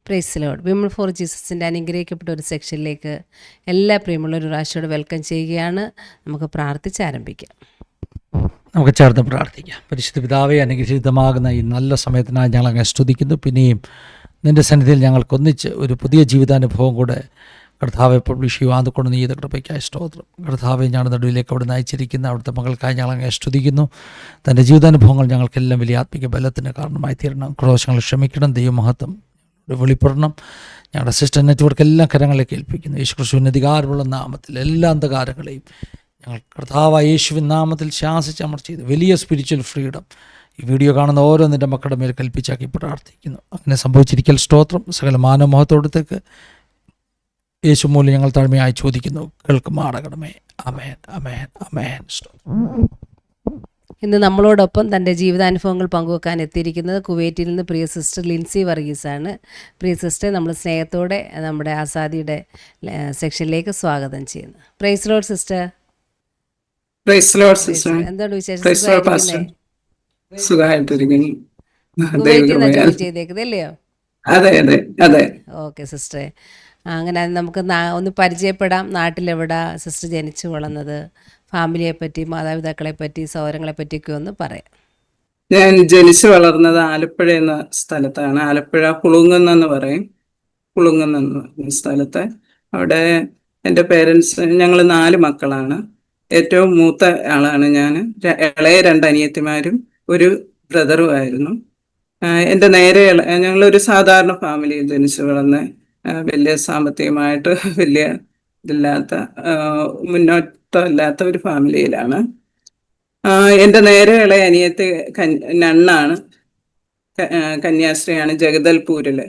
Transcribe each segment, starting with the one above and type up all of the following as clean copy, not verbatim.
Price Lord. Women for ജീസസിൻ്റെ അനുഗ്രഹിക്കപ്പെട്ട ഒരു സെക്ഷനിലേക്ക് എല്ലാ പ്രിയമുള്ളവരും പ്രാവശ്യയോട് വെൽക്കം ചെയ്യുകയാണ്. നമുക്ക് പ്രാർത്ഥിച്ച് ആരംഭിക്കാം. നമുക്ക് ചേർന്ന് പ്രാർത്ഥിക്കാം. പരിശുദ്ധ പിതാവേ, അനുഗ്രഹീതമാകുന്ന ഈ നല്ല സമയത്തിനായി ഞങ്ങൾ അങ്ങനെ സ്തുതിക്കുന്നു. പിന്നെയും നിൻ്റെ സന്നിധിയിൽ ഞങ്ങൾക്കൊന്നിച്ച് ഒരു പുതിയ ജീവിതാനുഭവം കൂടെ കർത്താവെ പബ്ലിഷ് ചെയ്യുവാതുകൊണ്ട് നീ ചെയ്ത കൃപയ്ക്കായി സ്തോത്രം. കർത്താവെ, ഞങ്ങളുടെ നടുവിലേക്ക് അവിടെ നയിച്ചിരിക്കുന്ന അവിടുത്തെ മകൾക്കായി ഞങ്ങൾ അങ്ങനെ സ്തുതിക്കുന്നു. തൻ്റെ ജീവിതാനുഭവങ്ങൾ ഞങ്ങൾക്കെല്ലാം വലിയ ആത്മിക ബലത്തിന് കാരണമായി തീരണം. ക്രോശങ്ങൾ ക്ഷമിക്കണം, ദൈവമഹത്വം വെളിപ്പെടണം. ഞങ്ങളുടെ സിസ്റ്റർ നെറ്റ്വർക്ക് എല്ലാം കരങ്ങളിലേക്ക് ഏൽപ്പിക്കുന്നു. യേശുക്രിസ്തുവിൻ്റെ അധികാരമുള്ള നാമത്തിൽ എല്ലാ അന്ധകാരങ്ങളെയും ഞങ്ങൾ കർത്താവായ യേശുവിൻ നാമത്തിൽ ശാസിച്ച് അമർച്ച ചെയ്ത് വലിയ സ്പിരിച്വൽ ഫ്രീഡം ഈ വീഡിയോ കാണുന്ന ഓരോ നിൻ്റെ മക്കളുടെ മേൽ കൽപ്പിച്ചാക്കി പ്രാർത്ഥിക്കുന്നു. അങ്ങനെ സംഭവിച്ചിരിക്കൽ സ്തോത്രം. സകല മാനവമഹത്വത്തോടത്തേക്ക് യേശു മൂലം ഞങ്ങൾ താഴ്മയായി ചോദിക്കുന്നു, കേൾക്കുമാറാകണമേ. അമേൻ, അമേൻ, അമേൻ. ഇന്ന് നമ്മളോടൊപ്പം തൻ്റെ ജീവിതാനുഭവങ്ങൾ പങ്കുവെക്കാൻ എത്തിയിരിക്കുന്നത് കുവൈറ്റിൽ നിന്ന് പ്രിയ സിസ്റ്റർ ലിൻസി വർഗീസാണ്. പ്രിയ സിസ്റ്ററെ നമ്മൾ സ്നേഹത്തോടെ നമ്മുടെ ആസാദിയുടെ സെക്ഷനിലേക്ക് സ്വാഗതം ചെയ്യുന്നു. Praise Lord sister. Praise Lord sister. എന്താണ് വിശേഷം? സുഖമായിട്ടിരിക്കുന്നു. ചെയ്തേക്കുന്നത് അല്ലയോ? അതെ അതെ അതെ. ഓക്കെ സിസ്റ്ററെ, അങ്ങനെ നമുക്ക് ഒന്ന് പരിചയപ്പെടാം. നാട്ടിലെവിടെ സിസ്റ്റർ ജനിച്ചു വളർന്നത്, ഫാമിലിയെ പറ്റി, മാതാപിതാക്കളെ പറ്റി, സഹോദരങ്ങളെ പറ്റിയൊക്കെ ഒന്ന് പറയാം. ഞാൻ ജനിച്ചു വളർന്നത് ആലപ്പുഴ എന്ന സ്ഥലത്താണ്. ആലപ്പുഴ പുളുങ്ങുന്നെന്ന് പറയും. പുളുങ്ങുന്ന സ്ഥലത്ത്. അവിടെ എൻ്റെ പേരൻസ്, ഞങ്ങൾ 4 മക്കളാണ്. ഏറ്റവും മൂത്ത ആളാണ് ഞാൻ. ഇളയ 2 അനിയത്തിമാരും ഒരു ബ്രദറും ആയിരുന്നു. എൻ്റെ നേരെ ഞങ്ങളൊരു സാധാരണ ഫാമിലിയിൽ ജനിച്ചു വളർന്ന് വലിയ സാമ്പത്തികമായിട്ട് വലിയ ഇതില്ലാത്ത, മുന്നോട്ടമില്ലാത്ത ഒരു ഫാമിലിയിലാണ്. എൻ്റെ നേരെ ഇളയ അനിയത്തി നണ്ണാണ്, കന്യാസ്ത്രീയാണ്, ജഗദൽപൂരിൽ.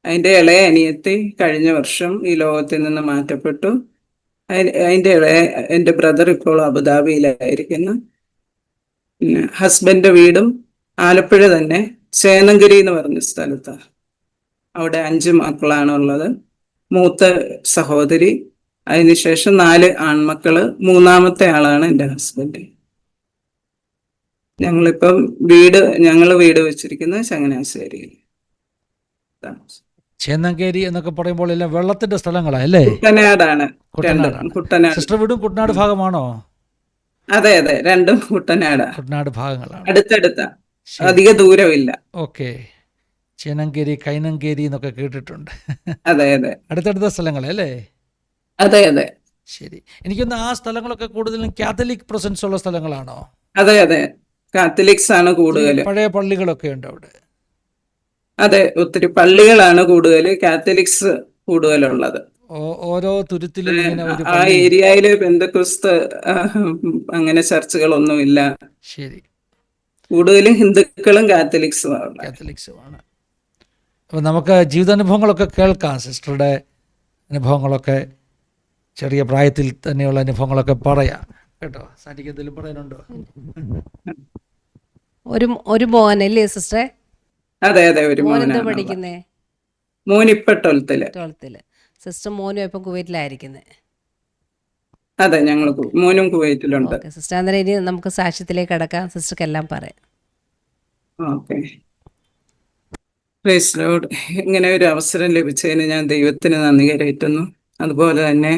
അതിൻ്റെ ഇളയ അനിയത്തി കഴിഞ്ഞ വർഷം ഈ ലോകത്തിൽ നിന്ന് മാറ്റപ്പെട്ടു. എൻ്റെ ബ്രദർ ഇപ്പോൾ അബുദാബിയിലായിരിക്കുന്നു. പിന്നെ ഹസ്ബൻഡ് വീടും ആലപ്പുഴ തന്നെ, ചേന്നങ്കരി എന്ന് പറഞ്ഞ സ്ഥലത്താണ്. അവിടെ 5 മക്കളാണുള്ളത്. മൂത്ത സഹോദരി, അതിനുശേഷം 4 ആൺമക്കള്, 3ാമത്തെ ആളാണ് എൻ്റെ ഹസ്ബൻഡ്. ഞങ്ങളിപ്പം വീട് വെച്ചിരിക്കുന്നത് ചങ്ങനാശ്ശേരിയിൽ. ചേന്നങ്കേരി എന്നൊക്കെ പറയുമ്പോൾ എല്ലാം വെള്ളത്തിന്റെ സ്ഥലങ്ങളല്ലേ? കുട്ടനാടാണ്. കുട്ടനാട്. സിസ്റ്റർ വീടും കുട്ടനാട് ഭാഗമാണോ? അതെ അതെ, രണ്ടും കുട്ടനാട് ഭാഗങ്ങളാണ്. അടുത്തടുത്ത, അധിക ദൂരമില്ല. ഓക്കെ. ചേനങ്കേരി, കൈനങ്കേരി എന്നൊക്കെ കേട്ടിട്ടുണ്ട്. അതെ അതെ, അടുത്തടുത്ത സ്ഥലങ്ങളല്ലേ? അതെ അതെ. ശരി. എനിക്കൊന്ന് ആ സ്ഥലങ്ങളൊക്കെ കൂടുതലും കാത്തലിക് പ്രസൻസ് ഉള്ള സ്ഥലങ്ങളാണോ? അതെ അതെ, കാത്തലിക്സ് ആണ് കൂടുതൽ. പഴയ പള്ളികളൊക്കെ ഉണ്ട് അവിടെ? അതെ, ഒത്തിരി പള്ളികളാണ് കൂടുതൽ, കാത്തലിക്സ് കൂടുതലുള്ളത്. ഓരോ തുരുത്തിലും ആ ഏരിയയില് പെന്തക്കോസ്ത് അങ്ങനെ ചർച്ചുകളൊന്നുമില്ല. ശരി. കൂടുതലും ഹിന്ദുക്കളും കാത്തലിക്സുമാണ്. അപ്പോൾ നമുക്ക് ജീവിതാനുഭവങ്ങളൊക്കെ കേൾക്കാം. സിസ്റ്ററുടെ അനുഭവങ്ങളൊക്കെ, ചെറിയ പ്രായത്തിൽ തന്നെയുള്ള അനുഭവങ്ങളൊക്കെ പറയാം കേട്ടോ. സാനിക്ക് എന്തെങ്കിലും പറയാനുണ്ടോ? ഒരു മോനല്ലേ സിസ്റ്ററെ? അതെ അതെ, ഒരു മോൻ. എന്താ പഠിക്കുന്നേ? മോൻ ഇപ്പൊ 12th. സിസ്റ്റർ മോനും ഇപ്പം കുവൈറ്റിലായിരിക്കുന്നത്? അതെ, ഞങ്ങൾ മോനും കുവൈറ്റിലുണ്ട്. സിസ്റ്റർ, അന്നേരം ഇനി നമുക്ക് സാക്ഷ്യത്തിലേക്ക് കടക്കാം. സിസ്റ്റർക്ക് എല്ലാം പറയാം. ഓക്കെ. Praise Lord. ഇങ്ങനെ ഒരു അവസരം ലഭിച്ചതിന് ഞാൻ ദൈവത്തിന് നന്ദി കരയറ്റുന്നു. അതുപോലെ തന്നെ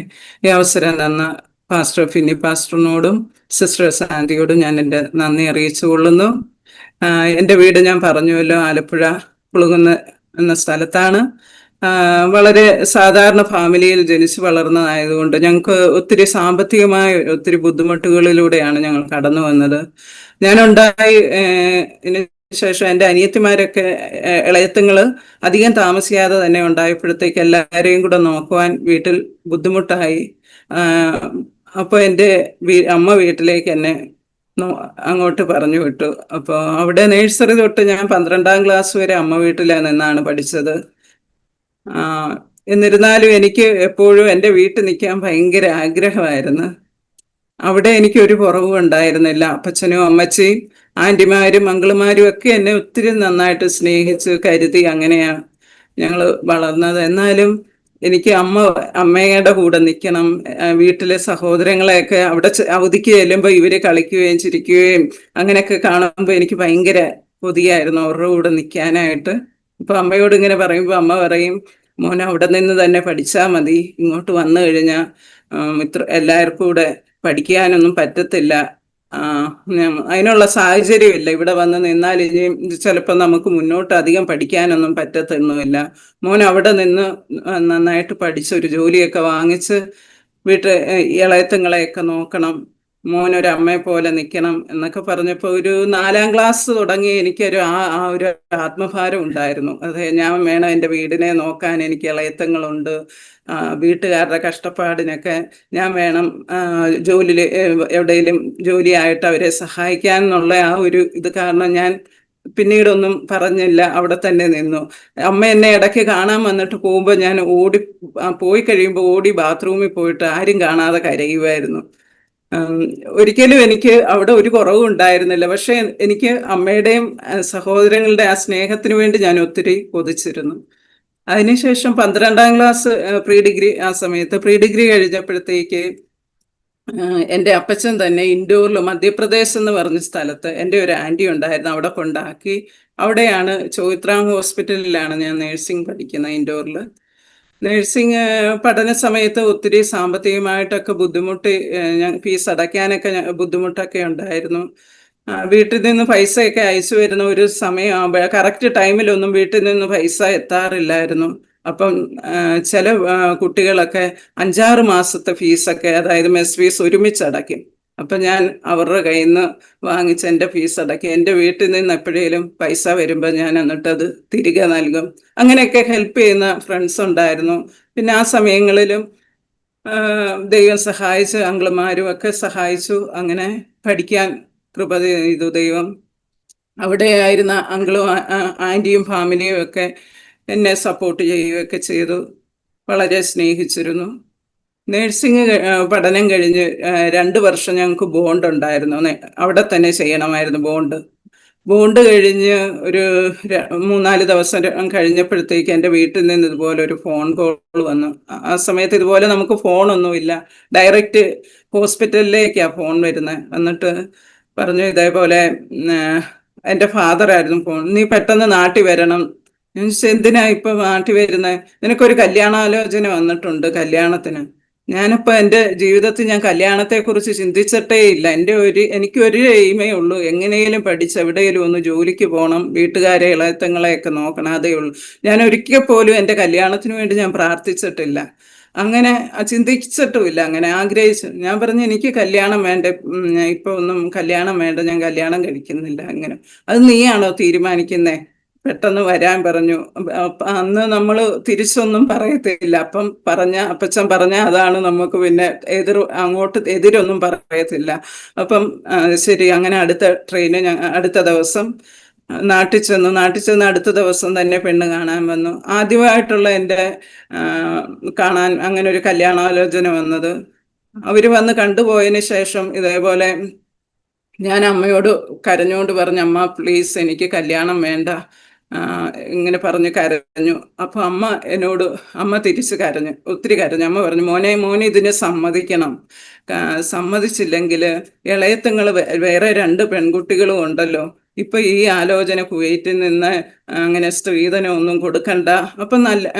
ഈ അവസരം തന്ന പാസ്റ്റർ ഫിന്നി പാസ്റ്ററിനോടും സിസ്റ്റർ സാന്തിയോടും ഞാൻ എൻ്റെ നന്ദി അറിയിച്ചു കൊള്ളുന്നു. എൻ്റെ വീട് ഞാൻ പറഞ്ഞുവല്ലോ, ആലപ്പുഴ പുളുങ്ങുന്ന എന്ന സ്ഥലത്താണ്. വളരെ സാധാരണ ഫാമിലിയിൽ ജനിച്ചു വളർന്നതായതുകൊണ്ട് ഞങ്ങൾക്ക് ഒത്തിരി സാമ്പത്തികമായ ഒത്തിരി ബുദ്ധിമുട്ടുകളിലൂടെയാണ് ഞങ്ങൾ കടന്നു വന്നത്. ഞാനുണ്ടായി ശേഷം എൻ്റെ അനിയത്തിമാരൊക്കെ, ഇളയത്തുങ്ങള് അധികം താമസിയാതെ തന്നെ ഉണ്ടായപ്പോഴത്തേക്ക് എല്ലാവരെയും കൂടെ നോക്കുവാൻ വീട്ടിൽ ബുദ്ധിമുട്ടായി. അപ്പോൾ എൻ്റെ അമ്മ വീട്ടിലേക്ക് എന്നെ അങ്ങോട്ട് പറഞ്ഞു വിട്ടു. അപ്പോൾ അവിടെ നേഴ്സറി തൊട്ട് ഞാൻ 12ാം ക്ലാസ് വരെ അമ്മ വീട്ടിലാണ് നിന്നാണ് പഠിച്ചത്. എന്നിരുന്നാലും എനിക്ക് എപ്പോഴും എൻ്റെ വീട്ടിൽ നിൽക്കാൻ ഭയങ്കര ആഗ്രഹമായിരുന്നു. അവിടെ എനിക്കൊരു കുറവും ഉണ്ടായിരുന്നില്ല. അപ്പച്ചനും അമ്മച്ചിയും ആൻറ്റിമാരും അങ്കിളുമാരും ഒക്കെ എന്നെ ഒത്തിരി നന്നായിട്ട് സ്നേഹിച്ച് കരുതി അങ്ങനെയാ ഞങ്ങൾ വളർന്നത്. എന്നാലും എനിക്ക് അമ്മയുടെ കൂടെ നിൽക്കണം. വീട്ടിലെ സഹോദരങ്ങളെയൊക്കെ അവിടെ അവധിക്ക് ചെല്ലുമ്പോൾ ഇവര് കളിക്കുകയും ചിരിക്കുകയും അങ്ങനെയൊക്കെ കാണുമ്പോൾ എനിക്ക് ഭയങ്കര കൊതിയായിരുന്നു അവരുടെ കൂടെ നിൽക്കാനായിട്ട്. ഇപ്പൊ അമ്മയോട് ഇങ്ങനെ പറയുമ്പോൾ അമ്മ പറയും, മോൻ അവിടെ നിന്ന് തന്നെ പഠിച്ചാൽ മതി, ഇങ്ങോട്ട് വന്നു കഴിഞ്ഞാൽ ഇത്ര എല്ലാവർക്കും കൂടെ പഠിക്കാനൊന്നും പറ്റത്തില്ല, അതിനുള്ള സാഹചര്യമില്ല, ഇവിടെ വന്ന് നിന്നാൽ ഇനിയും ചിലപ്പോൾ നമുക്ക് മുന്നോട്ട് അധികം പഠിക്കാനൊന്നും പറ്റത്തൊന്നുമില്ല, മോൻ അവിടെ നിന്ന് നന്നായിട്ട് പഠിച്ച് ഒരു ജോലിയൊക്കെ വാങ്ങിച്ച് ഇളയത്തുങ്ങളെയൊക്കെ നോക്കണം, മോനൊരു അമ്മയെ പോലെ നിൽക്കണം എന്നൊക്കെ പറഞ്ഞപ്പോൾ ഒരു 4ാം ക്ലാസ് തുടങ്ങി എനിക്കൊരു ആ ഒരു ആത്മഭാരം ഉണ്ടായിരുന്നു. അതെ, ഞാൻ വേണം എൻ്റെ വീടിനെ നോക്കാൻ, എനിക്ക് ഇളയത്തങ്ങളുണ്ട്, വീട്ടുകാരുടെ കഷ്ടപ്പാടിനൊക്കെ ഞാൻ വേണം ജോലിയിൽ എവിടെയെങ്കിലും ജോലിയായിട്ട് അവരെ സഹായിക്കാൻ എന്നുള്ള ആ ഒരു ഇത് കാരണം ഞാൻ പിന്നീടൊന്നും പറഞ്ഞില്ല, അവിടെ തന്നെ നിന്നു. അമ്മ എന്നെ ഇടയ്ക്ക് കാണാൻ വന്നിട്ട് പോകുമ്പോൾ ഞാൻ പോയി കഴിയുമ്പോൾ ഓടി ബാത്റൂമിൽ പോയിട്ട് ആരും കാണാതെ കരയുമായിരുന്നു. ഒരിക്കലും എനിക്ക് അവിടെ ഒരു കുറവും ഉണ്ടായിരുന്നില്ല. പക്ഷെ എനിക്ക് അമ്മയുടെയും സഹോദരങ്ങളുടെ ആ സ്നേഹത്തിന് വേണ്ടി ഞാൻ ഒത്തിരി കൊതിച്ചിരുന്നു. അതിനുശേഷം 12ാം ക്ലാസ് പ്രീ ഡിഗ്രി കഴിഞ്ഞപ്പോഴത്തേക്ക് എൻ്റെ അപ്പച്ചൻ തന്നെ ഇൻഡോറിൽ മധ്യപ്രദേശ് എന്ന് പറഞ്ഞ സ്ഥലത്ത് എൻ്റെ ഒരു ആൻറ്റി ഉണ്ടായിരുന്നു, അവിടെ കൊണ്ടാക്കി. അവിടെയാണ് ചോയിത്രാം ഹോസ്പിറ്റലിലാണ് ഞാൻ നേഴ്സിംഗ് പഠിക്കുന്നത്. ഇൻഡോറിൽ നേഴ്സിംഗ് പഠന സമയത്ത് ഒത്തിരി സാമ്പത്തികമായിട്ടൊക്കെ ബുദ്ധിമുട്ടി, ഞാൻ ഫീസ് അടയ്ക്കാനൊക്കെ ബുദ്ധിമുട്ടൊക്കെ ഉണ്ടായിരുന്നു. വീട്ടിൽ നിന്ന് പൈസയൊക്കെ അയച്ചു വരുന്ന ഒരു സമയമാകുമ്പോൾ കറക്റ്റ് ടൈമിലൊന്നും വീട്ടിൽ നിന്ന് പൈസ എത്താറില്ലായിരുന്നു. അപ്പം ചില കുട്ടികളൊക്കെ 5-6 മാസത്തെ ഫീസൊക്കെ, അതായത് മെസ് ഫീസ് ഒരുമിച്ചടയ്ക്കും. അപ്പം ഞാൻ അവരുടെ കയ്യിൽ നിന്ന് വാങ്ങിച്ച് എൻ്റെ ഫീസ് അടയ്ക്കും. എൻ്റെ വീട്ടിൽ നിന്ന് എപ്പോഴേലും പൈസ വരുമ്പോൾ ഞാൻ എന്നിട്ടത് തിരികെ നൽകും. അങ്ങനെയൊക്കെ ഹെൽപ്പ് ചെയ്യുന്ന ഫ്രണ്ട്സ് ഉണ്ടായിരുന്നു. പിന്നെ ആ സമയങ്ങളിലും ദൈവം സഹായിച്ചു, അങ്കിളുമാരും ഒക്കെ സഹായിച്ചു. അങ്ങനെ പഠിക്കാൻ കൃപ ചെയ്തു ദൈവം. അവിടെ ആയിരുന്ന അങ്കിളും ആൻറ്റിയും ഫാമിലിയും ഒക്കെ എന്നെ സപ്പോർട്ട് ചെയ്യുകയൊക്കെ ചെയ്തു, വളരെ സ്നേഹിച്ചിരുന്നു. നേഴ്സിംഗ് പഠനം കഴിഞ്ഞ് 2 വർഷം ഞങ്ങൾക്ക് ബോണ്ട് ഉണ്ടായിരുന്നു. അവിടെ തന്നെ ചെയ്യണമായിരുന്നു ബോണ്ട് കഴിഞ്ഞ് ഒരു 3-4 ദിവസം കഴിഞ്ഞപ്പോഴത്തേക്ക് എൻ്റെ വീട്ടിൽ നിന്ന് ഇതുപോലെ ഒരു ഫോൺ കോൾ വന്നു. ആ സമയത്ത് ഇതുപോലെ നമുക്ക് ഫോണൊന്നുമില്ല, ഡയറക്റ്റ് ഹോസ്പിറ്റലിലേക്കാണ് ഫോൺ വരുന്നത്. എന്നിട്ട് പറഞ്ഞു ഇതേപോലെ എൻ്റെ ഫാദറായിരുന്നു ഫോൺ, നീ പെട്ടെന്ന് നാട്ടിൽ വരണം. ഞാൻ ചോദിച്ചു എന്തിനാ ഇപ്പം നാട്ടിൽ വരുന്നത്? നിനക്കൊരു കല്യാണാലോചന വന്നിട്ടുണ്ട് കല്യാണത്തിന്. ഞാനിപ്പോൾ എൻ്റെ ജീവിതത്തിൽ ഞാൻ കല്യാണത്തെക്കുറിച്ച് ചിന്തിച്ചിട്ടേ ഇല്ല. എനിക്കൊരു എയിമേ ഉള്ളൂ, എങ്ങനെയും പഠിച്ച് എവിടെയെങ്കിലും ഒന്ന് ജോലിക്ക് പോകണം, വീട്ടുകാരെ ഇളയത്തങ്ങളെയൊക്കെ നോക്കണം, അതേ ഉള്ളൂ. ഞാൻ ഒരിക്കൽ പോലും എൻ്റെ കല്യാണത്തിന് വേണ്ടി ഞാൻ പ്രാർത്ഥിച്ചിട്ടില്ല, അങ്ങനെ ചിന്തിച്ചിട്ടുമില്ല, അങ്ങനെ ആഗ്രഹിച്ചു. ഞാൻ പറഞ്ഞു എനിക്ക് കല്യാണം വേണ്ട, ഇപ്പോൾ ഒന്നും കല്യാണം വേണ്ട, ഞാൻ കല്യാണം കഴിക്കുന്നില്ല. അങ്ങനെ അത് നീയാണോ തീരുമാനിക്കുന്നേ? പെട്ടെന്ന് വരാൻ പറഞ്ഞു. അന്ന് നമ്മൾ തിരിച്ചൊന്നും പറയത്തില്ല. അപ്പച്ചൻ പറഞ്ഞ അതാണ് നമുക്ക്, പിന്നെ അങ്ങോട്ട് എതിരൊന്നും പറയത്തില്ല. അപ്പം ശരി, അങ്ങനെ അടുത്ത ദിവസം നാട്ടിൽ ചെന്ന് അടുത്ത ദിവസം തന്നെ പെണ്ണ് കാണാൻ വന്നു. ആദ്യമായിട്ടുള്ള എൻ്റെ കാണാൻ അങ്ങനെ ഒരു കല്യാണാലോചന വന്നത്. അവർ വന്ന് കണ്ടുപോയതിന് ശേഷം ഇതേപോലെ ഞാൻ അമ്മയോട് കരഞ്ഞുകൊണ്ട് പറഞ്ഞു, അമ്മ പ്ലീസ് എനിക്ക് കല്യാണം വേണ്ട, ഇങ്ങനെ പറഞ്ഞ് കരഞ്ഞു. അപ്പോൾ അമ്മ തിരിച്ച് ഒത്തിരി കരഞ്ഞു. അമ്മ പറഞ്ഞു, മോനെ ഇതിന് സമ്മതിക്കണം, സമ്മതിച്ചില്ലെങ്കിൽ ഇളയത്തുങ്ങൾ വേറെ 2 പെൺകുട്ടികളും ഉണ്ടല്ലോ, ഇപ്പൊ ഈ ആലോചന കുവൈറ്റിൽ നിന്ന് അങ്ങനെ സ്ത്രീധനം ഒന്നും കൊടുക്കണ്ട, അപ്പം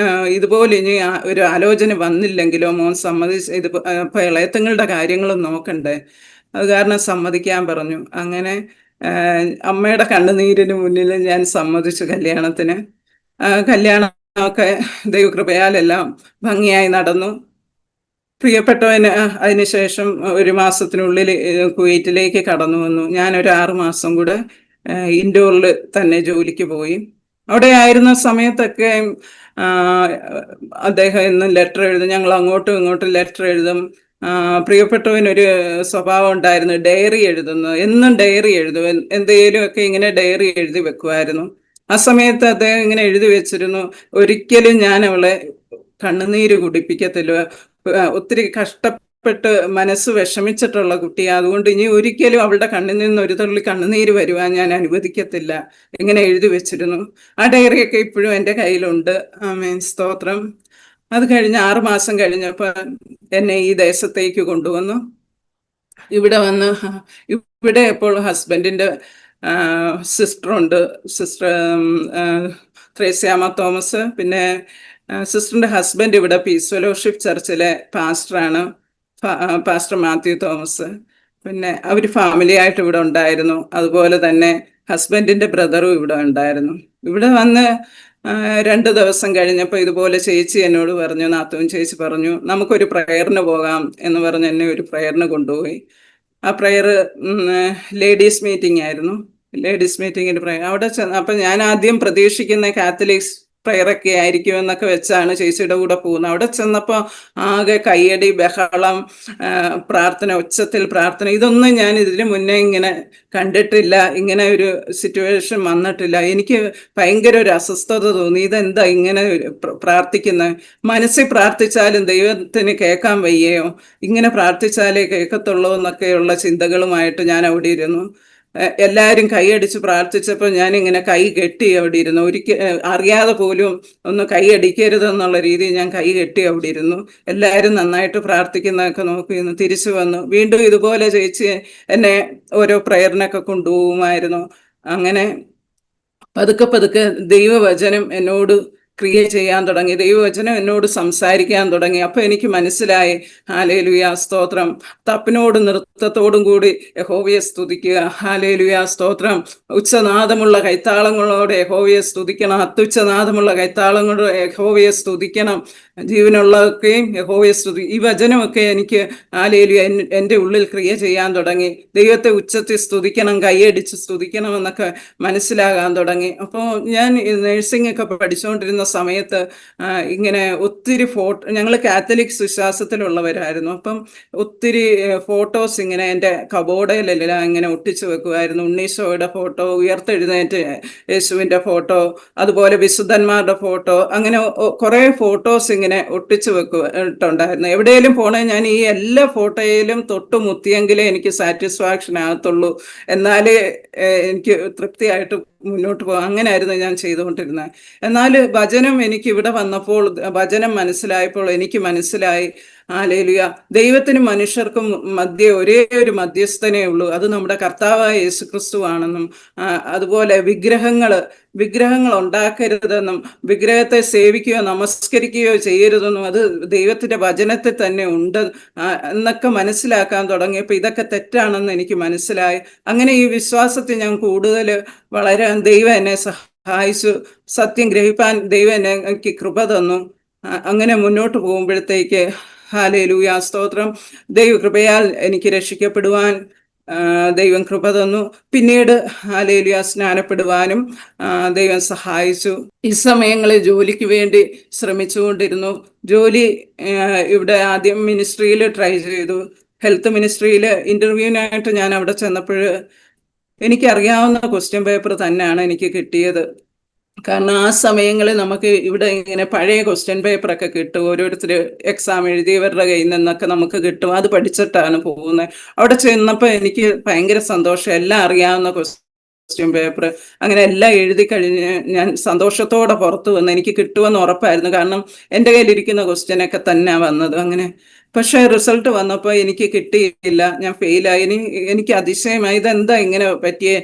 ഇതുപോലെ ഇനി ഒരു ആലോചന വന്നില്ലെങ്കിലോ മോൻ ഇപ്പൊ ഇളയത്തുങ്ങളുടെ കാര്യങ്ങളും നോക്കണ്ടേ, അത് കാരണം സമ്മതിക്കാൻ പറഞ്ഞു. അങ്ങനെ അമ്മയുടെ കണ്ണുനീരിന് മുന്നിൽ ഞാൻ സമ്മതിച്ചു കല്യാണത്തിന്. കല്യാണമൊക്കെ ദൈവകൃപയാലെല്ലാം ഭംഗിയായി നടന്നു. പ്രിയപ്പെട്ടവന് അതിനുശേഷം 1 മാസത്തിനുള്ളിൽ കുവൈറ്റിലേക്ക് കടന്നു വന്നു. ഞാനൊരു 6 മാസം കൂടെ ഇൻഡോറിൽ തന്നെ ജോലിക്ക് പോയി. അവിടെ ആയിരുന്ന സമയത്തൊക്കെ അദ്ദേഹം എന്നും ലെറ്റർ എഴുതും, ഞങ്ങൾ അങ്ങോട്ടും ഇങ്ങോട്ടും ലെറ്റർ എഴുതും. പ്രിയപ്പെട്ടവനൊരു സ്വഭാവം ഉണ്ടായിരുന്നു, ഡയറി എഴുതുന്നു, എന്നും ഡയറി എഴുതും, എന്തെങ്കിലുമൊക്കെ ഇങ്ങനെ ഡയറി എഴുതി വെക്കുമായിരുന്നു. ആ സമയത്ത് അദ്ദേഹം ഇങ്ങനെ എഴുതി വെച്ചിരുന്നു, ഒരിക്കലും ഞാൻ അവളെ കണ്ണുനീര് കുടിപ്പിക്കത്തില്ല, ഒത്തിരി കഷ്ടപ്പെട്ട് മനസ്സ് വിഷമിച്ചിട്ടുള്ള കുട്ടി, അതുകൊണ്ട് ഇനി ഒരിക്കലും അവളുടെ കണ്ണിൽ നിന്ന് ഒരു തുള്ളി കണ്ണുനീര് വരുവാൻ ഞാൻ അനുവദിക്കത്തില്ല, ഇങ്ങനെ എഴുതി വെച്ചിരുന്നു. ആ ഡയറിയൊക്കെ ഇപ്പോഴും എൻ്റെ കയ്യിലുണ്ട്. ആമേൻ, സ്തോത്രം. അത് കഴിഞ്ഞ് 6 മാസം കഴിഞ്ഞപ്പോൾ എന്നെ ഈ ദേശത്തേക്ക് കൊണ്ടുവന്നു. ഇവിടെ ഇപ്പോൾ ഹസ്ബൻഡിൻ്റെ സിസ്റ്റർ ത്രേസ്യാമ തോമസ്. പിന്നെ സിസ്റ്ററിൻ്റെ ഹസ്ബൻഡ് ഇവിടെ പീസ് ഫെലോഷിപ്പ് ചർച്ചിലെ പാസ്റ്ററാണ്, പാസ്റ്റർ മാത്യു തോമസ്. പിന്നെ അവർ ഫാമിലി ആയിട്ട് ഇവിടെ ഉണ്ടായിരുന്നു. അതുപോലെ തന്നെ ഹസ്ബൻഡിൻ്റെ ബ്രദറും ഇവിടെ ഉണ്ടായിരുന്നു. ഇവിടെ വന്ന് 2 ദിവസം കഴിഞ്ഞപ്പോൾ ഇതുപോലെ ചേച്ചി എന്നോട് പറഞ്ഞു, നാത്തൂൻ ചേച്ചി പറഞ്ഞു, നമുക്കൊരു പ്രയറിന് പോകാം എന്ന് പറഞ്ഞ് എന്നെ ഒരു പ്രയറിന് കൊണ്ടുപോയി. ആ പ്രയർ ലേഡീസ് മീറ്റിംഗ് ആയിരുന്നു. ലേഡീസ് മീറ്റിങ്ങിൻ്റെ പ്രയർ അവിടെ ചെന്ന് അപ്പം ഞാൻ ആദ്യം പ്രതീക്ഷിക്കുന്ന കാത്തലിക്സ് പ്രയറൊക്കെ ആയിരിക്കും എന്നൊക്കെ വെച്ചാണ് ചേച്ചിയുടെ കൂടെ പോകുന്നത്. അവിടെ ചെന്നപ്പോൾ ആകെ കയ്യടി, ബഹളം, പ്രാർത്ഥന, ഉച്ചത്തിൽ പ്രാർത്ഥന, ഇതൊന്നും ഞാൻ ഇതിന് മുന്നേ ഇങ്ങനെ കണ്ടിട്ടില്ല. ഇങ്ങനെ ഒരു സിറ്റുവേഷൻ വന്നിട്ടില്ല. എനിക്ക് ഭയങ്കര ഒരു അസ്വസ്ഥത തോന്നി. ഇതെന്താ ഇങ്ങനെ പ്രാർത്ഥിക്കുന്നത്? മനസ്സിൽ പ്രാർത്ഥിച്ചാലും ദൈവത്തിന് കേൾക്കാൻ വയ്യയോ? ഇങ്ങനെ പ്രാർത്ഥിച്ചാലേ കേൾക്കത്തുള്ളൂ എന്നൊക്കെയുള്ള ചിന്തകളുമായിട്ട് ഞാൻ അവിടെ ഇരുന്നു. എല്ലാവരും കൈയടിച്ച് പ്രാർത്ഥിച്ചപ്പോൾ ഞാനിങ്ങനെ കൈ കെട്ടി അവിടെ ഇരുന്നു. അറിയാതെ പോലും ഒന്ന് കൈയടിക്കരുതെന്നുള്ള രീതിയിൽ ഞാൻ കൈ കെട്ടി അവിടെ ഇരുന്നു. എല്ലാവരും നന്നായിട്ട് പ്രാർത്ഥിക്കുന്നതൊക്കെ നോക്കിയിരുന്നു. തിരിച്ചു വന്നു. വീണ്ടും ഇതുപോലെ ചേച്ചി എന്നെ ഓരോ പ്രയറിനൊക്കെ കൊണ്ടുപോകുമായിരുന്നു. അങ്ങനെ പതുക്കെ പതുക്കെ ദൈവവചനം എന്നോട് ക്രിയ ചെയ്യാൻ തുടങ്ങി. ദൈവവചനം എന്നോട് സംസാരിക്കാൻ തുടങ്ങി. അപ്പോൾ എനിക്ക് മനസ്സിലായി, ഹല്ലേലൂയ സ്തോത്രം, തപ്പിനോടും നൃത്തത്തോടും കൂടി യഹോവയെ സ്തുതിക്കുക. ഹല്ലേലൂയ സ്തോത്രം, ഉച്ചനാദമുള്ള കൈത്താളങ്ങളോടെ യഹോവയെ സ്തുതിക്കണം. അത്യുച്ചനാദമുള്ള കൈത്താളങ്ങളോടെ യഹോവയെ സ്തുതിക്കണം. ജീവനുള്ളതൊക്കെയും യഹോവയെ ഈ വചനമൊക്കെ എനിക്ക് ഹല്ലേലൂയ എൻ്റെ ഉള്ളിൽ ക്രിയ ചെയ്യാൻ തുടങ്ങി. ദൈവത്തെ ഉച്ചത്തിൽ സ്തുതിക്കണം, കൈയടിച്ച് സ്തുതിക്കണം എന്നൊക്കെ മനസ്സിലാകാൻ തുടങ്ങി. അപ്പോൾ ഞാൻ നഴ്സിംഗ് ഒക്കെ പഠിച്ചുകൊണ്ടിരുന്ന സമയത്ത് ഇങ്ങനെ ഒത്തിരി ഞങ്ങൾ കാത്തലിക്സ് വിശ്വാസത്തിലുള്ളവരായിരുന്നു. അപ്പം ഒത്തിരി ഫോട്ടോസ് ഇങ്ങനെ എൻ്റെ കബോർഡിലെല്ലാം ഇങ്ങനെ ഒട്ടിച്ചു വെക്കുമായിരുന്നു. ഉണ്ണീശോയുടെ ഫോട്ടോ, ഉയർത്തെഴുന്നേറ്റ് യേശുവിൻ്റെ ഫോട്ടോ, അതുപോലെ വിശുദ്ധന്മാരുടെ ഫോട്ടോ, അങ്ങനെ കുറേ ഫോട്ടോസ് ഇങ്ങനെ ഒട്ടിച്ചു വെക്കിട്ടുണ്ടായിരുന്നു. എവിടെയെങ്കിലും പോണേ ഞാൻ ഈ എല്ലാ ഫോട്ടോയിലും തൊട്ട് മുത്തിയെങ്കിലേ എനിക്ക് സാറ്റിസ്ഫാക്ഷൻ ആകത്തുള്ളൂ, എന്നാലേ എനിക്ക് തൃപ്തിയായിട്ട് മുന്നോട്ട് പോകാം. അങ്ങനെയായിരുന്നു ഞാൻ ചെയ്തുകൊണ്ടിരുന്നത്. എന്നാൽ വചനം എനിക്ക് ഇവിടെ വന്നപ്പോൾ, വചനം മനസ്സിലായപ്പോൾ എനിക്ക് മനസ്സിലായി, ഹല്ലേലൂയ, ദൈവത്തിനും മനുഷ്യർക്കും മധ്യേ ഒരേ ഒരു മധ്യസ്ഥനേ ഉള്ളൂ, അത് നമ്മുടെ കർത്താവായ യേശുക്രിസ്തു ആണെന്നും, അതുപോലെ വിഗ്രഹങ്ങൾ ഉണ്ടാക്കരുതെന്നും, വിഗ്രഹത്തെ സേവിക്കുകയോ നമസ്കരിക്കുകയോ ചെയ്യരുതെന്നും അത് ദൈവത്തിൻ്റെ വചനത്തിൽ തന്നെ ഉണ്ട് എന്നൊക്കെ മനസ്സിലാക്കാൻ തുടങ്ങിയപ്പോൾ ഇതൊക്കെ തെറ്റാണെന്ന് എനിക്ക് മനസ്സിലായി. അങ്ങനെ ഈ വിശ്വാസത്തിൽ ഞാൻ കൂടുതൽ വളരാൻ ദൈവം എന്നെ സഹായിച്ചു. സത്യം ഗ്രഹിപ്പാൻ ദൈവം എനിക്ക് കൃപ തന്നു. അങ്ങനെ മുന്നോട്ട് പോകുമ്പോഴത്തേക്ക് ഹല്ലേലൂയ സ്തോത്രം, ദൈവകൃപയാൽ എനിക്ക് രക്ഷിക്കപ്പെടുവാൻ ദൈവം കൃപ തന്നു. പിന്നീട് ഹല്ലേലൂയ സ്നാനപ്പെടുവാനും ദൈവം സഹായിച്ചു. ഈ സമയങ്ങളിൽ ജോലിക്ക് വേണ്ടി ശ്രമിച്ചുകൊണ്ടിരുന്നു. ജോലി ഇവിടെ ആദ്യം മിനിസ്ട്രിയിൽ ട്രൈ ചെയ്തു. ഹെൽത്ത് മിനിസ്ട്രിയിൽ ഇൻ്റർവ്യൂവിനായിട്ട് ഞാൻ അവിടെ ചെന്നപ്പോൾ എനിക്കറിയാവുന്ന ക്വസ്റ്റ്യൻ പേപ്പർ തന്നെയാണ് എനിക്ക് കിട്ടിയത്. കാരണം ആ സമയങ്ങളിൽ നമുക്ക് ഇവിടെ ഇങ്ങനെ പഴയ ക്വസ്റ്റ്യൻ പേപ്പറൊക്കെ കിട്ടും, ഓരോരുത്തർ എക്സാം എഴുതിയവരുടെ കയ്യിൽ നിന്നൊക്കെ നമുക്ക് കിട്ടും. അത് പഠിച്ചിട്ടാണ് പോകുന്നത്. അവിടെ ചെന്നപ്പോൾ എനിക്ക് ഭയങ്കര സന്തോഷം. എല്ലാം അറിയാവുന്ന ക്വസ്റ്റ്യൻ പേപ്പർ അങ്ങനെ എല്ലാം എഴുതി കഴിഞ്ഞ് ഞാൻ സന്തോഷത്തോടെ പുറത്തു വന്ന്. എനിക്ക് കിട്ടുമെന്ന് ഉറപ്പായിരുന്നു, കാരണം എൻ്റെ കയ്യിലിരിക്കുന്ന ക്വസ്റ്റ്യനൊക്കെ തന്നെ വന്നത്. അങ്ങനെ പക്ഷേ റിസൾട്ട് വന്നപ്പോൾ എനിക്ക് കിട്ടിയില്ല, ഞാൻ ഫെയിലായി. എനിക്ക് അതിശയമായി, ഇതെന്താ ഇങ്ങനെ പറ്റിയേ?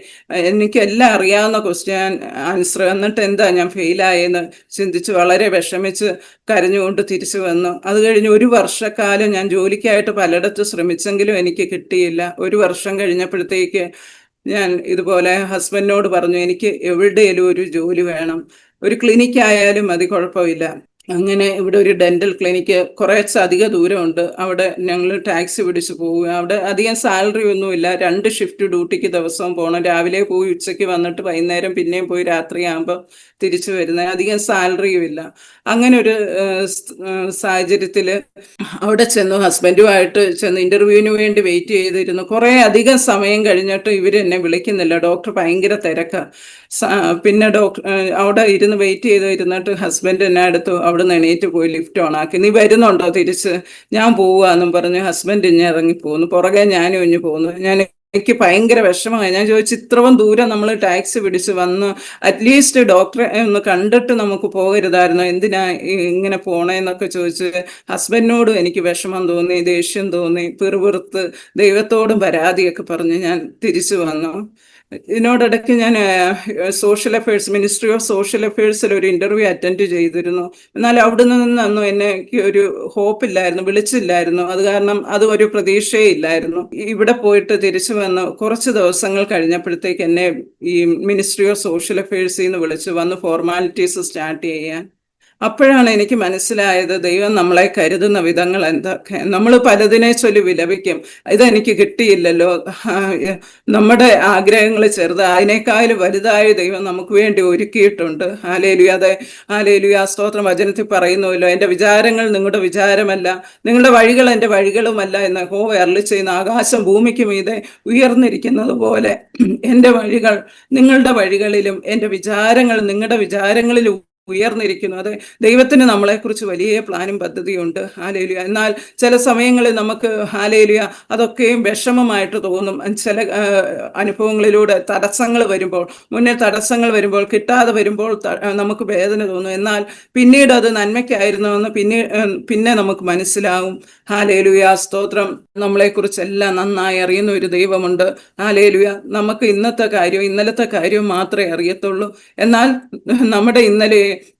എനിക്ക് എല്ലാം അറിയാവുന്ന ക്വസ്റ്റ്യൻ ആൻസർ, എന്നിട്ട് എന്താ ഞാൻ ഫെയിലായെന്ന് ചിന്തിച്ച് വളരെ വിഷമിച്ച് കരഞ്ഞുകൊണ്ട് തിരിച്ചു വന്നു. അത് കഴിഞ്ഞ് 1 വർഷക്കാലം ഞാൻ ജോലിക്കായിട്ട് പലയിടത്ത് ശ്രമിച്ചെങ്കിലും എനിക്ക് കിട്ടിയില്ല. 1 വർഷം കഴിഞ്ഞപ്പോഴത്തേക്ക് ഞാൻ ഇതുപോലെ ഹസ്ബൻഡിനോട് പറഞ്ഞു, എനിക്ക് എവിടെയെങ്കിലും ഒരു ജോലി വേണം, ഒരു ക്ലിനിക്കായാലും മതി, കുഴപ്പമില്ല. അങ്ങനെ ഇവിടെ ഒരു ഡെന്റൽ ക്ലിനിക്ക് കുറച്ചധികം ദൂരമുണ്ട്. അവിടെ ഞങ്ങൾ ടാക്സി പിടിച്ച് പോവുക. അവിടെ അധികം സാലറി ഒന്നുമില്ല. 2 ഷിഫ്റ്റ് ഡ്യൂട്ടിക്ക് ദിവസവും പോകണം. രാവിലെ പോയി ഉച്ചയ്ക്ക് വന്നിട്ട് വൈകുന്നേരം പിന്നെയും പോയി രാത്രിയാകുമ്പോൾ തിരിച്ചു വരുന്നത്. അധികം സാലറിയും ഇല്ല. അങ്ങനെ ഒരു സാഹചര്യത്തിൽ അവിടെ ചെന്നു. ഹസ്ബൻഡുമായിട്ട് ചെന്ന് ഇൻ്റർവ്യൂവിന് വേണ്ടി വെയിറ്റ് ചെയ്തിരുന്നു. കുറേ അധികം സമയം കഴിഞ്ഞിട്ട് ഇവർ എന്നെ വിളിക്കുന്നില്ല. ഡോക്ടർ ഭയങ്കര തിരക്കാണ്. പിന്നെ അവിടെ ഇരുന്ന് വെയിറ്റ് ചെയ്തിരുന്നിട്ട് ഹസ്ബൻഡ് എന്നെ അടുത്ത് അവിടെ നിന്ന് എണീറ്റ് പോയി ലിഫ്റ്റ് ഓണാക്കി. നീ വരുന്നുണ്ടോ തിരിച്ച്? ഞാൻ പോവുകയെന്നും പറഞ്ഞ് ഹസ്ബൻഡ് ഇഞ്ഞ് ഇറങ്ങിപ്പോന്നു. പുറകെ ഞാനും ഇഞ്ഞ് പോന്നു. എനിക്ക് ഭയങ്കര വിഷമമായി. ഞാൻ ചോദിച്ചു, ഇത്രയും ദൂരം നമ്മൾ ടാക്സി പിടിച്ച് വന്ന് അറ്റ്ലീസ്റ്റ് ഡോക്ടറെ ഒന്ന് കണ്ടിട്ട് നമുക്ക് പോകരുതായിരുന്നു, എന്തിനാ ഇങ്ങനെ പോണേന്നൊക്കെ ചോദിച്ച് ഹസ്ബൻഡിനോടും എനിക്ക് വിഷമം തോന്നി, ദേഷ്യം തോന്നി, പിറുപിറുത്ത് ദൈവത്തോടും പരാതിയൊക്കെ പറഞ്ഞ് ഞാൻ തിരിച്ചു വന്നു. ഇതിനോടിടയ്ക്ക് ഞാൻ social affairs, ministry of social അഫയേഴ്സിൽ ഒരു ഇൻ്റർവ്യൂ അറ്റൻഡ് ചെയ്തിരുന്നു. എന്നാൽ അവിടെ നിന്നൊന്നും എനിക്ക് ഒരു ഹോപ്പില്ലായിരുന്നു, വിളിച്ചില്ലായിരുന്നു. അത് കാരണം അത് ഒരു പ്രതീക്ഷയേ ഇല്ലായിരുന്നു. ഇവിടെ പോയിട്ട് തിരിച്ചു വന്ന് കുറച്ച് ദിവസങ്ങൾ കഴിഞ്ഞപ്പോഴത്തേക്ക് എന്നെ ഈ മിനിസ്ട്രി ഓഫ് സോഷ്യൽ അഫയേഴ്സിൽ നിന്ന് വിളിച്ചു വന്ന് ഫോർമാലിറ്റീസ് സ്റ്റാർട്ട് ചെയ്യാൻ. അപ്പോഴാണ് എനിക്ക് മനസ്സിലായത് ദൈവം നമ്മളെ കരുതുന്ന വിധങ്ങൾ എന്തൊക്കെ. നമ്മൾ പലതിനെ ചൊല്ലി വിലപിക്കും, ഇതെനിക്ക് കിട്ടിയില്ലല്ലോ, നമ്മുടെ ആഗ്രഹങ്ങൾ ചെറുത്, അതിനേക്കാളും വലുതായ ദൈവം നമുക്ക് വേണ്ടി ഒരുക്കിയിട്ടുണ്ട്. ഹല്ലേലൂയ. അതെ, ഹല്ലേലൂയ, സ്തോത്രം. വചനത്തിൽ പറയുന്നുവല്ലോ, എൻ്റെ വിചാരങ്ങൾ നിങ്ങളുടെ വിചാരമല്ല, നിങ്ങളുടെ വഴികൾ എൻ്റെ വഴികളുമല്ല എന്ന് യഹോവ അരുളിച്ചെയ്യുന്നു. ആകാശം ഭൂമിക്ക് മീതെ ഉയർന്നിരിക്കുന്നത് പോലെ എൻ്റെ വഴികൾ നിങ്ങളുടെ വഴികളിലും എൻ്റെ വിചാരങ്ങൾ നിങ്ങളുടെ വിചാരങ്ങളിലും ഉയർന്നിരിക്കുന്നു. അത് ദൈവത്തിന് നമ്മളെക്കുറിച്ച് വലിയ പ്ലാനും പദ്ധതിയുണ്ട്. ഹല്ലേലൂയ. എന്നാൽ ചില സമയങ്ങളിൽ നമുക്ക് ഹല്ലേലൂയ അതൊക്കെയും വിഷമമായിട്ട് തോന്നും. ചില അനുഭവങ്ങളിലൂടെ തടസ്സങ്ങൾ വരുമ്പോൾ, മുന്നേ തടസ്സങ്ങൾ വരുമ്പോൾ, കിട്ടാതെ വരുമ്പോൾ നമുക്ക് വേദന തോന്നും. എന്നാൽ പിന്നീട് അത് നന്മയ്ക്കായിരുന്നുവെന്ന് പിന്നെ നമുക്ക് മനസ്സിലാവും. ഹല്ലേലൂയ, സ്തോത്രം. നമ്മളെക്കുറിച്ചെല്ലാം നന്നായി അറിയുന്ന ഒരു ദൈവമുണ്ട്. ഹല്ലേലൂയ. നമുക്ക് ഇന്നത്തെ കാര്യവും ഇന്നലത്തെ കാര്യവും മാത്രമേ അറിയത്തുള്ളൂ. എന്നാൽ നമ്മുടെ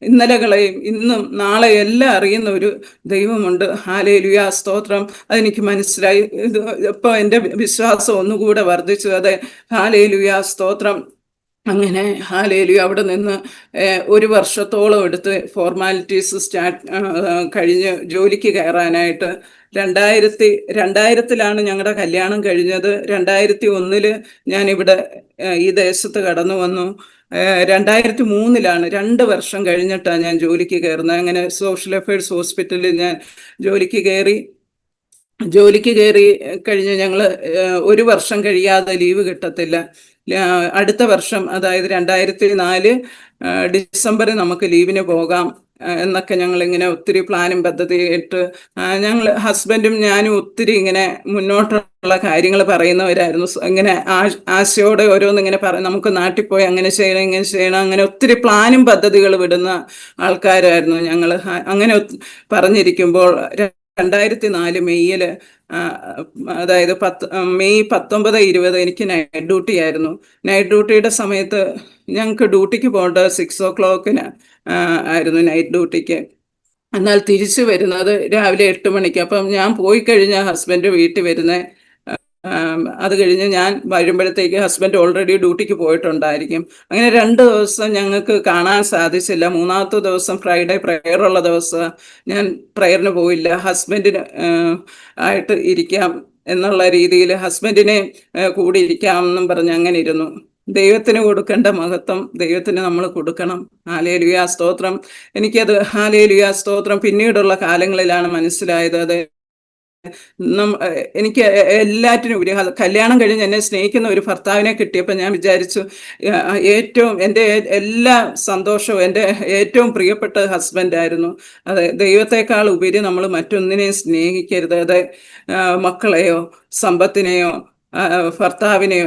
ഇന്നലകളെയും ഇന്നും നാളെ എല്ലാം അറിയുന്ന ഒരു ദൈവമുണ്ട്. ഹല്ലേലൂയ, സ്തോത്രം. അതെനിക്ക് മനസ്സിലായി. ഇപ്പോൾ എൻ്റെ വിശ്വാസം ഒന്നുകൂടെ വർദ്ധിച്ചു. അതെ, ഹല്ലേലൂയ, സ്തോത്രം. അങ്ങനെ ഹല്ലേലൂയ അവിടെ നിന്ന് 1 വർഷത്തോളം എടുത്ത് ഫോർമാലിറ്റീസ് കഴിഞ്ഞ് ജോലിക്ക് കയറാനായിട്ട് 2000-ലാണ് ഞങ്ങളുടെ കല്യാണം കഴിഞ്ഞത്. 2001 ഞാനിവിടെ ഈ ദേശത്ത് കടന്നു വന്നു. 2003 2 വർഷം കഴിഞ്ഞിട്ടാണ് ഞാൻ ജോലിക്ക് കയറുന്നത്. അങ്ങനെ സോഷ്യൽ അഫയേഴ്സ് ഹോസ്പിറ്റലിൽ ഞാൻ ജോലിക്ക് കയറി കഴിഞ്ഞ് ഞങ്ങൾ 1 വർഷം കഴിയാതെ ലീവ് കിട്ടത്തില്ല. അടുത്ത വർഷം, അതായത് 2004 ഡിസംബറിൽ നമുക്ക് ലീവിന് പോകാം എന്നൊക്കെ ഞങ്ങളിങ്ങനെ ഒത്തിരി പ്ലാനും പദ്ധതിയായിട്ട് ഞങ്ങൾ ഹസ്ബൻഡും ഞാനും ഒത്തിരി ഇങ്ങനെ മുന്നോട്ടുള്ള കാര്യങ്ങൾ പറയുന്നവരായിരുന്നു. ഇങ്ങനെ ആശയോടെ ഓരോന്നിങ്ങനെ നമുക്ക് നാട്ടിൽ പോയി അങ്ങനെ ചെയ്യണം ഇങ്ങനെ ചെയ്യണം, അങ്ങനെ ഒത്തിരി പ്ലാനും പദ്ധതികൾ വിടുന്ന ആൾക്കാരായിരുന്നു ഞങ്ങൾ. അങ്ങനെ പറഞ്ഞിരിക്കുമ്പോൾ 2004 മെയ്യിൽ, അതായത് മെയ് 19, 20 എനിക്ക് നൈറ്റ് ഡ്യൂട്ടി ആയിരുന്നു. നൈറ്റ് ഡ്യൂട്ടിയുടെ സമയത്ത് ഞങ്ങൾക്ക് ഡ്യൂട്ടിക്ക് പോകേണ്ടത് 6 o'clock ആയിരുന്നു നൈറ്റ് ഡ്യൂട്ടിക്ക്. എന്നാൽ തിരിച്ചു വരുന്നത് രാവിലെ 8 മണിക്ക്. അപ്പം ഞാൻ പോയി കഴിഞ്ഞാൽ ഹസ്ബൻഡ് വീട്ടിൽ വരുന്നത്, അത് കഴിഞ്ഞ് ഞാൻ വരുമ്പോഴത്തേക്ക് ഹസ്ബൻഡ് ഓൾറെഡി ഡ്യൂട്ടിക്ക് പോയിട്ടുണ്ടായിരിക്കും. അങ്ങനെ 2 ദിവസം ഞങ്ങൾക്ക് കാണാൻ സാധിച്ചില്ല. 3-ാമത്തെ ദിവസം ഫ്രൈഡേ പ്രയറുള്ള ദിവസം ഞാൻ പ്രയറിന് പോയില്ല. ഹസ്ബൻഡിന് ആയിട്ട് ഇരിക്കാം എന്നുള്ള രീതിയിൽ ഹസ്ബൻഡിനെ കൂടി ഇരിക്കാമെന്നും പറഞ്ഞ് അങ്ങനെ ഇരുന്നു. ദൈവത്തിന് കൊടുക്കേണ്ട മഹത്വം ദൈവത്തിന് നമ്മൾ കൊടുക്കണം. ഹല്ലേലൂയ, സ്തോത്രം. എനിക്കത് ഹല്ലേലൂയ, സ്തോത്രം പിന്നീടുള്ള കാലങ്ങളിലാണ് മനസ്സിലായത്. അത് എനിക്ക് എല്ലാറ്റിനും ഉപരി കല്യാണം കഴിഞ്ഞ് എന്നെ സ്നേഹിക്കുന്ന ഒരു ഭർത്താവിനെ കിട്ടിയപ്പോൾ ഞാൻ വിചാരിച്ചു ഏറ്റവും എൻ്റെ എല്ലാ സന്തോഷവും എൻ്റെ ഏറ്റവും പ്രിയപ്പെട്ട ഹസ്ബൻഡായിരുന്നു. അതെ, ദൈവത്തെക്കാൾ ഉപരി നമ്മൾ മറ്റൊന്നിനെയും സ്നേഹിക്കരുത്. അതെ, മക്കളെയോ സമ്പത്തിനെയോ ഭർത്താവിനെയോ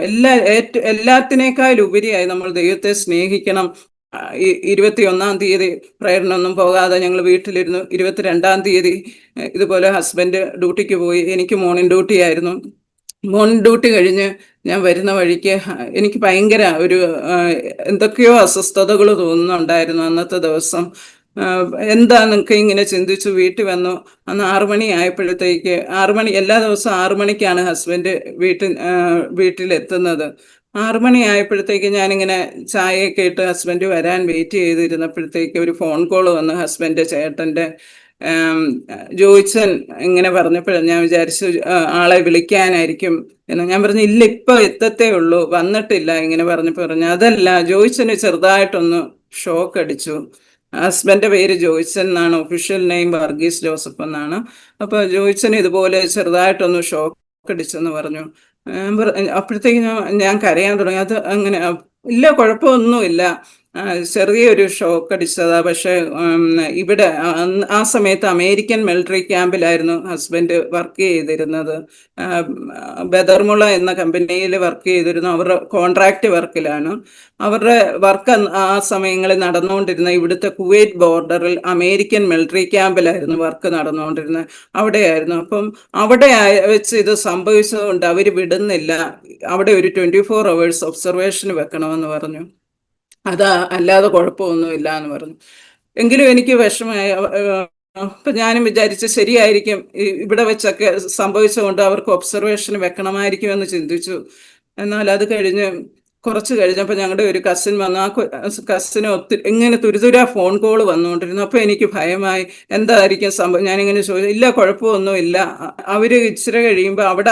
എല്ലാത്തിനേക്കാൾ ഉപരിയായി നമ്മൾ ദൈവത്തെ സ്നേഹിക്കണം. 21-ാം തീയതി പ്രയറിനൊന്നും പോകാതെ ഞങ്ങൾ വീട്ടിലിരുന്നു. 22-ാം തീയതി ഇതുപോലെ ഹസ്ബൻഡ് ഡ്യൂട്ടിക്ക് പോയി. എനിക്ക് മോർണിംഗ് ഡ്യൂട്ടി ആയിരുന്നു. മോർണിംഗ് ഡ്യൂട്ടി കഴിഞ്ഞ് ഞാൻ വരുന്ന വഴിക്ക് എനിക്ക് ഭയങ്കര ഒരു എന്തൊക്കെയോ അസ്വസ്ഥതകൾ തോന്നുന്നുണ്ടായിരുന്നു അന്നത്തെ ദിവസം. എന്താന്നൊക്കെ ഇങ്ങനെ ചിന്തിച്ചു വീട്ടിൽ വന്നു. അന്ന് 6 മണി ആയപ്പോഴത്തേക്ക്, 6 മണി എല്ലാ ദിവസവും 6 മണിക്കാണ് ഹസ്ബൻഡ് വീട്ടിലെത്തുന്നത്. 6 മണി ആയപ്പോഴത്തേക്ക് ഞാനിങ്ങനെ ചായയൊക്കെ ഇട്ട് ഹസ്ബൻഡ് വരാൻ വെയിറ്റ് ചെയ്തിരുന്നപ്പോഴത്തേക്ക് ഒരു ഫോൺ കോൾ വന്നു. ഹസ്ബൻഡ് ചേട്ടൻ്റെ ജോയിച്ചൻ ഇങ്ങനെ പറഞ്ഞപ്പോഴാണ് ഞാൻ വിചാരിച്ചു ആളെ വിളിക്കാനായിരിക്കും എന്ന്. ഞാൻ പറഞ്ഞു ഇല്ല, ഇപ്പം എത്തത്തേ ഉള്ളൂ, വന്നിട്ടില്ല ഇങ്ങനെ പറഞ്ഞു. അതല്ല, ജോയിച്ചന് ചെറുതായിട്ടൊന്ന് ഷോക്ക് അടിച്ചു. ഹസ്ബൻഡിൻ്റെ പേര് ജോയിച്ചൻ എന്നാണ്, ഒഫീഷ്യൽ നെയിം വർഗീസ് ജോസഫ് എന്നാണ്. അപ്പോൾ ജോയിച്ചന് ഇതുപോലെ ചെറുതായിട്ടൊന്ന് ഷോക്ക് അടിച്ചെന്ന് പറഞ്ഞു. അപ്പോഴത്തേക്ക് ഞാൻ കരയാൻ തുടങ്ങി. അത് അങ്ങനെ ഇല്ല, കുഴപ്പമൊന്നുമില്ല, ചെറിയൊരു ഷോക്ക് അടിച്ചതാ. പക്ഷെ ഇവിടെ ആ സമയത്ത് അമേരിക്കൻ മിലിറ്ററി ക്യാമ്പിലായിരുന്നു ഹസ്ബൻഡ് വർക്ക് ചെയ്തിരുന്നത്. ആ, ബദർമുള എന്ന കമ്പനിയിൽ വർക്ക് ചെയ്തിരുന്നു. അവരുടെ കോൺട്രാക്ട് വർക്കിലാണ്. അവരുടെ വർക്ക് ആ സമയങ്ങളിൽ നടന്നുകൊണ്ടിരുന്ന ഇവിടുത്തെ കുവൈറ്റ് ബോർഡറിൽ അമേരിക്കൻ മിലിറ്ററി ക്യാമ്പിലായിരുന്നു വർക്ക് നടന്നുകൊണ്ടിരുന്നത്. അവിടെയായിരുന്നു. അപ്പം അവിടെ വെച്ച് ഇത് സംഭവിച്ചതുകൊണ്ട് അവർ വിടുന്നില്ല, അവിടെ ഒരു 24 hours ഒബ്സർവേഷന് വെക്കണമെന്ന് പറഞ്ഞു. അല്ലാതെ കുഴപ്പമൊന്നുമില്ല എന്ന് പറഞ്ഞു. എങ്കിലും എനിക്ക് വിഷമമായി. അപ്പൊ ഞാനും വിചാരിച്ച് ശരിയായിരിക്കും, ഇവിടെ വെച്ചൊക്കെ സംഭവിച്ചുകൊണ്ട് അവർക്ക് ഒബ്സർവേഷൻ വെക്കണമായിരിക്കും എന്ന് ചിന്തിച്ചു. എന്നാൽ അത് കഴിഞ്ഞ് കുറച്ച് കഴിഞ്ഞപ്പോൾ ഞങ്ങളുടെ ഒരു കസിൻ വന്നു. ആ കസിന് ഇങ്ങനെ തുരുതുരാ ഫോൺ കോൾ വന്നുകൊണ്ടിരുന്നു. അപ്പോൾ എനിക്ക് ഭയമായി, എന്തായിരിക്കും സംഭവം. ഞാനിങ്ങനെ ചോദിച്ചു, ഇല്ല കുഴപ്പമൊന്നുമില്ല, അവർ ഇച്ചിരി കഴിയുമ്പോൾ അവിടെ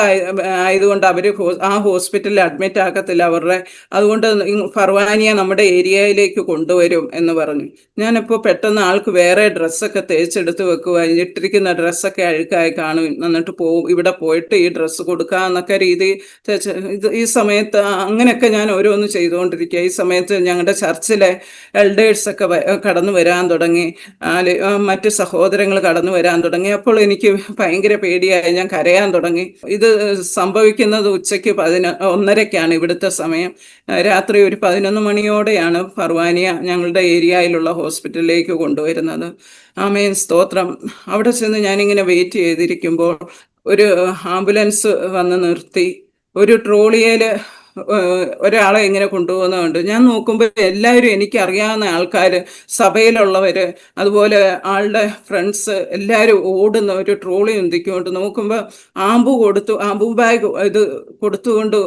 ആയതുകൊണ്ട് അവർ ആ ഹോസ്പിറ്റലിൽ അഡ്മിറ്റ് ആക്കത്തില്ല അവരുടെ, അതുകൊണ്ട് ഫർവാനിയ നമ്മുടെ ഏരിയയിലേക്ക് കൊണ്ടുവരും എന്ന് പറഞ്ഞു. ഞാനിപ്പോൾ പെട്ടെന്ന് ആൾക്ക് വേറെ ഡ്രസ്സൊക്കെ തേച്ചെടുത്ത് വെക്കുക, ഇട്ടിരിക്കുന്ന ഡ്രസ്സൊക്കെ അഴുക്കായി കാണും, എന്നിട്ട് ഇവിടെ പോയിട്ട് ഈ ഡ്രസ്സ് കൊടുക്കാന്നൊക്കെ രീതി ഈ സമയത്ത് അങ്ങനെയൊക്കെ ഞാൻ ഓരോന്ന് ചെയ്തുകൊണ്ടിരിക്കുക. ഈ സമയത്ത് ഞങ്ങളുടെ ചർച്ചിലെ എൽഡേഴ്സൊക്കെ കടന്നു വരാൻ തുടങ്ങി, മറ്റ് സഹോദരങ്ങൾ കടന്നു വരാൻ തുടങ്ങി. അപ്പോൾ എനിക്ക് ഭയങ്കര പേടിയായി, ഞാൻ കരയാൻ തുടങ്ങി. ഇത് സംഭവിക്കുന്നത് ഉച്ചയ്ക്ക് 1:30 ഇവിടുത്തെ സമയം. രാത്രി ഒരു 11 മണിയോടെയാണ് ഫർവാനിയ ഞങ്ങളുടെ ഏരിയയിലുള്ള ഹോസ്പിറ്റലിലേക്ക് കൊണ്ടുവരുന്നത്. ആമേൻ, സ്തോത്രം. അവിടെ ചെന്ന് ഞാനിങ്ങനെ വെയിറ്റ് ചെയ്തിരിക്കുമ്പോൾ ഒരു ആംബുലൻസ് വന്ന് നിർത്തി. ഒരു ട്രോളിയിൽ ഒരാളെ ഇങ്ങനെ കൊണ്ടുപോകുന്നുണ്ട്. ഞാൻ നോക്കുമ്പോൾ എല്ലാവരും എനിക്കറിയാവുന്ന ആൾക്കാർ, സഭയിലുള്ളവർ, അതുപോലെ ആളുടെ ഫ്രണ്ട്സ് എല്ലാവരും ഓടുന്ന ഒരു ട്രോളി ഉന്തിക്കൊണ്ട്. നോക്കുമ്പോൾ ആംബു ബാഗ് ഇത് കൊടുത്തുകൊണ്ട്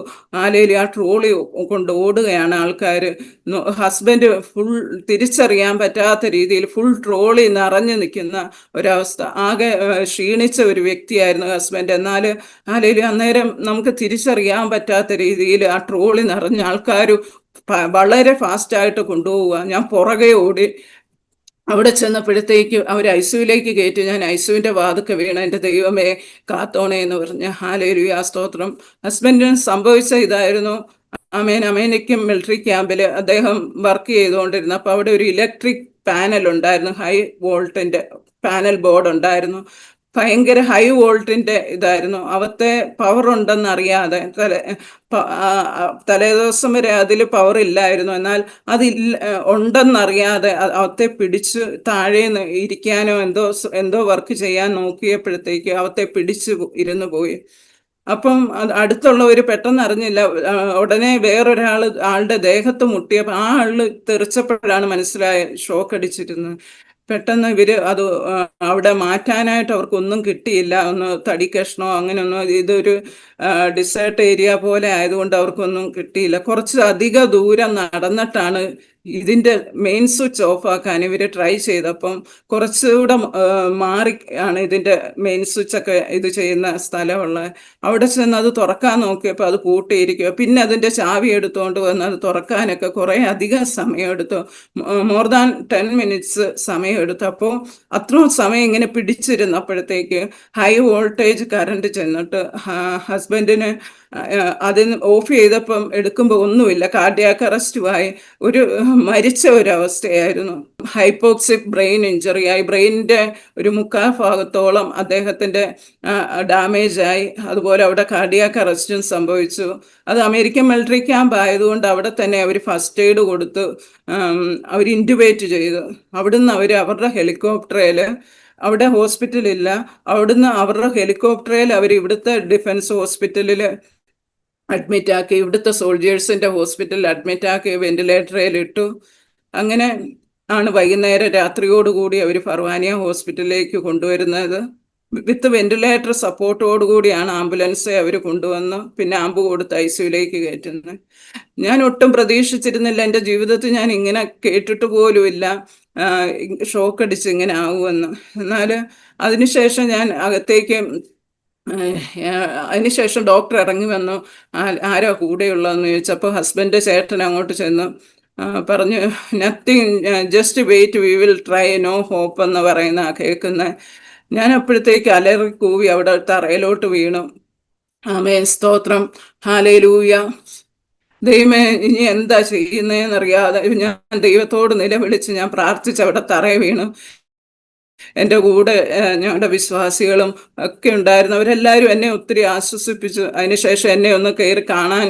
ആ ട്രോളി കൊണ്ട് ഓടുകയാണ് ആൾക്കാർ. ഹസ്ബൻഡ് ഫുൾ തിരിച്ചറിയാൻ പറ്റാത്ത രീതിയിൽ ഫുൾ ട്രോളി നിറഞ്ഞു നിൽക്കുന്ന ഒരവസ്ഥ. ആകെ ക്ഷീണിച്ച ഒരു വ്യക്തിയായിരുന്നു ഹസ്ബൻഡ്. എന്നാൽ അന്നേരം നമുക്ക് തിരിച്ചറിയാൻ പറ്റാത്ത രീതിയിൽ ആ ട്രോളി നിറഞ്ഞ ആൾക്കാർ വളരെ ഫാസ്റ്റായിട്ട് കൊണ്ടുപോവുക. ഞാൻ പുറകെ ഓടി. അവിടെ ചെന്നപ്പോഴത്തേക്ക് അവർ ഐസിയുലേക്ക് കയറ്റി. ഞാൻ ഐസിയുവിൻ്റെ വാതുക്കെ വീണ, എൻ്റെ ദൈവമേ കാത്തോണേ എന്ന് പറഞ്ഞ് ഹല്ലേലൂയ, സ്തോത്രം. ഹസ്ബൻഡിന് സംഭവിച്ച ഇതായിരുന്നു. അമേരിക്കൻ മിലിറ്ററി ക്യാമ്പിൽ അദ്ദേഹം വർക്ക് ചെയ്തുകൊണ്ടിരുന്നു. അപ്പോൾ അവിടെ ഒരു ഇലക്ട്രിക് പാനൽ ഉണ്ടായിരുന്നു, ഹൈ വോൾട്ടിൻ്റെ പാനൽ ബോർഡ് ഉണ്ടായിരുന്നു. ഭയങ്കര ഹൈ വോൾട്ടിൻ്റെ ഇതായിരുന്നു. അവത്തെ പവർ ഉണ്ടെന്ന് അറിയാതെ തലേദിവസം വരെ അതിൽ പവർ ഇല്ലായിരുന്നു. എന്നാൽ ഉണ്ടെന്നറിയാതെ അവത്തെ പിടിച്ച് താഴേന്ന് ഇരിക്കാനോ എന്തോ വർക്ക് ചെയ്യാൻ നോക്കിയപ്പോഴത്തേക്ക് അവത്തെ പിടിച്ച് ഇരുന്ന് പോയി. അപ്പം അടുത്തുള്ളവർ പെട്ടെന്ന് അറിഞ്ഞില്ല. ഉടനെ ആളുടെ ദേഹത്ത് മുട്ടിയപ്പോൾ ആ ആള് തെറിച്ചപ്പോഴാണ് മനസ്സിലായ, ഷോക്ക് അടിച്ചിരുന്നത്. പെട്ടെന്ന് അത് അവിടെ മാറ്റാനായിട്ട് അവർക്കൊന്നും കിട്ടിയില്ല. ഒന്ന് തടി കഷ്ണോ അങ്ങനെയൊന്നും. ഇതൊരു ഡിസേർട്ട് ഏരിയ പോലെ ആയതുകൊണ്ട് അവർക്കൊന്നും കിട്ടിയില്ല. കുറച്ച് അധിക ദൂരം നടന്നിട്ടാണ് ഇതിൻ്റെ മെയിൻ സ്വിച്ച് ഓഫ് ആക്കാൻ ഇവർ ട്രൈ ചെയ്തപ്പം കുറച്ചുകൂടെ മാറി ആണ് ഇതിൻ്റെ മെയിൻ സ്വിച്ചൊക്കെ ഇത് ചെയ്യുന്ന സ്ഥലമുള്ളത്. അവിടെ ചെന്ന് അത് തുറക്കാൻ നോക്കിയപ്പോൾ അത് പൂട്ടിയിരിക്കുക. പിന്നെ അതിൻ്റെ ചാവി എടുത്തുകൊണ്ട് വന്ന് അത് തുറക്കാനൊക്കെ കുറേ അധികം സമയമെടുത്തു. മോർ ദാൻ 10 minutes സമയമെടുത്തു. അപ്പോൾ അത്രയും സമയം ഇങ്ങനെ പിടിച്ചിരുന്നപ്പോഴത്തേക്ക് ഹൈ വോൾട്ടേജ് കറണ്ട് ചെന്നിട്ട് ഹസ്ബൻഡിന് അതിന് ഓഫ് ചെയ്തപ്പം എടുക്കുമ്പോൾ ഒന്നുമില്ല, കാർഡിയാക് അറസ്റ്റുമായി മരിച്ച ഒരവസ്ഥയായിരുന്നു. ഹൈപ്പോക്സിക് ബ്രെയിൻ ഇഞ്ചറി ആയി. ബ്രെയിനിൻ്റെ ഒരു 3/4 ഭാഗത്തോളം അദ്ദേഹത്തിൻ്റെ ഡാമേജ് ആയി. അതുപോലെ അവിടെ കാർഡിയാക് അറസ്റ്റും സംഭവിച്ചു. അത് അമേരിക്കൻ മിലിറ്ററി ക്യാമ്പ് ആയതുകൊണ്ട് അവിടെ തന്നെ അവർ ഫസ്റ്റ് എയ്ഡ് കൊടുത്ത് അവർ ഇൻറ്റുബേറ്റ് ചെയ്തു. അവിടുന്ന് അവരുടെ ഹെലികോപ്റ്ററിൽ, അവിടെ ഹോസ്പിറ്റലില്ല, അവിടുന്ന് അവരുടെ ഹെലികോപ്റ്ററിൽ അവർ ഇവിടുത്തെ ഡിഫൻസ് ഹോസ്പിറ്റലിൽ അഡ്മിറ്റാക്കി, ഇവിടുത്തെ സോൾജേഴ്സിൻ്റെ ഹോസ്പിറ്റലിൽ അഡ്മിറ്റാക്കി വെന്റിലേറ്ററിൽ ഇട്ടു. അങ്ങനെ ആണ് വൈകുന്നേരം രാത്രിയോടുകൂടി അവർ ഫർവാനിയ ഹോസ്പിറ്റലിലേക്ക് കൊണ്ടുവരുന്നത്. വിത്ത് വെന്റിലേറ്റർ സപ്പോർട്ടോടുകൂടിയാണ് ആംബുലൻസ് അവർ കൊണ്ടുവന്ന് പിന്നെ ആംബു കൊടുത്ത് ഐസിയുലേക്ക് കയറ്റുന്നത്. ഞാൻ ഒട്ടും പ്രതീക്ഷിച്ചിരുന്നില്ല. എൻ്റെ ജീവിതത്തിൽ ഞാൻ ഇങ്ങനെ കേട്ടിട്ട് പോലുമില്ല ഷോക്ക് അടിച്ച് ഇങ്ങനെ ആകുമെന്ന്. എന്നാൽ അതിനുശേഷം ഞാൻ അകത്തേക്ക് അതിനുശേഷം ഡോക്ടർ ഇറങ്ങി വന്നു. ആരാ കൂടെയുള്ളതെന്ന് ചോദിച്ചപ്പോൾ ഹസ്ബൻഡ് ചേട്ടൻ അങ്ങോട്ട് ചെന്ന് പറഞ്ഞു, nothing, just wait, we will try, no hope എന്ന് പറയുന്ന കേൾക്കുന്നത്. ഞാൻ അപ്പോഴത്തേക്ക് അലറി കൂവി അവിടെ തറയിലോട്ട് വീണു. ആമേൻ, സ്തോത്രം, ഹല്ലേലൂയ. ദൈവമേ ഇനി എന്താ ചെയ്യുന്നതെന്നറിയാതെ ഞാൻ ദൈവത്തോട് നിലവിളിച്ച് ഞാൻ പ്രാർത്ഥിച്ച് അവിടെ തറയെ വീണു. എൻ്റെ കൂടെ ഞങ്ങളുടെ വിശ്വാസികളും ഒക്കെ ഉണ്ടായിരുന്നു. അവരെല്ലാവരും എന്നെ ഒത്തിരി ആശ്വസിപ്പിച്ചു. അതിനുശേഷം എന്നെ ഒന്ന് കയറി കാണാൻ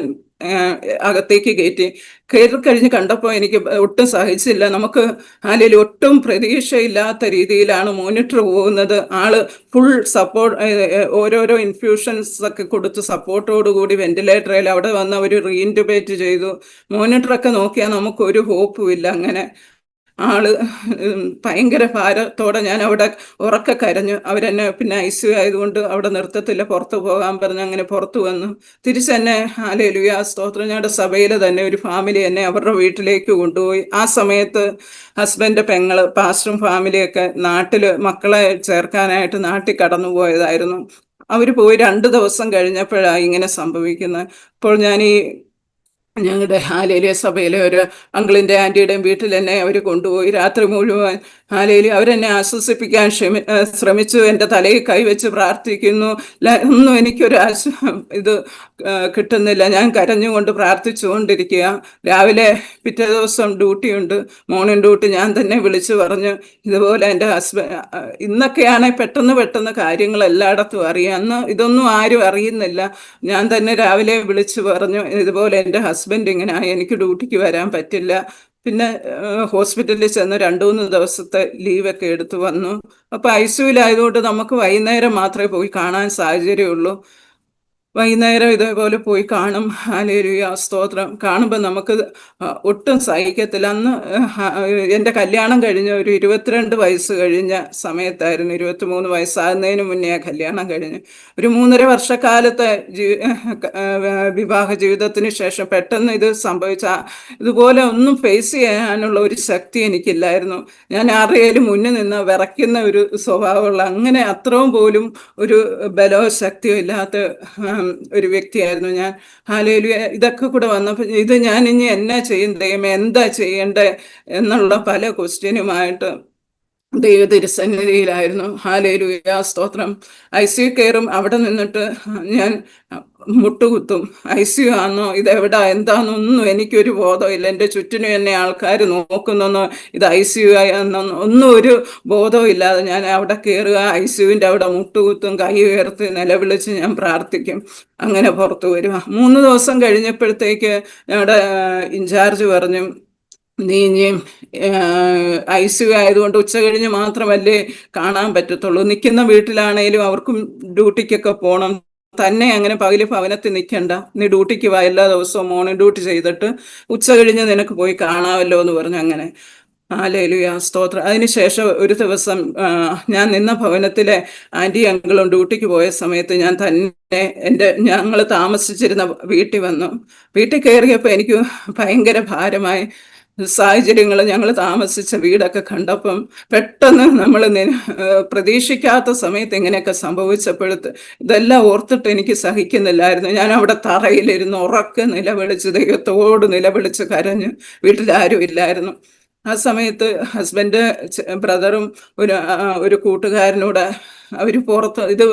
അകത്തേക്ക് കയറ്റി. കയറി കഴിഞ്ഞ് കണ്ടപ്പോൾ എനിക്ക് ഒട്ടും സഹിച്ചില്ല. നമുക്ക് അല്ലെങ്കിൽ ഒട്ടും പ്രതീക്ഷയില്ലാത്ത രീതിയിലാണ് മോണിറ്റർ പോകുന്നത്. ആള് ഫുൾ സപ്പോർട്ട്, ഓരോരോ ഇൻഫ്യൂഷൻസ് ഒക്കെ കൊടുത്ത് സപ്പോർട്ടോടുകൂടി വെന്റിലേറ്ററിൽ അവിടെ വന്ന് അവർ റീഇൻറ്റുബേറ്റ് ചെയ്തു. മോണിറ്ററൊക്കെ നോക്കിയാൽ നമുക്കൊരു ഹോപ്പും ഇല്ല. അങ്ങനെ ആള് ഭയങ്കര ഭാരത്തോടെ ഞാൻ അവിടെ ഉറക്കെ കരഞ്ഞു. അവരെന്നെ പിന്നെ ICU ആയതുകൊണ്ട് അവിടെ നിർത്തത്തില്ല, പുറത്തു പോകാൻ പറഞ്ഞ് അങ്ങനെ പുറത്തു വന്നു. തിരിച്ചെന്നെ ഹല്ലേലൂയ സ്തോത്രം, ഞങ്ങളുടെ സഭയിൽ തന്നെ ഒരു ഫാമിലി എന്നെ അവരുടെ വീട്ടിലേക്ക് കൊണ്ടുപോയി. ആ സമയത്ത് ഹസ്ബൻഡ്, പെങ്ങള്, പാസ്റ്ററും ഫാമിലിയൊക്കെ നാട്ടിൽ മക്കളെ ചേർക്കാനായിട്ട് നാട്ടിൽ കടന്നു പോയതായിരുന്നു. അവർ പോയി 2 ദിവസം കഴിഞ്ഞപ്പോഴാണ് ഇങ്ങനെ സംഭവിക്കുന്നത്. അപ്പോൾ ഞങ്ങളുടെ ഹാലേലിയ സഭയിലെ ഒരു അങ്കിളിൻ്റെ ആൻറ്റിയുടെയും വീട്ടിൽ എന്നെ അവർ കൊണ്ടുപോയി. രാത്രി മുഴുവൻ അവരെന്നെ ആശ്വസിപ്പിക്കാൻ ശ്രമിച്ചു. എൻ്റെ തലയിൽ കൈവച്ച് പ്രാർത്ഥിക്കുന്നു. ഒന്നും എനിക്കൊരു ഇത് കിട്ടുന്നില്ല. ഞാൻ കരഞ്ഞുകൊണ്ട് പ്രാർത്ഥിച്ചുകൊണ്ടിരിക്കുക. രാവിലെ പിറ്റേ ദിവസം ഡ്യൂട്ടിയുണ്ട്, മോർണിംഗ് ഡ്യൂട്ടി. ഞാൻ തന്നെ വിളിച്ചു പറഞ്ഞു, ഇതുപോലെ എൻ്റെ ഇന്നൊക്കെയാണ് പെട്ടെന്ന് കാര്യങ്ങൾ എല്ലായിടത്തും അറിയാം. അന്ന് ഇതൊന്നും ആരും അറിയുന്നില്ല. ഞാൻ തന്നെ രാവിലെ വിളിച്ചു പറഞ്ഞു, ഇതുപോലെ എൻ്റെ ഹസ്ബൻഡ് ഇങ്ങനെ എനിക്ക് ഡ്യൂട്ടിക്ക് വരാൻ പറ്റില്ല. പിന്നെ ഹോസ്പിറ്റലിൽ ചെന്ന് 2-3 ദിവസത്തെ ലീവൊക്കെ എടുത്തു വന്നു. അപ്പോൾ ICUവിലായതുകൊണ്ട് നമുക്ക് വൈകുന്നേരം മാത്രമേ പോയി കാണാൻ സാഹചര്യമുള്ളൂ. വൈകുന്നേരം ഇതേപോലെ പോയി കാണും. ഹല്ലേലൂയ സ്തോത്രം. കാണുമ്പോൾ നമുക്ക് ഒട്ടും സഹിക്കത്തില്ല. അന്ന് എൻ്റെ കല്യാണം കഴിഞ്ഞ ഒരു 22 വയസ്സ് കഴിഞ്ഞ സമയത്തായിരുന്നു. 23 വയസ്സാകുന്നതിന് മുന്നേ കല്യാണം കഴിഞ്ഞ് ഒരു 3.5 വർഷക്കാലത്തെ വിവാഹ ജീവിതത്തിന് ശേഷം പെട്ടെന്ന് ഇത് സംഭവിച്ച. ഇതുപോലെ ഒന്നും ഫേസ് ചെയ്യാനുള്ള ഒരു ശക്തി എനിക്കില്ലായിരുന്നു. ഞാൻ ആരുടെയും മുന്നിൽ നിന്ന് വിറയ്ക്കുന്ന ഒരു സ്വഭാവമുള്ള, അങ്ങനെ അത്രയും പോലും ഒരു ബലവും ശക്തിയോ ഇല്ലാത്ത ഒരു വ്യക്തിയായിരുന്നു ഞാൻ. ഹല്ലേലൂയ. ഇതൊക്കെ കൂടെ വന്നപ്പോൾ ഞാൻ ഇനി എന്നാ ചെയ്യും ദൈവമേ, എന്താ ചെയ്യണ്ടേ എന്നുള്ള പല ക്വസ്റ്റ്യനുമായിട്ട് ദൈവ തിരുസന്നിധിയിലായിരുന്നു. ഹല്ലേലൂയ സ്തോത്രം. ICU കയറും. അവിടെ നിന്നിട്ട് ഞാൻ മുട്ടുകുത്തും. ICU ആണോ, ഇതെവിടാ, എന്താണെന്നൊന്നും എനിക്കൊരു ബോധമില്ല. എൻ്റെ ചുറ്റിനും എന്നെ ആൾക്കാർ നോക്കുന്നൊന്നോ ഇത് ICU ആണെന്നൊന്നും ഒന്നും ഒരു ബോധവും ഇല്ലാതെ ഞാൻ അവിടെ കയറുക, ICUവിൻ്റെ അവിടെ മുട്ടുകുത്തും, കൈ ഉയർത്തി നിലവിളിച്ച് ഞാൻ പ്രാർത്ഥിക്കും. അങ്ങനെ പുറത്തു വരും. 3 ദിവസം കഴിഞ്ഞപ്പോഴത്തേക്ക് ഞങ്ങളുടെ ഇൻചാർജ് പറഞ്ഞു, നീ ഇനിയും ICU ആയതുകൊണ്ട് ഉച്ച കഴിഞ്ഞ് മാത്രമല്ലേ കാണാൻ പറ്റത്തുള്ളൂ. നിൽക്കുന്ന വീട്ടിലാണേലും അവർക്കും ഡ്യൂട്ടിക്കൊക്കെ പോകണം. തന്നെ അങ്ങനെ പകല് ഭവനത്തിൽ നിൽക്കണ്ട, നീ ഡ്യൂട്ടിക്ക് വാ, എല്ലാ ദിവസവും മോർണിംഗ് ഡ്യൂട്ടി ചെയ്തിട്ട് ഉച്ച കഴിഞ്ഞ് നിനക്ക് പോയി കാണാമല്ലോ എന്ന് പറഞ്ഞു. അങ്ങനെ ഹല്ലേലൂയ സ്തോത്രം. അതിനുശേഷം ഒരു ദിവസം ഞാൻ നിന്ന ഭവനത്തിലെ ആൻറ്റി അങ്കിളും ഡ്യൂട്ടിക്ക് പോയ സമയത്ത് ഞാൻ തന്നെ ഞങ്ങൾ താമസിച്ചിരുന്ന വീട്ടിൽ വന്നു. വീട്ടിൽ കയറിയപ്പോൾ എനിക്ക് ഭയങ്കര ഭാരമായി. സാഹചര്യങ്ങൾ, ഞങ്ങൾ താമസിച്ച വീടൊക്കെ കണ്ടപ്പം പെട്ടെന്ന് നമ്മൾ പ്രതീക്ഷിക്കാത്ത സമയത്ത് ഇങ്ങനെയൊക്കെ സംഭവിച്ചപ്പോഴത്ത് ഇതെല്ലാം ഓർത്തിട്ട് എനിക്ക് സഹിക്കുന്നില്ലായിരുന്നു. ഞാൻ അവിടെ തറയിലിരുന്ന് ഉറക്കെ നിലവിളിച്ച് ദൈവത്തോട് നിലവിളിച്ച് കരഞ്ഞ്. വീട്ടിലാരും ഇല്ലായിരുന്നു. ആ സമയത്ത് ഹസ്ബൻഡ്, ബ്രദറും ഒരു കൂട്ടുകാരനോട് അവർ പുറത്ത്, ഇത്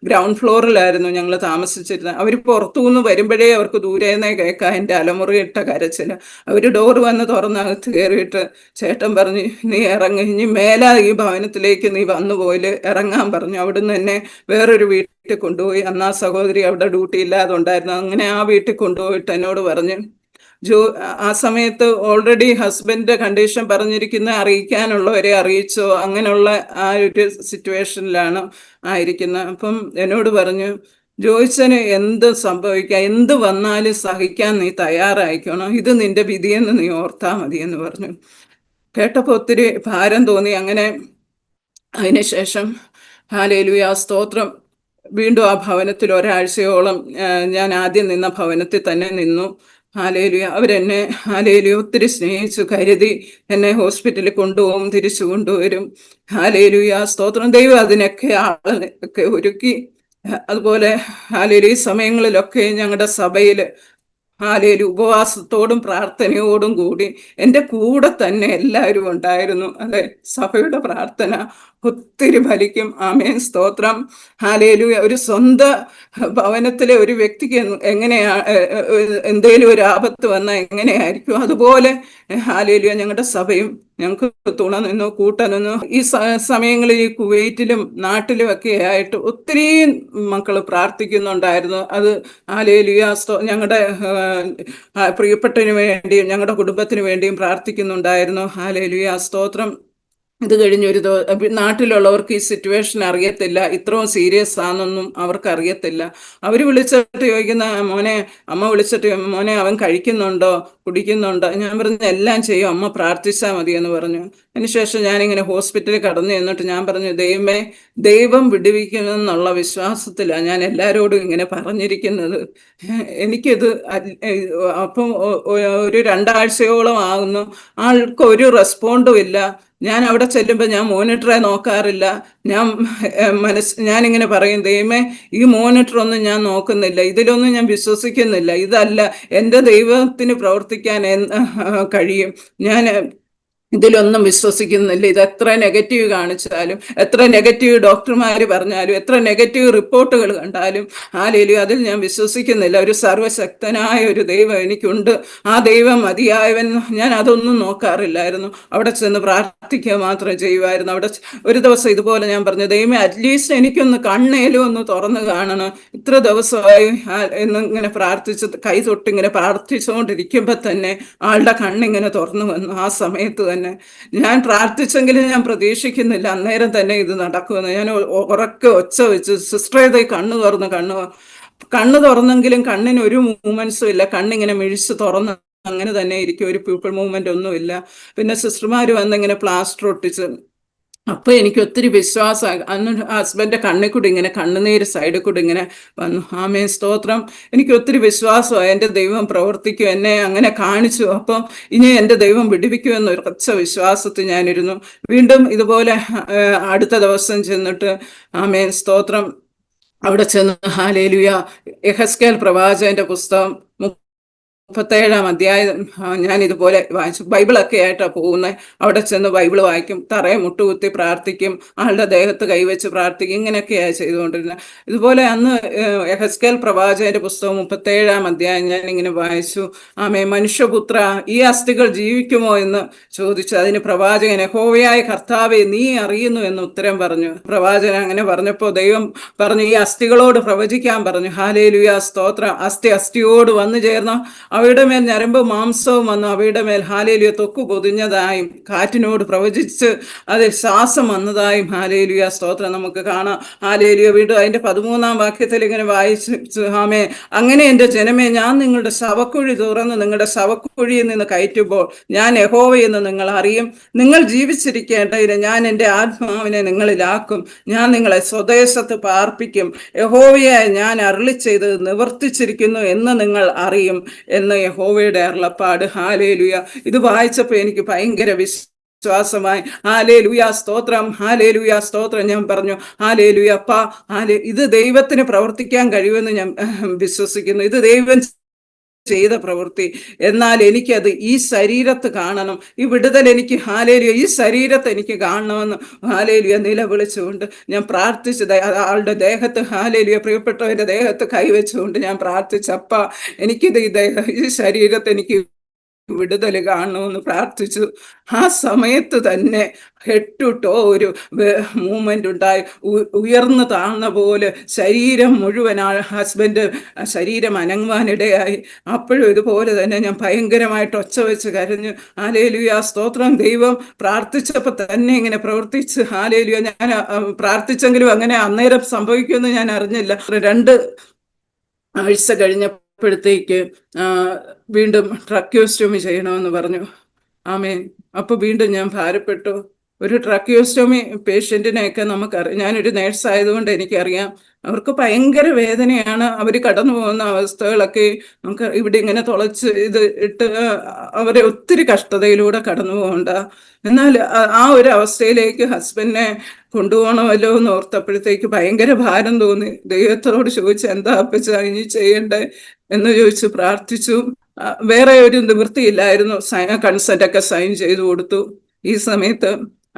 ഗ്രൗണ്ട് ഫ്ലോറിലായിരുന്നു ഞങ്ങൾ താമസിച്ചിരുന്നത്. അവർ പുറത്തുനിന്ന് വരുമ്പോഴേ അവർക്ക് ദൂരേന്നേ കേൾക്കാം എൻ്റെ അലമുറിയിട്ട കരച്ചിൽ. അവർ ഡോറ് വന്ന് തുറന്നകത്ത് കയറിയിട്ട് ചേട്ടൻ പറഞ്ഞു, നീ ഇറങ്ങി, ഇനി മേലാ ഈ ഭവനത്തിലേക്ക് നീ വന്നു പോയില് ഇറങ്ങാൻ പറഞ്ഞു. അവിടുന്ന് എന്നെ വേറൊരു വീട്ടിൽ കൊണ്ടുപോയി. അന്ന് ആ സഹോദരി അവിടെ ഡ്യൂട്ടി ഇല്ലാതെ ഉണ്ടായിരുന്നു. അങ്ങനെ ആ വീട്ടിൽ കൊണ്ടുപോയിട്ട് എന്നോട് പറഞ്ഞു, ആ സമയത്ത് ഓൾറെഡി ഹസ്ബൻഡ് കണ്ടീഷൻ പറഞ്ഞിരിക്കുന്ന അറിയിക്കാനുള്ളവരെ അറിയിച്ചോ, അങ്ങനെയുള്ള ആ ഒരു സിറ്റുവേഷനിലാണ് ആയിരിക്കുന്നത്. അപ്പം എന്നോട് പറഞ്ഞു, ജോയ്സന് എന്ത് സംഭവിക്കാം, എന്ത് വന്നാലും സഹിക്കാൻ നീ തയ്യാറായിക്കണം, ഇത് നിന്റെ വിധിയെന്ന് നീ ഓർത്താൽ മതിയെന്ന് പറഞ്ഞു. കേട്ടപ്പോൾ ഒത്തിരി ഭാരം തോന്നി. അങ്ങനെ അതിനുശേഷം ഹല്ലേലൂയ സ്തോത്രം, വീണ്ടും ആ ഭവനത്തിൽ ഒരാഴ്ചയോളം ഞാൻ ആദ്യം നിന്ന ഭവനത്തിൽ തന്നെ നിന്നു. ഹല്ലേലൂയ. അവരെന്നെ ഹല്ലേലൂയ ഒത്തിരി സ്നേഹിച്ചു കരുതി എന്നെ ഹോസ്പിറ്റലിൽ കൊണ്ടുപോകും, തിരിച്ചു കൊണ്ടുവരും. ഹല്ലേലൂയ സ്തോത്രം. ദൈവം അതിനൊക്കെ ആളൊക്കെ ഒരുക്കി. അതുപോലെ ഹല്ലേലൂയ ഈ സമയങ്ങളിലൊക്കെ ഞങ്ങളുടെ സഭയിൽ ഹാലേലു ഉപവാസത്തോടും പ്രാർത്ഥനയോടും കൂടി എൻ്റെ കൂടെ തന്നെ എല്ലാവരും ഉണ്ടായിരുന്നു. അതെ, സഭയുടെ പ്രാർത്ഥന ഒത്തിരി ഫലിക്കും. ആമേൻ, സ്തോത്രം. ഹാലേലു ഒരു സ്വന്തം ഭവനത്തിലെ ഒരു വ്യക്തിക്ക് എങ്ങനെയാ എന്തേലും ഒരു ആപത്ത് വന്നാൽ എങ്ങനെയായിരിക്കും, അതുപോലെ ഹാലേലു ഞങ്ങളുടെ സഭയും ഞങ്ങൾക്ക് തുണ നിന്നു, കൂട്ട നിന്നു. ഈ സമയങ്ങളിൽ ഈ കുവൈറ്റിലും നാട്ടിലും ഒക്കെ ആയിട്ട് ഒത്തിരി മക്കൾ പ്രാർത്ഥിക്കുന്നുണ്ടായിരുന്നു. അത് ഹാലേലുയ ഞങ്ങളുടെ പ്രിയപ്പെട്ടതിന് വേണ്ടിയും ഞങ്ങളുടെ കുടുംബത്തിന് വേണ്ടിയും പ്രാർത്ഥിക്കുന്നുണ്ടായിരുന്നു. ഹാലേലുയ സ്തോത്രം. ഇത് കഴിഞ്ഞ് നാട്ടിലുള്ളവർക്ക് ഈ സിറ്റുവേഷൻ അറിയത്തില്ല, ഇത്രയും സീരിയസ് ആണെന്നൊന്നും അവർക്ക് അറിയത്തില്ല. അവർ വിളിച്ചിട്ട് ചോദിക്കുന്ന, മോനെ, അമ്മ വിളിച്ചിട്ട്, മോനെ അവൻ കഴിക്കുന്നുണ്ടോ, കുടിക്കുന്നുണ്ടോ? ഞാൻ പറഞ്ഞു എല്ലാം ചെയ്യും, അമ്മ പ്രാർത്ഥിച്ചാൽ മതി എന്ന് പറഞ്ഞു. അതിനുശേഷം ഞാനിങ്ങനെ ഹോസ്പിറ്റലിൽ കടന്നു എന്നിട്ട് ഞാൻ പറഞ്ഞു, ദൈവമേ, ദൈവം വിടുവിക്കുമെന്നുള്ള വിശ്വാസത്തിലാണ് ഞാൻ എല്ലാവരോടും ഇങ്ങനെ പറഞ്ഞിരിക്കുന്നത്. എനിക്കിത് അപ്പം ഒരു 2 ആഴ്ചയോളം ആകുന്നു, ആൾക്ക് ഒരു റെസ്പോണ്ടും ഇല്ല. ഞാൻ അവിടെ ചെല്ലുമ്പോൾ ഞാൻ മോണിറ്ററെ നോക്കാറില്ല. ഞാനിങ്ങനെ പറയും, ദൈവമേ, ഈ മോണിറ്ററൊന്നും ഞാൻ നോക്കുന്നില്ല, ഇതിലൊന്നും ഞാൻ വിശ്വസിക്കുന്നില്ല, ഇതല്ല എൻ്റെ ദൈവത്തിന് പ്രവർത്തിക്കാൻ കഴിയും, ഞാൻ ഇതിലൊന്നും വിശ്വസിക്കുന്നില്ല. ഇത് എത്ര നെഗറ്റീവ് കാണിച്ചാലും, എത്ര നെഗറ്റീവ് ഡോക്ടർമാർ പറഞ്ഞാലും, എത്ര നെഗറ്റീവ് റിപ്പോർട്ടുകൾ കണ്ടാലും, ഹാലേലൂയ, അതിൽ ഞാൻ വിശ്വസിക്കുന്നില്ല. ഒരു സർവശക്തനായ ഒരു ദൈവം എനിക്കുണ്ട്, ആ ദൈവം മതിയായവൻ. ഞാൻ അതൊന്നും നോക്കാറില്ലായിരുന്നു, അവിടെ ചെന്ന് പ്രാർത്ഥിക്കുക മാത്രം ചെയ്യുമായിരുന്നു. അവിടെ ഒരു ദിവസം ഇതുപോലെ ഞാൻ പറഞ്ഞു, ദൈവമേ, അറ്റ്ലീസ്റ്റ് എനിക്കൊന്ന് കണ്ണേലും ഒന്ന് തുറന്ന് കാണണം, ഇത്ര ദിവസമായി എന്നിങ്ങനെ പ്രാർത്ഥിച്ച് കൈ തൊട്ടിങ്ങനെ പ്രാർത്ഥിച്ചുകൊണ്ടിരിക്കുമ്പോൾ തന്നെ ആളുടെ കണ്ണിങ്ങനെ തുറന്നു വന്നു. ആ സമയത്ത് തന്നെ ഞാൻ പ്രാർത്ഥിച്ചെങ്കിലും ഞാൻ പ്രതീക്ഷിക്കുന്നില്ല അന്നേരം തന്നെ ഇത് നടക്കുമെന്ന്. ഞാൻ ഉറക്കെ ഒച്ച വെച്ച്, സിസ്റ്ററെ, ഇതേ കണ്ണ് തുറന്നെങ്കിലും കണ്ണിന് ഒരു മൂവ്മെന്റ്സും ഇല്ല, കണ്ണിങ്ങനെ മിഴിച്ച് തുറന്ന് അങ്ങനെ തന്നെ ഇരിക്കും, ഒരു പീപ്പിൾ മൂവ്മെന്റ് ഒന്നുമില്ല. പിന്നെ സിസ്റ്റർമാർ വന്നിങ്ങനെ പ്ലാസ്റ്റർ ഒട്ടിച്ച്, അപ്പൊ എനിക്ക് ഒത്തിരി വിശ്വാസം. അന്ന് ഹസ്ബൻഡിന്റെ കണ്ണിൽ കൂടി ഇങ്ങനെ കണ്ണുനീര് സൈഡിൽ കൂടി ഇങ്ങനെ വന്നു. ആമേൻ, സ്തോത്രം. എനിക്ക് ഒത്തിരി വിശ്വാസമായി എൻ്റെ ദൈവം പ്രവർത്തിക്കും, എന്നെ അങ്ങനെ കാണിച്ചു. അപ്പം ഇനി എൻ്റെ ദൈവം വിടുവിക്കുമെന്ന് ഉറച്ച വിശ്വാസത്തിൽ ഞാനിരുന്നു. വീണ്ടും ഇതുപോലെ അടുത്ത ദിവസം ചെന്നിട്ട്, ആമേൻ, സ്തോത്രം, അവിടെ ചെന്ന് ഹാലേലുയ യെഹെസ്കേൽ പ്രവാചകന്റെ പുസ്തകം 37-ാം അധ്യായം ഞാൻ ഇതുപോലെ വായിച്ചു. ബൈബിളൊക്കെ ആയിട്ടാണ് പോകുന്നത്. അവിടെ ചെന്ന് ബൈബിൾ വായിക്കും, തറയെ മുട്ടുകുത്തി പ്രാർത്ഥിക്കും, ആളുടെ ദേഹത്ത് കൈവച്ച് പ്രാർത്ഥിക്കും, ഇങ്ങനെയൊക്കെയാണ് ചെയ്തുകൊണ്ടിരുന്നത്. ഇതുപോലെ അന്ന് യെഹെസ്കേൽ പ്രവാചകന്റെ പുസ്തകം 37-ാം അധ്യായം ഞാൻ ഇങ്ങനെ വായിച്ചു. ആമേ, മനുഷ്യപുത്ര, ഈ അസ്ഥികൾ ജീവിക്കുമോ എന്ന് ചോദിച്ചു. അതിന് പ്രവാചകൻ, യഹോവയായ കർത്താവേ, നീ അറിയുന്നു എന്ന് ഉത്തരം പറഞ്ഞു. പ്രവാചകൻ അങ്ങനെ പറഞ്ഞപ്പോൾ ദൈവം പറഞ്ഞു, ഈ അസ്ഥികളോട് പ്രവചിക്കാൻ പറഞ്ഞു. ഹാലേലുയ, സ്തോത്രം. അസ്ഥിയോട് വന്നു ചേർന്ന അവയുടെ മേൽ ഞരമ്പ് മാംസവും വന്നു, അവയുടെ മേൽ ഹാലേലുയ തൊക്കു പൊതിഞ്ഞതായും കാറ്റിനോട് പ്രവചിച്ച് അതിൽ ശ്വാസം വന്നതായും ഹാലേലുയ, സ്തോത്രം നമുക്ക് കാണാം. ഹാലേലുയ വീണ്ടും അതിന്റെ 13-ാം വാക്യത്തിൽ ഇങ്ങനെ വായിച്ചു, ആമേ, അങ്ങനെ എൻ്റെ ജനമേ, ഞാൻ നിങ്ങളുടെ ശവക്കുഴി തുറന്ന് നിങ്ങളുടെ ശവക്കുഴിയിൽ നിന്ന് കയറ്റുമ്പോൾ ഞാൻ യഹോവയെന്ന് നിങ്ങൾ അറിയും. നിങ്ങൾ ജീവിച്ചിരിക്കേണ്ടതിന് ഞാൻ എൻ്റെ ആത്മാവിനെ നിങ്ങളിലാക്കും, ഞാൻ നിങ്ങളെ സ്വദേശത്ത് പാർപ്പിക്കും. യഹോവയായ ഞാൻ അരുളി ചെയ്ത് നിവർത്തിച്ചിരിക്കുന്നു എന്ന് നിങ്ങൾ അറിയും എന്ന് യഹോവയുടെ അരുളപ്പാട്. ഹാലേലുയ. ഇത് വായിച്ചപ്പോൾ എനിക്ക് ഭയങ്കര വിശ്വാസമായി. ഹാലേലുയ, സ്തോത്രം, ഹാലേലുയ, സ്തോത്രം. ഞാൻ പറഞ്ഞു, ഹാലേലുയ, അപ്പാ, ഇത് ദൈവത്തിന് പ്രവർത്തിക്കാൻ കഴിയുമെന്ന് ഞാൻ വിശ്വസിക്കുന്നു. ഇത് ദൈവം ചെയ്ത പ്രവൃത്തി. എന്നാൽ എനിക്കത് ഈ ശരീരത്ത് കാണണം, ഈ വിടുതൽ എനിക്ക്, ഹാലേലുയ, ഈ ശരീരത്ത് എനിക്ക് കാണണമെന്ന് ഹാലേലുയ നിലവിളിച്ചുകൊണ്ട് ഞാൻ പ്രാർത്ഥിച്ചത്. ആളുടെ ദേഹത്ത്, ഹാലേലുയ, പ്രിയപ്പെട്ടവരുടെ ദേഹത്ത് കൈവച്ചുകൊണ്ട് ഞാൻ പ്രാർത്ഥിച്ചപ്പ, എനിക്കിത് ഈ ശരീരത്ത് എനിക്ക് വിടുതൽ കാണണമെന്ന് പ്രാർത്ഥിച്ചു. ആ സമയത്ത് തന്നെ ഹെഡ് ടു ടോ ഒരു മൂവ്മെന്റ് ഉണ്ടായി. ഉയർന്നു താഴ്ന്ന പോലെ ശരീരം മുഴുവൻ, ഹസ്ബൻഡ് ശരീരം അനങ്ങുവാനിടയായി. അപ്പോഴും ഇതുപോലെ തന്നെ ഞാൻ ഭയങ്കരമായിട്ട് ഒച്ച വെച്ച് കരഞ്ഞു. ഹാലേലുയ, സ്തോത്രം. ദൈവം പ്രാർത്ഥിച്ചപ്പോൾ തന്നെ ഇങ്ങനെ പ്രവർത്തിച്ച്. ഹാലേലുയ. ഞാൻ പ്രാർത്ഥിച്ചെങ്കിലും അങ്ങനെ അന്നേരം സംഭവിക്കുമെന്ന് ഞാൻ അറിഞ്ഞില്ല. 2 ആഴ്ച കഴിഞ്ഞപ്പോഴത്തേക്ക് വീണ്ടും ട്രക്യോസ്റ്റോമി ചെയ്യണമെന്ന് പറഞ്ഞു. ആമേൻ. അപ്പോൾ വീണ്ടും ഞാൻ ഭാരപ്പെട്ടു. ഒരു ട്രക്യോസ്റ്റോമി പേഷ്യൻറ്റിനെയൊക്കെ നമുക്കറിയാം, ഞാനൊരു നേഴ്സായതുകൊണ്ട് എനിക്കറിയാം, അവർക്ക് ഭയങ്കര വേദനയാണ്. അവർ കടന്നു പോകുന്ന അവസ്ഥകളൊക്കെ നമുക്ക് ഇവിടെ ഇങ്ങനെ തുളച്ച് ഇത് ഇട്ട് അവരെ ഒത്തിരി കഷ്ടതയിലൂടെ കടന്നു പോകണ്ട. എന്നാൽ ആ ഒരു അവസ്ഥയിലേക്ക് ഹസ്ബൻഡിനെ കൊണ്ടുപോകണമല്ലോ എന്ന് ഓർത്തപ്പോഴത്തേക്ക് ഭയങ്കര ഭാരം തോന്നി. ദൈവത്തോട് ചോദിച്ചു, എന്താ അപ്പച്ച ഇനി ചെയ്യണ്ടേ എന്ന് ചോദിച്ചു, പ്രാർത്ഥിച്ചു. വേറെ ഒരു നിവൃത്തിയില്ലായിരുന്നു. കൺസെന്റ് ഒക്കെ സൈൻ ചെയ്തു കൊടുത്തു. ഈ സമയത്ത്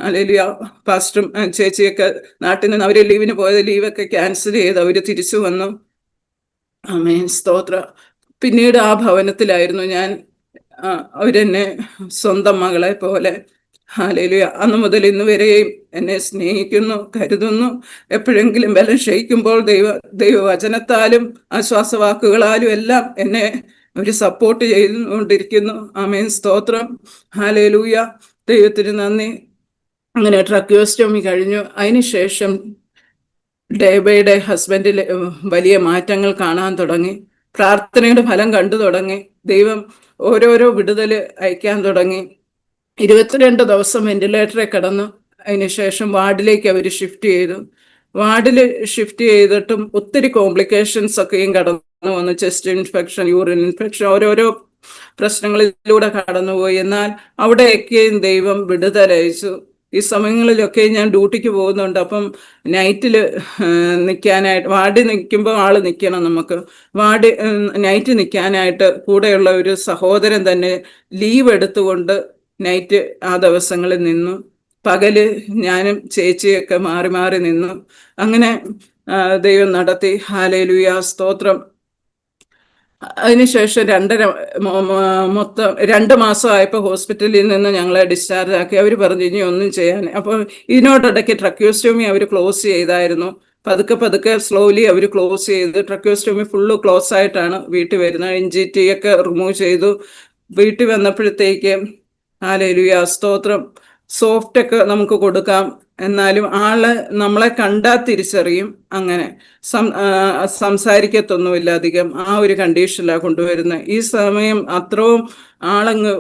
അല്ലെലിയ പാസ്റ്ററും ചേച്ചിയൊക്കെ നാട്ടിൽ നിന്ന് അവര് ലീവിന് പോയത്, ലീവൊക്കെ ക്യാൻസൽ ചെയ്ത് അവര് തിരിച്ചു വന്നു. ആമേൻ, സ്തോത്ര. പിന്നീട് ആ ഭവനത്തിലായിരുന്നു ഞാൻ. അവരെന്നെ സ്വന്തം മകളെ പോലെ, ഹല്ലേലൂയ, അന്ന് മുതൽ ഇന്ന് വരെയും എന്നെ സ്നേഹിക്കുന്നു, കരുതുന്നു. എപ്പോഴെങ്കിലും ബലം ക്ഷയിക്കുമ്പോൾ ദൈവവചനത്താലും ആശ്വാസവാക്കുകളാലും എല്ലാം എന്നെ അവർ സപ്പോർട്ട് ചെയ്തുകൊണ്ടിരിക്കുന്നു. ആമേൻ, സ്തോത്രം, ഹല്ലേലൂയ, ദൈവത്തിന് നന്ദി. അങ്ങനെ ട്രക്യോസ്റ്റോമി കഴിഞ്ഞു. അതിനുശേഷം ഡേ ബൈ ഡേ ഹസ്ബൻഡിൽ വലിയ മാറ്റങ്ങൾ കാണാൻ തുടങ്ങി. പ്രാർത്ഥനയുടെ ഫലം കണ്ടു തുടങ്ങി. ദൈവം ഓരോരോ വിടുതൽ അയക്കാൻ തുടങ്ങി. 22 ദിവസം വെന്റിലേറ്ററിൽ കിടന്നു. അതിനുശേഷം വാർഡിലേക്ക് അവർ ഷിഫ്റ്റ് ചെയ്തു. വാർഡിൽ ഷിഫ്റ്റ് ചെയ്തിട്ടും ഒത്തിരി കോംപ്ലിക്കേഷൻസ് ഒക്കെയും കടന്നു വന്നു. ചെസ്റ്റ് ഇൻഫെക്ഷൻ, യൂറിൻ ഇൻഫെക്ഷൻ, ഓരോരോ പ്രശ്നങ്ങളിലൂടെ കടന്നുപോയി. എന്നാൽ അവിടെയൊക്കെയും ദൈവം വിടുതലയച്ചു. ഈ സമയങ്ങളിലൊക്കെ ഞാൻ ഡ്യൂട്ടിക്ക് പോകുന്നുണ്ട്. അപ്പം നൈറ്റിൽ നിൽക്കാനായിട്ട്, വാർഡിൽ നിൽക്കുമ്പോൾ ആൾ നിൽക്കണം നമുക്ക്. നൈറ്റ് നിൽക്കാനായിട്ട് കൂടെയുള്ള ഒരു സഹോദരൻ തന്നെ ലീവ് എടുത്തുകൊണ്ട് നൈറ്റ് ആ ദിവസങ്ങളിൽ നിന്നു. പകല് ഞാനും ചേച്ചിയൊക്കെ മാറി മാറി നിന്നു. അങ്ങനെ ദൈവം നടത്തി. ഹല്ലേലൂയ, സ്തോത്രം. അതിനുശേഷം മൊത്തം 2 മാസമായപ്പോൾ ഹോസ്പിറ്റലിൽ നിന്ന് ഞങ്ങളെ ഡിസ്ചാർജ് ആക്കി. അവർ പറഞ്ഞു ഇനി ഒന്നും ചെയ്യാൻ. അപ്പോൾ ഇതിനോടിടയ്ക്ക് ട്രക്യോസ്റ്റോമി അവർ ക്ലോസ് ചെയ്തായിരുന്നു. പതുക്കെ പതുക്കെ സ്ലോലി അവർ ക്ലോസ് ചെയ്ത് ട്രക്യോസ്റ്റോമി ഫുള്ള് ക്ലോസ് ആയിട്ടാണ് വീട്ടിൽ വരുന്നത്. NGT ഒക്കെ റിമൂവ് ചെയ്തു. വീട്ടിൽ വന്നപ്പോഴത്തേക്ക് ഹല്ലേലൂയ, സ്തോത്രം, സോഫ്റ്റ് ഒക്കെ നമുക്ക് കൊടുക്കാം, എന്നാലും ആള് നമ്മളെ കണ്ടാൽ തിരിച്ചറിയും. അങ്ങനെ സംസാരിക്കത്തൊന്നുമില്ല അധികം. ആ ഒരു കണ്ടീഷനിലാണ് കൊണ്ടുവരുന്നത്. ഈ സമയം അത്രയും ആളങ്ങ്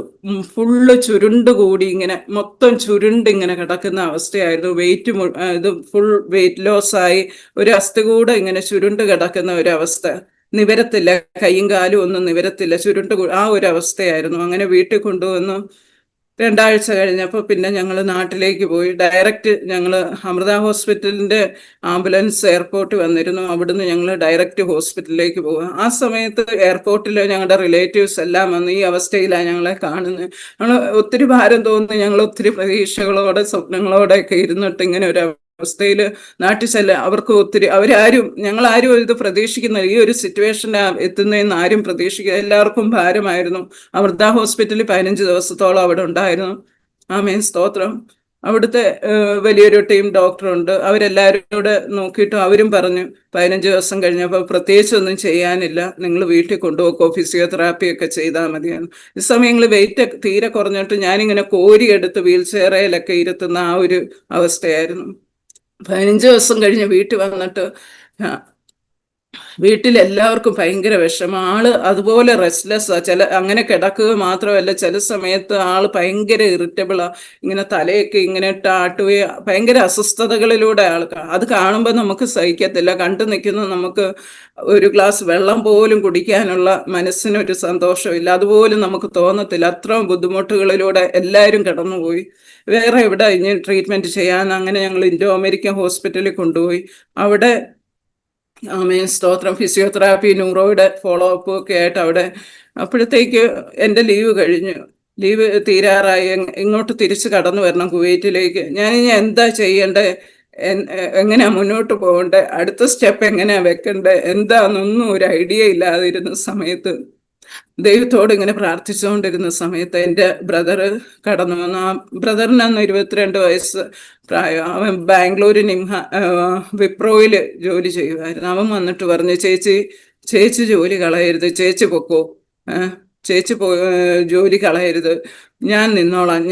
ഫുള്ള് ചുരുണ്ടുകൂടി, ഇങ്ങനെ മൊത്തം ചുരുണ്ടിങ്ങനെ കിടക്കുന്ന അവസ്ഥയായിരുന്നു. ഇത് ഫുൾ വെയിറ്റ് ലോസ് ആയി ഒരു അസ്ഥി കൂടെ ഇങ്ങനെ ചുരുണ്ട് കിടക്കുന്ന ഒരവസ്ഥ. നിവരത്തില്ല, കൈയും കാലും ഒന്നും നിവരത്തില്ല, ആ ഒരു അവസ്ഥയായിരുന്നു. അങ്ങനെ വീട്ടിൽ കൊണ്ടുവന്നു. 2 ആഴ്ച കഴിഞ്ഞപ്പോൾ പിന്നെ ഞങ്ങൾ നാട്ടിലേക്ക് പോയി. ഡയറക്റ്റ് ഞങ്ങൾ അമൃത ഹോസ്പിറ്റലിൻ്റെ ആംബുലൻസ് എയർപോർട്ടിൽ വന്നിരുന്നു. അവിടുന്ന് ഞങ്ങൾ ഡയറക്റ്റ് ഹോസ്പിറ്റലിലേക്ക് പോകുക. ആ സമയത്ത് എയർപോർട്ടിൽ ഞങ്ങളുടെ റിലേറ്റീവ്സ് എല്ലാം വന്ന് ഈ അവസ്ഥയിലാണ് ഞങ്ങളെ കാണുന്നത്. ഞങ്ങൾ ഒത്തിരി ഭാരം തോന്നി. ഞങ്ങൾ ഒത്തിരി പ്രതീക്ഷകളോടെ സ്വപ്നങ്ങളോടെയൊക്കെ ഇരുന്നിട്ട് ഇങ്ങനെ ഒരു അവസ്ഥയിൽ നാട്ടിൽ അവർക്ക് ഒത്തിരി ഞങ്ങളാരും ഇത് പ്രതീക്ഷിക്കുന്നില്ല. ഈ ഒരു സിറ്റുവേഷനിൽ എത്തുന്നതെന്ന് ആരും പ്രതീക്ഷിക്കുക. എല്ലാവർക്കും ഭാരമായിരുന്നു. അമൃത ഹോസ്പിറ്റലിൽ 15 ദിവസത്തോളം അവിടെ ഉണ്ടായിരുന്നു. ആമേൻ, സ്തോത്രം. അവിടുത്തെ വലിയൊരു ടീം ഡോക്ടറുണ്ട്. അവരെല്ലാവരും കൂടെ നോക്കിയിട്ടും അവരും പറഞ്ഞു 15 ദിവസം കഴിഞ്ഞപ്പോൾ പ്രത്യേകിച്ചൊന്നും ചെയ്യാനില്ല, നിങ്ങൾ വീട്ടിൽ കൊണ്ടുപോക്കോ, ഫിസിയോതെറാപ്പി ഒക്കെ ചെയ്താൽ മതിയാണ്. ഈ സമയങ്ങളിൽ വെയിറ്റ് തീരെ കുറഞ്ഞിട്ട് ഞാനിങ്ങനെ കോരിയെടുത്ത് വീൽ ചെയറിലൊക്കെ ഇരുത്തുന്ന ആ ഒരു അവസ്ഥയായിരുന്നു. 15 ദിവസം കഴിഞ്ഞ് വീട്ടിൽ വന്നിട്ട് വീട്ടിലെല്ലാവർക്കും ഭയങ്കര വിഷമം. ആള് അതുപോലെ റെസ്റ്റ്ലെസ്സാ. അങ്ങനെ കിടക്കുക മാത്രമല്ല, ചില സമയത്ത് ആള് ഭയങ്കര ഇറിറ്റബിളാ. ഇങ്ങനെ തലയൊക്കെ ഇങ്ങനെ ആട്ടുകയോ, ഭയങ്കര അസ്വസ്ഥതകളിലൂടെ അത് കാണുമ്പോൾ നമുക്ക് സഹിക്കത്തില്ല. കണ്ടു നിൽക്കുന്ന നമുക്ക് ഒരു ഗ്ലാസ് വെള്ളം പോലും കുടിക്കാനുള്ള മനസ്സിനൊരു സന്തോഷമില്ല. അതുപോലും നമുക്ക് തോന്നത്തില്ല. അത്രയും ബുദ്ധിമുട്ടുകളിലൂടെ എല്ലാവരും കടന്നുപോയി. വേറെ എവിടെ ഇനി ട്രീറ്റ്മെൻറ്റ് ചെയ്യാൻ, അങ്ങനെ ഞങ്ങൾ ഇൻഡോ അമേരിക്കൻ ഹോസ്പിറ്റലിൽ കൊണ്ടുപോയി. അവിടെ ആമേൻ, സ്തോത്രം, ഫിസിയോതെറാപ്പി, ന്യൂറോയുടെ ഫോളോ അപ്പ് ഒക്കെ ആയിട്ട് അവിടെ. അപ്പോഴത്തേക്ക് എൻ്റെ ലീവ് കഴിഞ്ഞു. ലീവ് തീരാറായി. ഇങ്ങോട്ട് തിരിച്ച് കടന്നു വരണം കുവൈറ്റിലേക്ക്. ഞാനിനി എന്താ ചെയ്യേണ്ടത്, എങ്ങനെയാ മുന്നോട്ട് പോകണ്ടേ, അടുത്ത സ്റ്റെപ്പ് എങ്ങനെയാ വെക്കണ്ടേ, എന്താണെന്നൊന്നും ഒരു ഐഡിയ ഇല്ലാതിരുന്ന സമയത്ത്, ദൈവത്തോട് ഇങ്ങനെ പ്രാർത്ഥിച്ചുകൊണ്ടിരുന്ന സമയത്ത് എൻ്റെ ബ്രദർ കടന്നു വന്നു. ആ ബ്രദറിന് അന്ന് 22 വയസ്സ് പ്രായം. അവൻ ബാംഗ്ലൂർ വിപ്രോയിൽ ജോലി ചെയ്യുമായിരുന്നു. അവൻ വന്നിട്ട് പറഞ്ഞു, ചേച്ചി ജോലി കളയരുത്, ചേച്ചി പൊക്കോ, ജോലി കളയരുത്, ഞാൻ നിന്നോളാം,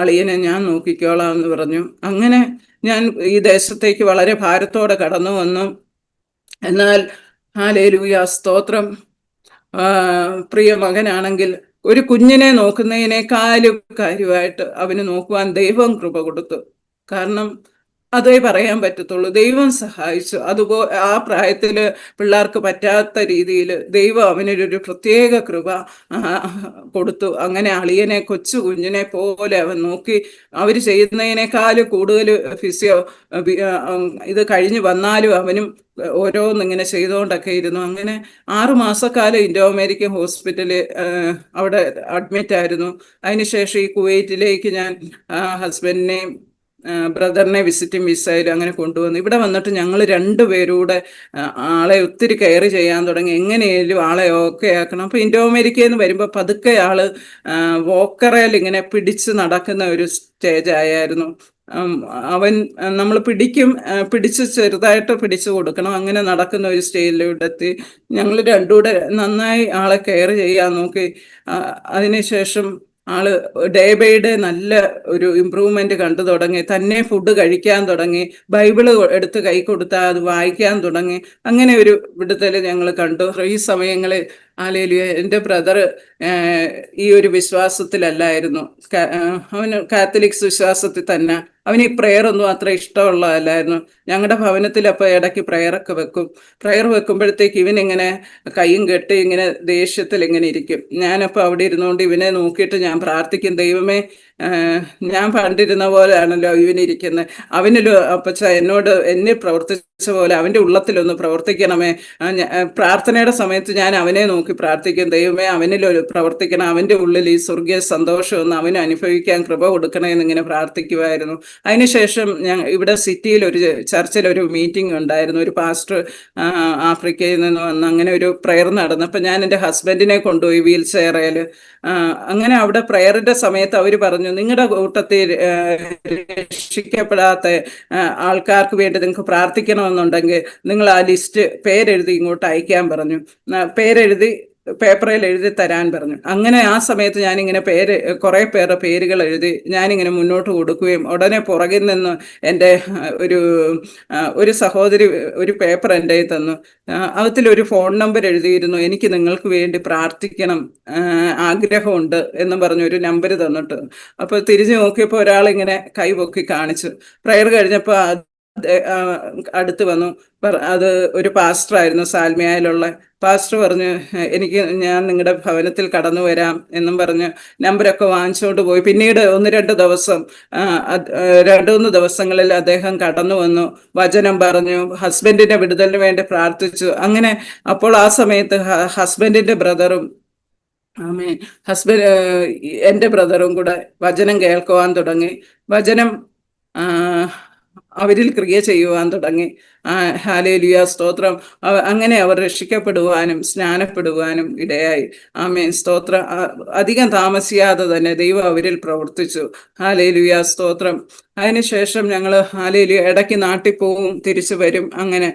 അളിയനെ ഞാൻ നോക്കിക്കോളാം എന്ന് പറഞ്ഞു. അങ്ങനെ ഞാൻ ഈ ദേശത്തേക്ക് വളരെ ഭാരത്തോടെ കടന്നു വന്നു. എന്നാൽ ഹല്ലേലൂയ, സ്തോത്രം, പ്രിയ മകനാണെങ്കിൽ ഒരു കുഞ്ഞിനെ നോക്കുന്നതിനേക്കാളും കാര്യമായിട്ട് അവന് നോക്കുവാൻ ദൈവം കൃപ കൊടുത്തു. കാരണം അതേ പറയാൻ പറ്റത്തുള്ളൂ. ദൈവം സഹായിച്ചു. അതുപോലെ ആ പ്രായത്തില് പിള്ളേർക്ക് പറ്റാത്ത രീതിയിൽ ദൈവം അവനൊരു പ്രത്യേക കൃപ ആ, കൊടുത്തു. അങ്ങനെ അളിയനെ കൊച്ചു കുഞ്ഞിനെ പോലെ അവൻ നോക്കി. അവർ ചെയ്യുന്നതിനേക്കാൾ കൂടുതൽ ഫിസിയോ ഇത് കഴിഞ്ഞ് വന്നാലും അവനും ഓരോന്നിങ്ങനെ ചെയ്തുകൊണ്ടൊക്കെ ഇരുന്നു. അങ്ങനെ 6 മാസക്കാലം ഇൻഡോ അമേരിക്കൻ ഹോസ്പിറ്റലിൽ അവിടെ അഡ്മിറ്റ് ആയിരുന്നു. അതിനുശേഷം ഈ കുവൈറ്റിലേക്ക് ഞാൻ ഹസ്ബൻഡിനെയും ബ്രദറിനെ വിസിറ്റിംഗ് വിസയിൽ അങ്ങനെ കൊണ്ടുവന്നു. ഇവിടെ വന്നിട്ട് ഞങ്ങൾ രണ്ടുപേരൂടെ ആളെ ഒത്തിരി കെയർ ചെയ്യാൻ തുടങ്ങി. എങ്ങനെയായാലും ആളെ ഓക്കെ ആക്കണം. അപ്പോൾ ഇൻഡോ അമേരിക്കയിൽ നിന്ന് വരുമ്പോൾ പതുക്കെ ആള് വോക്കറയിൽ ഇങ്ങനെ പിടിച്ച് നടക്കുന്ന ഒരു സ്റ്റേജ് ആയിരുന്നു. അവൻ നമ്മൾ പിടിച്ച് ചെറുതായിട്ട് പിടിച്ചു കൊടുക്കണം. അങ്ങനെ നടക്കുന്ന ഒരു സ്റ്റേജിലൂടെ എത്തി. ഞങ്ങൾ രണ്ടുകൂടെ നന്നായി ആളെ കെയർ ചെയ്യാൻ നോക്കി. അതിനുശേഷം ആള് ഡേ ബൈ ഡേ നല്ല ഒരു ഇമ്പ്രൂവ്മെന്റ് കണ്ടു തുടങ്ങി. തന്നെ ഫുഡ് കഴിക്കാൻ തുടങ്ങി. ബൈബിള് എടുത്ത് കൈ കൊടുത്താൽ അത് വായിക്കാൻ തുടങ്ങി. അങ്ങനെ ഒരു വിടുതൽ ഞങ്ങൾ കണ്ടു. ഈ സമയങ്ങളിൽ ഹല്ലേലൂയ, എൻ്റെ ബ്രദർ ഈ ഒരു വിശ്വാസത്തിലല്ലായിരുന്നു. അവന് കാത്തലിക്സ് വിശ്വാസത്തിൽ തന്നെ. അവന് ഈ പ്രെയർ ഒന്നും അത്ര ഇഷ്ടമുള്ളതല്ലായിരുന്നു. ഞങ്ങളുടെ ഭവനത്തിൽ അപ്പോൾ ഇടയ്ക്ക് പ്രെയറൊക്കെ വെക്കും. പ്രെയർ വെക്കുമ്പോഴത്തേക്ക് ഇവനിങ്ങനെ കൈയും കെട്ടി ഇങ്ങനെ ദേഷ്യത്തിൽ ഇങ്ങനെ ഇരിക്കും. ഞാനപ്പോൾ അവിടെ ഇരുന്നുകൊണ്ട് ഇവനെ നോക്കിയിട്ട് ഞാൻ പ്രാർത്ഥിക്കും, ദൈവമേ, ഞാൻ പണ്ടിരുന്ന പോലെയാണല്ലോ ഇവനിരിക്കുന്നത്. അവനിലോ അപ്പച്ച എന്നെ പ്രവർത്തിച്ച പോലെ അവൻ്റെ ഉള്ളത്തിലൊന്ന് പ്രവർത്തിക്കണമേ. പ്രാർത്ഥനയുടെ സമയത്ത് ഞാൻ അവനെ നോക്കി പ്രാർത്ഥിക്കും, ദൈവമേ അവനിലൊരു പ്രവർത്തിക്കണം, അവൻ്റെ ഉള്ളിൽ ഈ സ്വർഗീയ സന്തോഷമൊന്ന് അവന് അനുഭവിക്കാൻ കൃപ കൊടുക്കണമെന്ന് ഇങ്ങനെ പ്രാർത്ഥിക്കുമായിരുന്നു. അതിനുശേഷം ഇവിടെ സിറ്റിയിൽ ഒരു ചർച്ചിൽ ഒരു മീറ്റിംഗ് ഉണ്ടായിരുന്നു. ഒരു പാസ്റ്റർ ആഫ്രിക്കയിൽ നിന്ന് വന്ന് അങ്ങനെ ഒരു പ്രെയർ നടന്നപ്പോൾ ഞാൻ എൻ്റെ ഹസ്ബൻഡിനെ കൊണ്ടുപോയി വീൽ ചെയറിൽ. അങ്ങനെ അവിടെ പ്രെയറിൻ്റെ സമയത്ത് അവർ പറഞ്ഞു, നിങ്ങളുടെ കൂട്ടത്തിൽ രക്ഷിക്കപ്പെടാത്ത ആൾക്കാർക്ക് വേണ്ടി നിങ്ങൾക്ക് പ്രാർത്ഥിക്കണമെന്നുണ്ടെങ്കിൽ നിങ്ങൾ ആ ലിസ്റ്റ് പേരെഴുതി ഇങ്ങോട്ട് അയക്കാൻ പറഞ്ഞു. പേരെഴുതി പേപ്പറിൽ എഴുതി തരാൻ പറഞ്ഞു. അങ്ങനെ ആ സമയത്ത് ഞാനിങ്ങനെ കുറേ പേരുടെ പേരുകൾ എഴുതി ഞാനിങ്ങനെ മുന്നോട്ട് കൊടുക്കുകയും ഉടനെ പുറകിൽ നിന്ന് എൻ്റെ ഒരു സഹോദരി ഒരു പേപ്പർ എൻ്റെ കയ്യിൽ തന്നു. അതിലൊരു ഫോൺ നമ്പർ എഴുതിയിരുന്നു. എനിക്ക് നിങ്ങൾക്ക് വേണ്ടി പ്രാർത്ഥിക്കണം ആഗ്രഹമുണ്ട് എന്ന് പറഞ്ഞ് ഒരു നമ്പർ തന്നിട്ട്. അപ്പോൾ തിരിഞ്ഞു നോക്കിയപ്പോൾ ഒരാളിങ്ങനെ കൈ പൊക്കി കാണിച്ചു. പ്രെയർ കഴിഞ്ഞപ്പോൾ അടുത്ത് വന്നു. അത് ഒരു പാസ്റ്ററായിരുന്നു, സാൽമിയയിലുള്ള പാസ്റ്റർ പറഞ്ഞു, ഞാൻ നിങ്ങളുടെ ഭവനത്തിൽ കടന്നു വരാം എന്നും പറഞ്ഞ് നമ്പരൊക്കെ വാങ്ങിച്ചുകൊണ്ട് പോയി. പിന്നീട് 2-3 ദിവസങ്ങളിൽ അദ്ദേഹം കടന്നു വന്നു, വചനം പറഞ്ഞു, ഹസ്ബൻഡിന്റെ വിടുതലിന് വേണ്ടി പ്രാർത്ഥിച്ചു. അങ്ങനെ അപ്പോൾ ആ സമയത്ത് ഹസ്ബൻഡിന്റെ ബ്രദറും എൻ്റെ ബ്രദറും കൂടെ വചനം കേൾക്കുവാൻ തുടങ്ങി. വചനം അവരിൽ ക്രിയ ചെയ്യുവാൻ തുടങ്ങി. ഹല്ലേലൂയ, സ്തോത്രം. അങ്ങനെ അവർ രക്ഷിക്കപ്പെടുവാനും സ്നാനപ്പെടുവാനും ഇടയായി. ആമേൻ, സ്തോത്രം. അധികം താമസിയാതെ തന്നെ ദൈവം അവരിൽ പ്രവർത്തിച്ചു. ഹല്ലേലൂയ, സ്തോത്രം. അതിനുശേഷം ഞങ്ങൾ ഹല്ലേലൂയ ഇടയ്ക്ക് നാട്ടിൽ പോവും, തിരിച്ചു വരും. അങ്ങനെ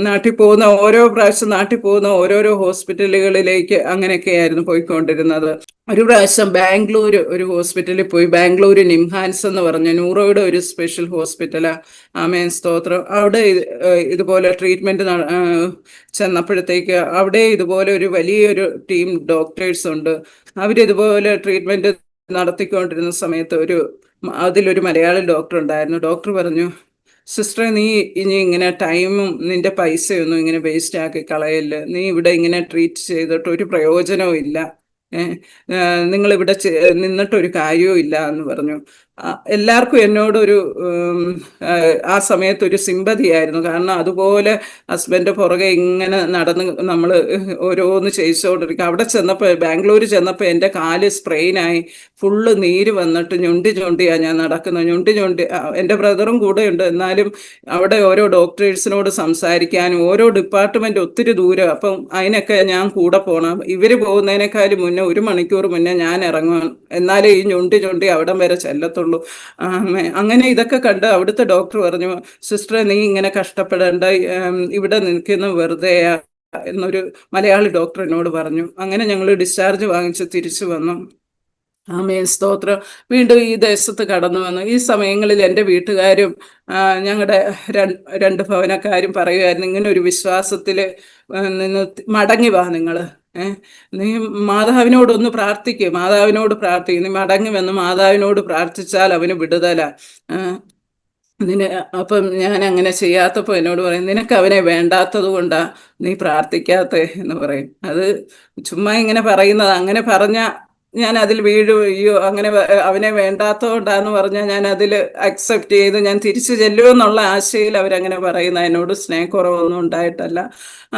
നാട്ടിൽ പോകുന്ന ഓരോരോ ഹോസ്പിറ്റലുകളിലേക്ക് അങ്ങനെയൊക്കെയായിരുന്നു പോയിക്കൊണ്ടിരുന്നത്. ഒരു പ്രാവശ്യം ബാംഗ്ലൂർ ഒരു ഹോസ്പിറ്റലിൽ പോയി. ബാംഗ്ലൂർ നിംഹാൻസ് എന്ന് പറഞ്ഞ ന്യൂറോയുടെ ഒരു സ്പെഷ്യൽ ഹോസ്പിറ്റലാണ്. ആമേൻ, സ്തോത്രം. അവിടെ ഇതുപോലെ ട്രീറ്റ്മെൻറ്റ് ചെന്നപ്പോഴത്തേക്ക് അവിടെ ഇതുപോലെ ഒരു വലിയൊരു ടീം ഡോക്ടേഴ്സ് ഉണ്ട്. അവരിതുപോലെ ട്രീറ്റ്മെൻറ്റ് നടത്തിക്കൊണ്ടിരുന്ന സമയത്ത് അതിലൊരു മലയാളി ഡോക്ടർ ഉണ്ടായിരുന്നു. ഡോക്ടർ പറഞ്ഞു, സിസ്റ്ററെ, നീ ഇനി ഇങ്ങനെ ടൈമും നിന്റെ പൈസയൊന്നും ഇങ്ങനെ വേസ്റ്റ് ആക്കി കളയല്ല. നീ ഇവിടെ ഇങ്ങനെ ട്രീറ്റ് ചെയ്തിട്ട് ഒരു പ്രയോജനവും ഇല്ല. നിങ്ങളിവിടെ നിന്നിട്ടൊരു കാര്യവും ഇല്ല എന്ന് പറഞ്ഞു. എല്ലാവർക്കും എന്നോടൊരു ആ സമയത്തൊരു സിമ്പതിയായിരുന്നു. കാരണം അതുപോലെ ഹസ്ബൻഡ് പുറകെ ഇങ്ങനെ നടന്ന് നമ്മൾ ഓരോന്ന് ചെയ്തുകൊണ്ടിരിക്കും. അവിടെ ബാംഗ്ലൂർ ചെന്നപ്പോൾ എൻ്റെ കാല് സ്പ്രെയിനായി, ഫുള്ള് നീര് വന്നിട്ട് ഞൊണ്ടിയാണ് ഞാൻ നടക്കുന്നത്. എൻ്റെ ബ്രദറും കൂടെ ഉണ്ട്. എന്നാലും അവിടെ ഓരോ ഡോക്ടേഴ്സിനോട് സംസാരിക്കാനും ഓരോ ഡിപ്പാർട്ട്മെൻറ്റ് ഒത്തിരി ദൂരം. അപ്പം അതിനൊക്കെ ഞാൻ കൂടെ പോകണം. ഇവർ പോകുന്നതിനേക്കാളും മുന്നേ 1 മണിക്കൂർ മുന്നേ ഞാൻ ഇറങ്ങും. എന്നാലേ ഈ ഞൊണ്ടി അവിടം വരെ ചെല്ലത്തുള്ളൂ. അങ്ങനെ ഇതൊക്കെ കണ്ട് അവിടുത്തെ ഡോക്ടർ പറഞ്ഞു, സിസ്റ്ററെ, നീ ഇങ്ങനെ കഷ്ടപ്പെടേണ്ട, ഇവിടെ നിൽക്കുന്ന വെറുതെ എന്നൊരു മലയാളി ഡോക്ടർ എന്നോട് പറഞ്ഞു. അങ്ങനെ ഞങ്ങൾ ഡിസ്ചാർജ് വാങ്ങിച്ച് തിരിച്ചു വന്നു. ആമേൻ, സ്തോത്രം. വീണ്ടും ഈ ദേശത്ത് കടന്നു വന്നു. ഈ സമയങ്ങളിൽ എൻ്റെ വീട്ടുകാരും ഞങ്ങളുടെ 2 ഭവനക്കാരും പറയുമായിരുന്നു, ഇങ്ങനെ ഒരു വിശ്വാസത്തിൽ നിന്ന് മടങ്ങി വാ നിങ്ങൾ. നീ മാതാവിനോടൊന്ന് പ്രാർത്ഥിക്കും, നീ മടങ്ങി വന്ന് മാതാവിനോട് പ്രാർത്ഥിച്ചാൽ അവന് വിടുതല. നിന അപ്പം ഞാൻ അങ്ങനെ ചെയ്യാത്തപ്പോൾ എന്നോട് പറയും, നിനക്ക് അവനെ വേണ്ടാത്തത് കൊണ്ടാ നീ പ്രാർത്ഥിക്കാത്തെ എന്ന് പറയും. അത് ചുമ്മാ ഇങ്ങനെ പറയുന്നത്. അങ്ങനെ പറഞ്ഞ ഞാൻ അതിൽ വീഴും. അയ്യോ, അങ്ങനെ അവനെ വേണ്ടാത്തതുകൊണ്ടാന്ന് പറഞ്ഞാൽ ഞാൻ അതിൽ അക്സെപ്റ്റ് ചെയ്ത് ഞാൻ തിരിച്ചു ചെല്ലുമെന്നുള്ള ആശയിൽ അവരങ്ങനെ പറയുന്ന. എന്നോട് സ്നേഹക്കുറവൊന്നും ഉണ്ടായിട്ടല്ല.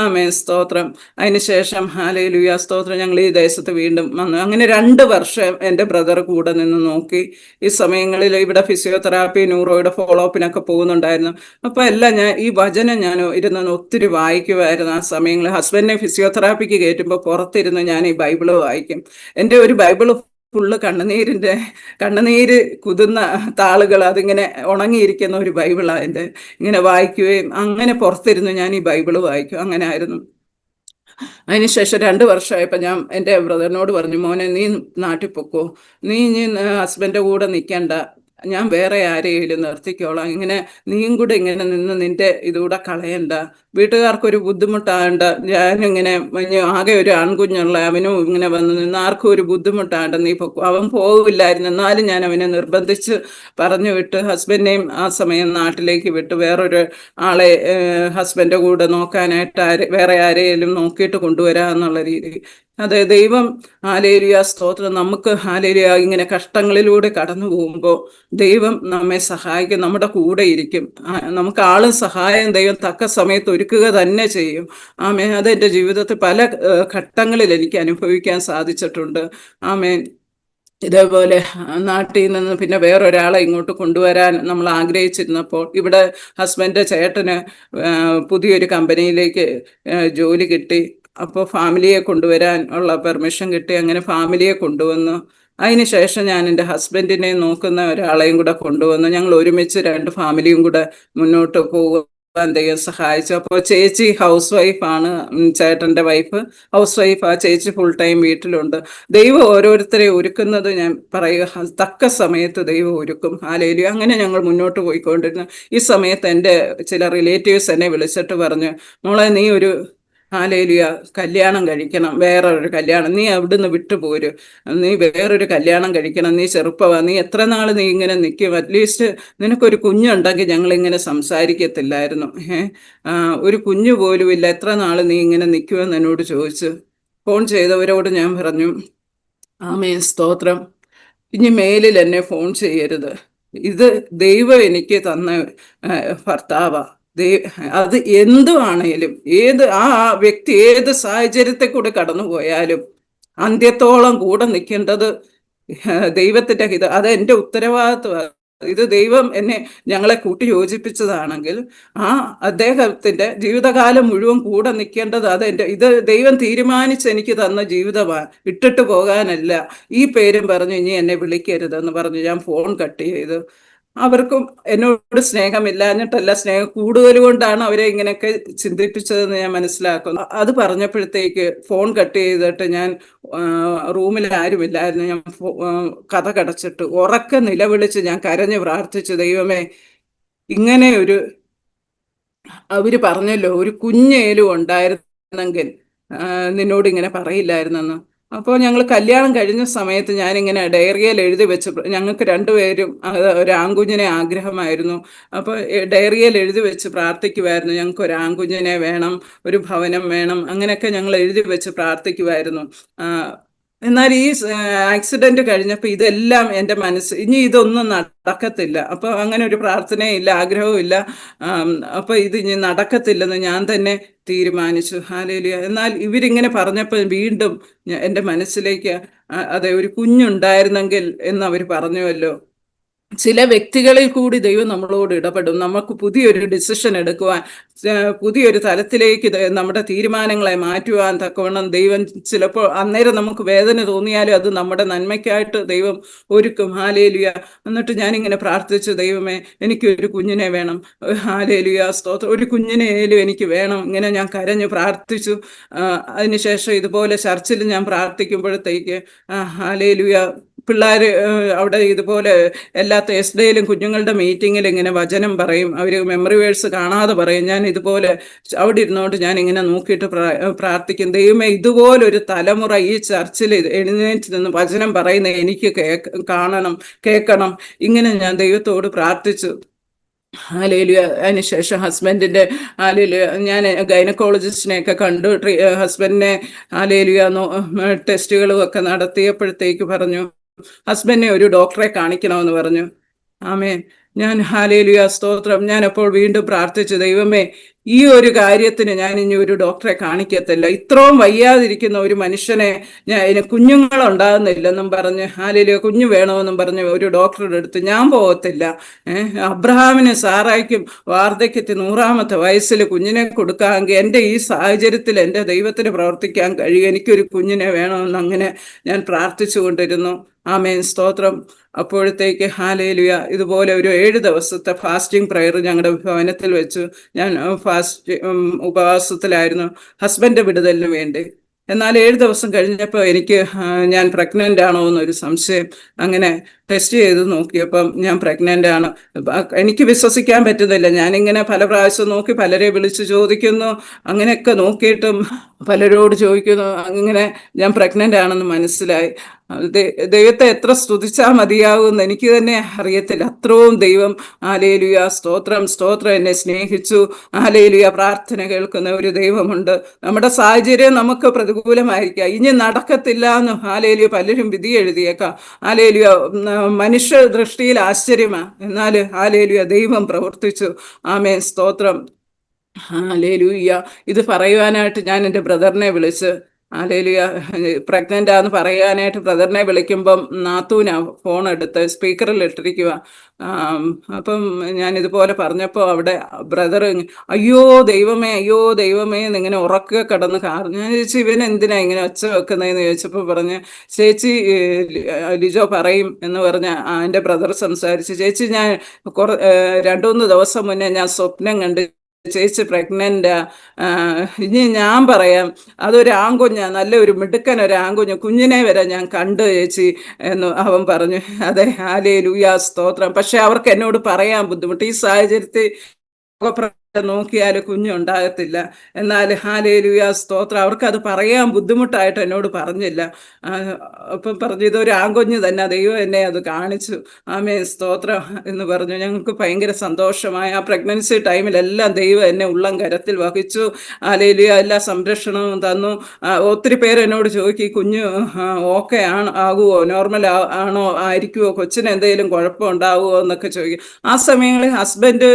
ആമേൻ, സ്തോത്രം. അതിനുശേഷം ഹല്ലേലൂയ സ്തോത്രം, ഞങ്ങൾ ഈ ദേശത്ത് വീണ്ടും വന്നു. അങ്ങനെ 2 വർഷം എൻ്റെ ബ്രദർ കൂടെ നിന്ന് നോക്കി. ഈ സമയങ്ങളിൽ ഇവിടെ ഫിസിയോതെറാപ്പി, ന്യൂറോയുടെ ഫോളോ അപ്പിനൊക്കെ പോകുന്നുണ്ടായിരുന്നു. അപ്പോൾ എല്ലാം ഞാൻ ഈ വചനം ഞാൻ ഇരുന്ന് ഒത്തിരി വായിക്കുമായിരുന്നു. ആ സമയങ്ങളിൽ ഹസ്ബൻഡിനെ ഫിസിയോതെറാപ്പിക്ക് കയറ്റുമ്പോൾ പുറത്തിരുന്ന് ഞാൻ ഈ ബൈബിള് വായിക്കും. എൻ്റെ ഒരു ബൈബിള് ഫുള്ള് കണ്ണുനീര് കുതിർന്ന താളുകൾ, അതിങ്ങനെ ഉണങ്ങിയിരിക്കുന്ന ഒരു ബൈബിളാണ് എൻ്റെ. ഇങ്ങനെ വായിക്കുകയും അങ്ങനെ പുറത്തിരുന്ന് ഞാൻ ഈ ബൈബിള് വായിക്കും. അങ്ങനെ ആയിരുന്നു. അതിനുശേഷം 2 വർഷമായപ്പോൾ ഞാൻ എൻ്റെ ബ്രദറിനോട് പറഞ്ഞു, മോനെ നീ നാട്ടിൽ പൊക്കോ, നീ ഇനി ഹസ്ബൻഡിൻ്റെ കൂടെ നിൽക്കണ്ട, ഞാൻ വേറെ ആരെയും നിർത്തിക്കോളാം. ഇങ്ങനെ നീയും കൂടെ ഇങ്ങനെ നിന്ന് നിന്റെ ഇതുകൂടെ കളയണ്ട, വീട്ടുകാർക്കൊരു ബുദ്ധിമുട്ടാകണ്ട. ഞാനിങ്ങനെ ആകെ ഒരു ആൺകുഞ്ഞുള്ള അവനും ഇങ്ങനെ വന്ന് നിന്ന് ആർക്കും ഒരു ബുദ്ധിമുട്ടാകണ്ട, നീ പൊക്കോ. അവൻ പോവില്ലായിരുന്നു. എന്നാലും ഞാൻ അവനെ നിർബന്ധിച്ച് പറഞ്ഞു വിട്ട് ഹസ്ബൻഡിനെയും ആ സമയം നാട്ടിലേക്ക് വിട്ട് വേറൊരു ആളെ ഹസ്ബൻഡിൻ്റെ കൂടെ നോക്കാനായിട്ട് വേറെ ആരെയും നോക്കിയിട്ട് കൊണ്ടുവരാമെന്നുള്ള രീതി. അതെ, ദൈവം ഹല്ലേലൂയ സ്തോത്രം, നമുക്ക് ഹല്ലേലൂയ ഇങ്ങനെ കഷ്ടങ്ങളിലൂടെ കടന്നു പോകുമ്പോൾ ദൈവം നമ്മെ സഹായിക്കും, നമ്മുടെ കൂടെ ഇരിക്കും. നമുക്ക് ആളും സഹായം ദൈവം തക്ക സമയത്ത് ഒരുക്കുക തന്നെ ചെയ്യും. ആമേൻ. അതെൻ്റെ ജീവിതത്തിൽ പല ഘട്ടങ്ങളിൽ എനിക്ക് അനുഭവിക്കാൻ സാധിച്ചിട്ടുണ്ട്. ആമേൻ. ഇതേപോലെ നാട്ടിൽ നിന്ന് പിന്നെ വേറൊരാളെ ഇങ്ങോട്ട് കൊണ്ടുവരാൻ നമ്മൾ ആഗ്രഹിച്ചിരുന്നപ്പോൾ ഇവിടെ ഹസ്ബൻഡിൻ്റെ ചേട്ടന് പുതിയൊരു കമ്പനിയിലേക്ക് ജോലി കിട്ടി. അപ്പോൾ ഫാമിലിയെ കൊണ്ടുവരാൻ ഉള്ള പെർമിഷൻ കിട്ടി. അങ്ങനെ ഫാമിലിയെ കൊണ്ടുവന്നു. അതിന് ശേഷം ഞാൻ എൻ്റെ ഹസ്ബൻഡിനെ നോക്കുന്ന ഒരാളെയും കൂടെ കൊണ്ടുവന്നു. ഞങ്ങൾ ഒരുമിച്ച് 2 ഫാമിലിയും കൂടെ മുന്നോട്ട് പോകാൻ ദൈവം സഹായിച്ചു. അപ്പോൾ ചേച്ചി ഹൗസ് വൈഫാണ്, ചേട്ടൻ്റെ വൈഫ് ഹൗസ് വൈഫ്. ആ ചേച്ചി ഫുൾ ടൈം വീട്ടിലുണ്ട്. ദൈവം ഓരോരുത്തരെ ഒരുക്കുന്നത് ഞാൻ പറയുക, തക്ക സമയത്ത് ദൈവം ഒരുക്കും. ഹല്ലേലൂയ. അങ്ങനെ ഞങ്ങൾ മുന്നോട്ട് പോയിക്കൊണ്ടിരുന്നു. ഈ സമയത്ത് എൻ്റെ ചില റിലേറ്റീവ്സ് എന്നെ വിളിച്ചിട്ട് പറഞ്ഞു, മോളെ നീ ഒരു ഹല്ലേലൂയ കല്യാണം കഴിക്കണം, വേറൊരു കല്യാണം, നീ അവിടുന്ന് വിട്ടുപോര്, നീ വേറൊരു കല്യാണം കഴിക്കണം, നീ ചെറുപ്പമാണ്, നീ എത്ര നാൾ നീ ഇങ്ങനെ നിൽക്കും, അറ്റ്ലീസ്റ്റ് നിനക്കൊരു കുഞ്ഞുണ്ടെങ്കിൽ ഞങ്ങളിങ്ങനെ സംസാരിക്കത്തില്ലായിരുന്നു. ഒരു കുഞ്ഞു പോലും ഇല്ല, എത്ര നാൾ നീ ഇങ്ങനെ നിൽക്കുമെന്ന് എന്നോട് ചോദിച്ചു. ഫോൺ ചെയ്തവരോട് ഞാൻ പറഞ്ഞു, ആമേൻ സ്തോത്രം, ഇനി മേലിൽ എന്നെ ഫോൺ ചെയ്യരുത്. ഇത് ദൈവം എനിക്ക് തന്ന ഭർത്താവാ. അത് എന്തുവാണേലും ആ വ്യക്തി ഏത് സാഹചര്യത്തെ കൂടെ കടന്നു പോയാലും അന്ത്യത്തോളം കൂടെ നിൽക്കേണ്ടത് ദൈവത്തിൻ്റെ ഹിതം. അത് എൻ്റെ ഉത്തരവാദിത്വമാണ്. ഇത് ദൈവം ഞങ്ങളെ കൂട്ടി യോജിപ്പിച്ചതാണെങ്കിൽ ആ അദ്ദേഹത്തിൻ്റെ ജീവിതകാലം മുഴുവൻ കൂടെ നിൽക്കേണ്ടത് ഇത് ദൈവം തീരുമാനിച്ച് എനിക്ക് തന്ന ജീവിതമാണ്, ഇട്ടിട്ട് പോകാനല്ല. ഈ പേരും പറഞ്ഞു ഇനി എന്നെ വിളിക്കരുതെന്ന് പറഞ്ഞു ഞാൻ ഫോൺ കട്ട് ചെയ്തു. അവർക്കും എന്നോട് സ്നേഹമില്ലാഞ്ഞിട്ടല്ല, സ്നേഹം കൂടുതൽ കൊണ്ടാണ് അവരെ ഇങ്ങനെയൊക്കെ ചിന്തിപ്പിച്ചതെന്ന് ഞാൻ മനസ്സിലാക്കുന്നു. അത് പറഞ്ഞപ്പോഴത്തേക്ക് ഫോൺ കട്ട് ചെയ്തിട്ട് ഞാൻ റൂമിൽ ആരുമില്ലായിരുന്നു. ഞാൻ കഥ കടച്ചിട്ട് ഉറക്കെ നിലവിളിച്ച് ഞാൻ കരഞ്ഞു പ്രാർത്ഥിച്ചു, ദൈവമേ ഇങ്ങനെ അവര് പറഞ്ഞല്ലോ ഒരു കുഞ്ഞേലും ഉണ്ടായിരുന്നെങ്കിൽ നിന്നോട് ഇങ്ങനെ പറയില്ലായിരുന്നെന്ന്. അപ്പോൾ ഞങ്ങൾ കല്യാണം കഴിഞ്ഞ സമയത്ത് ഞാനിങ്ങനെ ഡയറിയയിൽ എഴുതി വെച്ച്, ഞങ്ങൾക്ക് 2 പേരും ഒരു ആൺകുഞ്ഞിനെ ആഗ്രഹമായിരുന്നു. അപ്പോൾ ഡയറിയയിൽ എഴുതി വെച്ച് പ്രാർത്ഥിക്കുമായിരുന്നു, ഞങ്ങൾക്ക് ഒരു ആൺകുഞ്ഞിനെ വേണം, ഒരു ഭവനം വേണം, അങ്ങനെയൊക്കെ ഞങ്ങൾ എഴുതി വെച്ച് പ്രാർത്ഥിക്കുമായിരുന്നു. എന്നാൽ ഈ ആക്സിഡന്റ് കഴിഞ്ഞപ്പോൾ ഇതെല്ലാം എൻ്റെ ഇനി ഇതൊന്നും നടക്കത്തില്ല. അപ്പോൾ അങ്ങനെ ഒരു പ്രാർത്ഥനയില്ല, ആഗ്രഹവും ഇല്ല. അപ്പോൾ ഇത് ഇനി നടക്കത്തില്ലെന്ന് ഞാൻ തന്നെ തീരുമാനിച്ചു. ഹല്ലേലൂയ. എന്നാൽ ഇവരിങ്ങനെ പറഞ്ഞപ്പോൾ വീണ്ടും എൻ്റെ മനസ്സിലേക്ക് അതെ ഒരു കുഞ്ഞുണ്ടായിരുന്നെങ്കിൽ എന്ന് അവർ പറഞ്ഞുവല്ലോ. ചില വ്യക്തികളിൽ കൂടി ദൈവം നമ്മളോട് ഇടപെടും. നമുക്ക് പുതിയൊരു ഡിസിഷൻ എടുക്കുവാൻ, പുതിയൊരു തലത്തിലേക്ക് നമ്മുടെ തീരുമാനങ്ങളെ മാറ്റുവാൻ തക്കവണ്ണം ദൈവം ചിലപ്പോൾ അന്നേരം നമുക്ക് വേദന തോന്നിയാലും അത് നമ്മുടെ നന്മയ്ക്കായിട്ട് ദൈവം ഒരുക്കും. ഹല്ലേലൂയ. എന്നിട്ട് ഞാനിങ്ങനെ പ്രാർത്ഥിച്ചു, ദൈവമേ എനിക്കൊരു കുഞ്ഞിനെ വേണം, ഹല്ലേലൂയ സ്തോത്രം, ഒരു കുഞ്ഞിനേലും എനിക്ക് വേണം. ഇങ്ങനെ ഞാൻ കരഞ്ഞു പ്രാർത്ഥിച്ചു. അതിനുശേഷം ഇതുപോലെ ചർച്ചിൽ ഞാൻ പ്രാർത്ഥിക്കുമ്പോഴത്തേക്ക് ഹല്ലേലൂയ പിള്ളേർ അവിടെ ഇതുപോലെ എല്ലാ തേഴ്സ്ഡേയിലും കുഞ്ഞുങ്ങളുടെ മീറ്റിങ്ങിൽ ഇങ്ങനെ വചനം പറയും, അവർ മെമ്മറി വേഴ്സ് കാണാതെ പറയും. ഞാൻ ഇതുപോലെ അവിടെ ഇരുന്നുകൊണ്ട് ഞാൻ ഇങ്ങനെ നോക്കിയിട്ട് പ്രാർത്ഥിക്കും, ദൈവമേ ഇതുപോലൊരു തലമുറ ഈ ചർച്ചിൽ എഴുന്നേറ്റ് നിന്ന് വചനം പറയുന്ന എനിക്ക് കാണണം, കേൾക്കണം. ഇങ്ങനെ ഞാൻ ദൈവത്തോട് പ്രാർത്ഥിച്ചു. ഹാലേലുയ. അതിനുശേഷം ഹസ്ബൻഡിൻ്റെ ഹാലേലുയ ഞാൻ ഗൈനക്കോളജിസ്റ്റിനെയൊക്കെ കണ്ടു. ഹസ്ബൻഡിനെ ഹാലേലുയ ടെസ്റ്റുകളും ഒക്കെ നടത്തിയപ്പോഴത്തേക്ക് പറഞ്ഞു ഹസ്ബൻഡിനെ ഒരു ഡോക്ടറെ കാണിക്കണമെന്ന് പറഞ്ഞു. ആമേൻ. ഞാൻ ഹാലേലുയ സ്തോത്രം. ഞാൻ അപ്പോൾ വീണ്ടും പ്രാർത്ഥിച്ചു, ദൈവമേ ഈ ഒരു കാര്യത്തിന് ഞാൻ ഇനി ഒരു ഡോക്ടറെ കാണിക്കത്തില്ല. ഇത്രയും വയ്യാതിരിക്കുന്ന ഒരു മനുഷ്യനെ ഞാൻ കുഞ്ഞുങ്ങളുണ്ടാകുന്നില്ലെന്നും പറഞ്ഞ് ഹാലേലുയ കുഞ്ഞു വേണമെന്നും പറഞ്ഞ് ഒരു ഡോക്ടറുടെ അടുത്ത് ഞാൻ പോകത്തില്ല. അബ്രഹാമിനും സാറായ്ക്കും വാർദ്ധക്യത്തിൽ 100-ാമത്തെ വയസ്സിൽ കുഞ്ഞിനെ കൊടുക്കാമെങ്കിൽ എൻ്റെ ഈ സാഹചര്യത്തിൽ എൻ്റെ ദൈവത്തിന് പ്രവർത്തിക്കാൻ കഴിയും. എനിക്കൊരു കുഞ്ഞിനെ വേണമെന്ന് അങ്ങനെ ഞാൻ പ്രാർത്ഥിച്ചു കൊണ്ടിരുന്നു. ആമേൻ സ്തോത്രം. അപ്പോഴത്തേക്ക് ഹാലേലുയ ഇതുപോലെ ഒരു 7 ദിവസത്തെ ഫാസ്റ്റിംഗ് പ്രയർ ഞങ്ങളുടെ ഭവനത്തിൽ വെച്ചു. ഞാൻ ഉപവാസത്തിലായിരുന്നു ഹസ്ബൻഡ് വിടുതലിന് വേണ്ടി. എന്നാൽ 7 ദിവസം കഴിഞ്ഞപ്പോൾ എനിക്ക് ഞാൻ പ്രഗ്നൻ്റ് ആണോ എന്നൊരു സംശയം. അങ്ങനെ ടെസ്റ്റ് ചെയ്ത് നോക്കിയപ്പം ഞാൻ പ്രഗ്നൻ്റ് ആണ്. എനിക്ക് വിശ്വസിക്കാൻ പറ്റുന്നില്ല. ഞാനിങ്ങനെ പല പ്രാവശ്യം നോക്കി, പലരെ വിളിച്ച് ചോദിക്കുന്നു, അങ്ങനെയൊക്കെ നോക്കിയിട്ടും പലരോട് ചോദിക്കുന്നു. അങ്ങനെ ഞാൻ പ്രഗ്നൻ്റ് ആണെന്ന് മനസ്സിലായി. ദൈവത്തെ എത്ര സ്തുതിച്ചാൽ മതിയാകുമെന്ന് എനിക്ക് തന്നെ അറിയത്തില്ല. അത്രയും ദൈവം ഹാലേലുയ സ്തോത്രം സ്തോത്രം എന്നെ സ്നേഹിച്ചു. ഹാലേലുയ പ്രാർത്ഥന കേൾക്കുന്ന ഒരു ദൈവമുണ്ട്. നമ്മുടെ സാഹചര്യം നമുക്ക് പ്രതികൂലമായിരിക്കാം, ഇനി നടക്കത്തില്ല എന്ന് ഹാലേലുയ പലരും വിധി എഴുതിയേക്കാം. ഹാലേലുയ മനുഷ്യ ദൃഷ്ടിയിൽ ആശ്ചര്യമാണ്, എന്നാൽ ഹാലേലുയ ദൈവം പ്രവർത്തിച്ചു. ആമേൻ സ്തോത്രം. ഹാലേലുയ. ഇത് പറയുവാനായിട്ട് ഞാൻ എൻ്റെ ബ്രദറിനെ വിളിച്ച് ഹാലേലുയ പ്രഗ്നൻ്റ് ആണെന്ന് പറയാനായിട്ട് ബ്രദറിനെ വിളിക്കുമ്പം നാത്തൂനാ ഫോൺ എടുത്ത് സ്പീക്കറിൽ ഇട്ടിരിക്കുക. അപ്പം ഞാൻ ഇതുപോലെ പറഞ്ഞപ്പോൾ അവിടെ ബ്രദർ അയ്യോ ദൈവമേ അയ്യോ ദൈവമേ എന്നിങ്ങനെ ഉറക്കെ കിടന്ന് ഞാൻ ചോദിച്ചു ഇവനെന്തിനാ ഇങ്ങനെ ഒച്ച വെക്കുന്നതെന്ന് ചോദിച്ചപ്പോൾ പറഞ്ഞ് ചേച്ചി ലിജോ പറയും എന്ന് പറഞ്ഞ് എൻ്റെ ബ്രദർ സംസാരിച്ച്, ചേച്ചി ഞാൻ 2-3 ദിവസം മുന്നേ ഞാൻ സ്വപ്നം കണ്ട് ചേച്ചി പ്രഗ്നൻ്റാ, ഇനി ഞാൻ പറയാം അതൊരു ആൺകുഞ്ഞാ, നല്ലൊരു മിടുക്കൻ ഒരു ആൺകുഞ്ഞ്, കുഞ്ഞിനെ വരെ ഞാൻ കണ്ടു ചേച്ചി എന്ന് അവൻ പറഞ്ഞു. അതെ ഹാലേലൂയ സ്തോത്രം. പക്ഷെ അവർക്ക് എന്നോട് പറയാൻ ബുദ്ധിമുട്ട്. ഈ സാഹചര്യത്തിൽ നോക്കിയാൽ കുഞ്ഞുണ്ടാകത്തില്ല. എന്നാൽ ഹാലേലൂയ സ്തോത്രം അവർക്കത് പറയാൻ ബുദ്ധിമുട്ടായിട്ട് എന്നോട് പറഞ്ഞില്ല. അപ്പം പറഞ്ഞു ഇതൊരു ആൺകുഞ്ഞ് തന്നെ, ദൈവം എന്നെ അത് കാണിച്ചു. ആമേ സ്തോത്രം എന്ന് പറഞ്ഞു. ഞങ്ങൾക്ക് ഭയങ്കര സന്തോഷമായ ആ പ്രഗ്നൻസി ടൈമിലെല്ലാം ദൈവം എന്നെ ഉള്ളം കരത്തിൽ വഹിച്ചു. ഹാലേലൂയ എല്ലാ സംരക്ഷണവും തന്നു. ഒത്തിരി പേര് എന്നോട് ചോദിക്കും കുഞ്ഞ് ഓക്കെ ആകുമോ, നോർമൽ ആണോ ആയിരിക്കുമോ, കൊച്ചിന് എന്തെങ്കിലും കുഴപ്പമുണ്ടാവുമോ എന്നൊക്കെ ചോദിക്കും. ആ സമയങ്ങളിൽ ഹസ്ബൻഡ്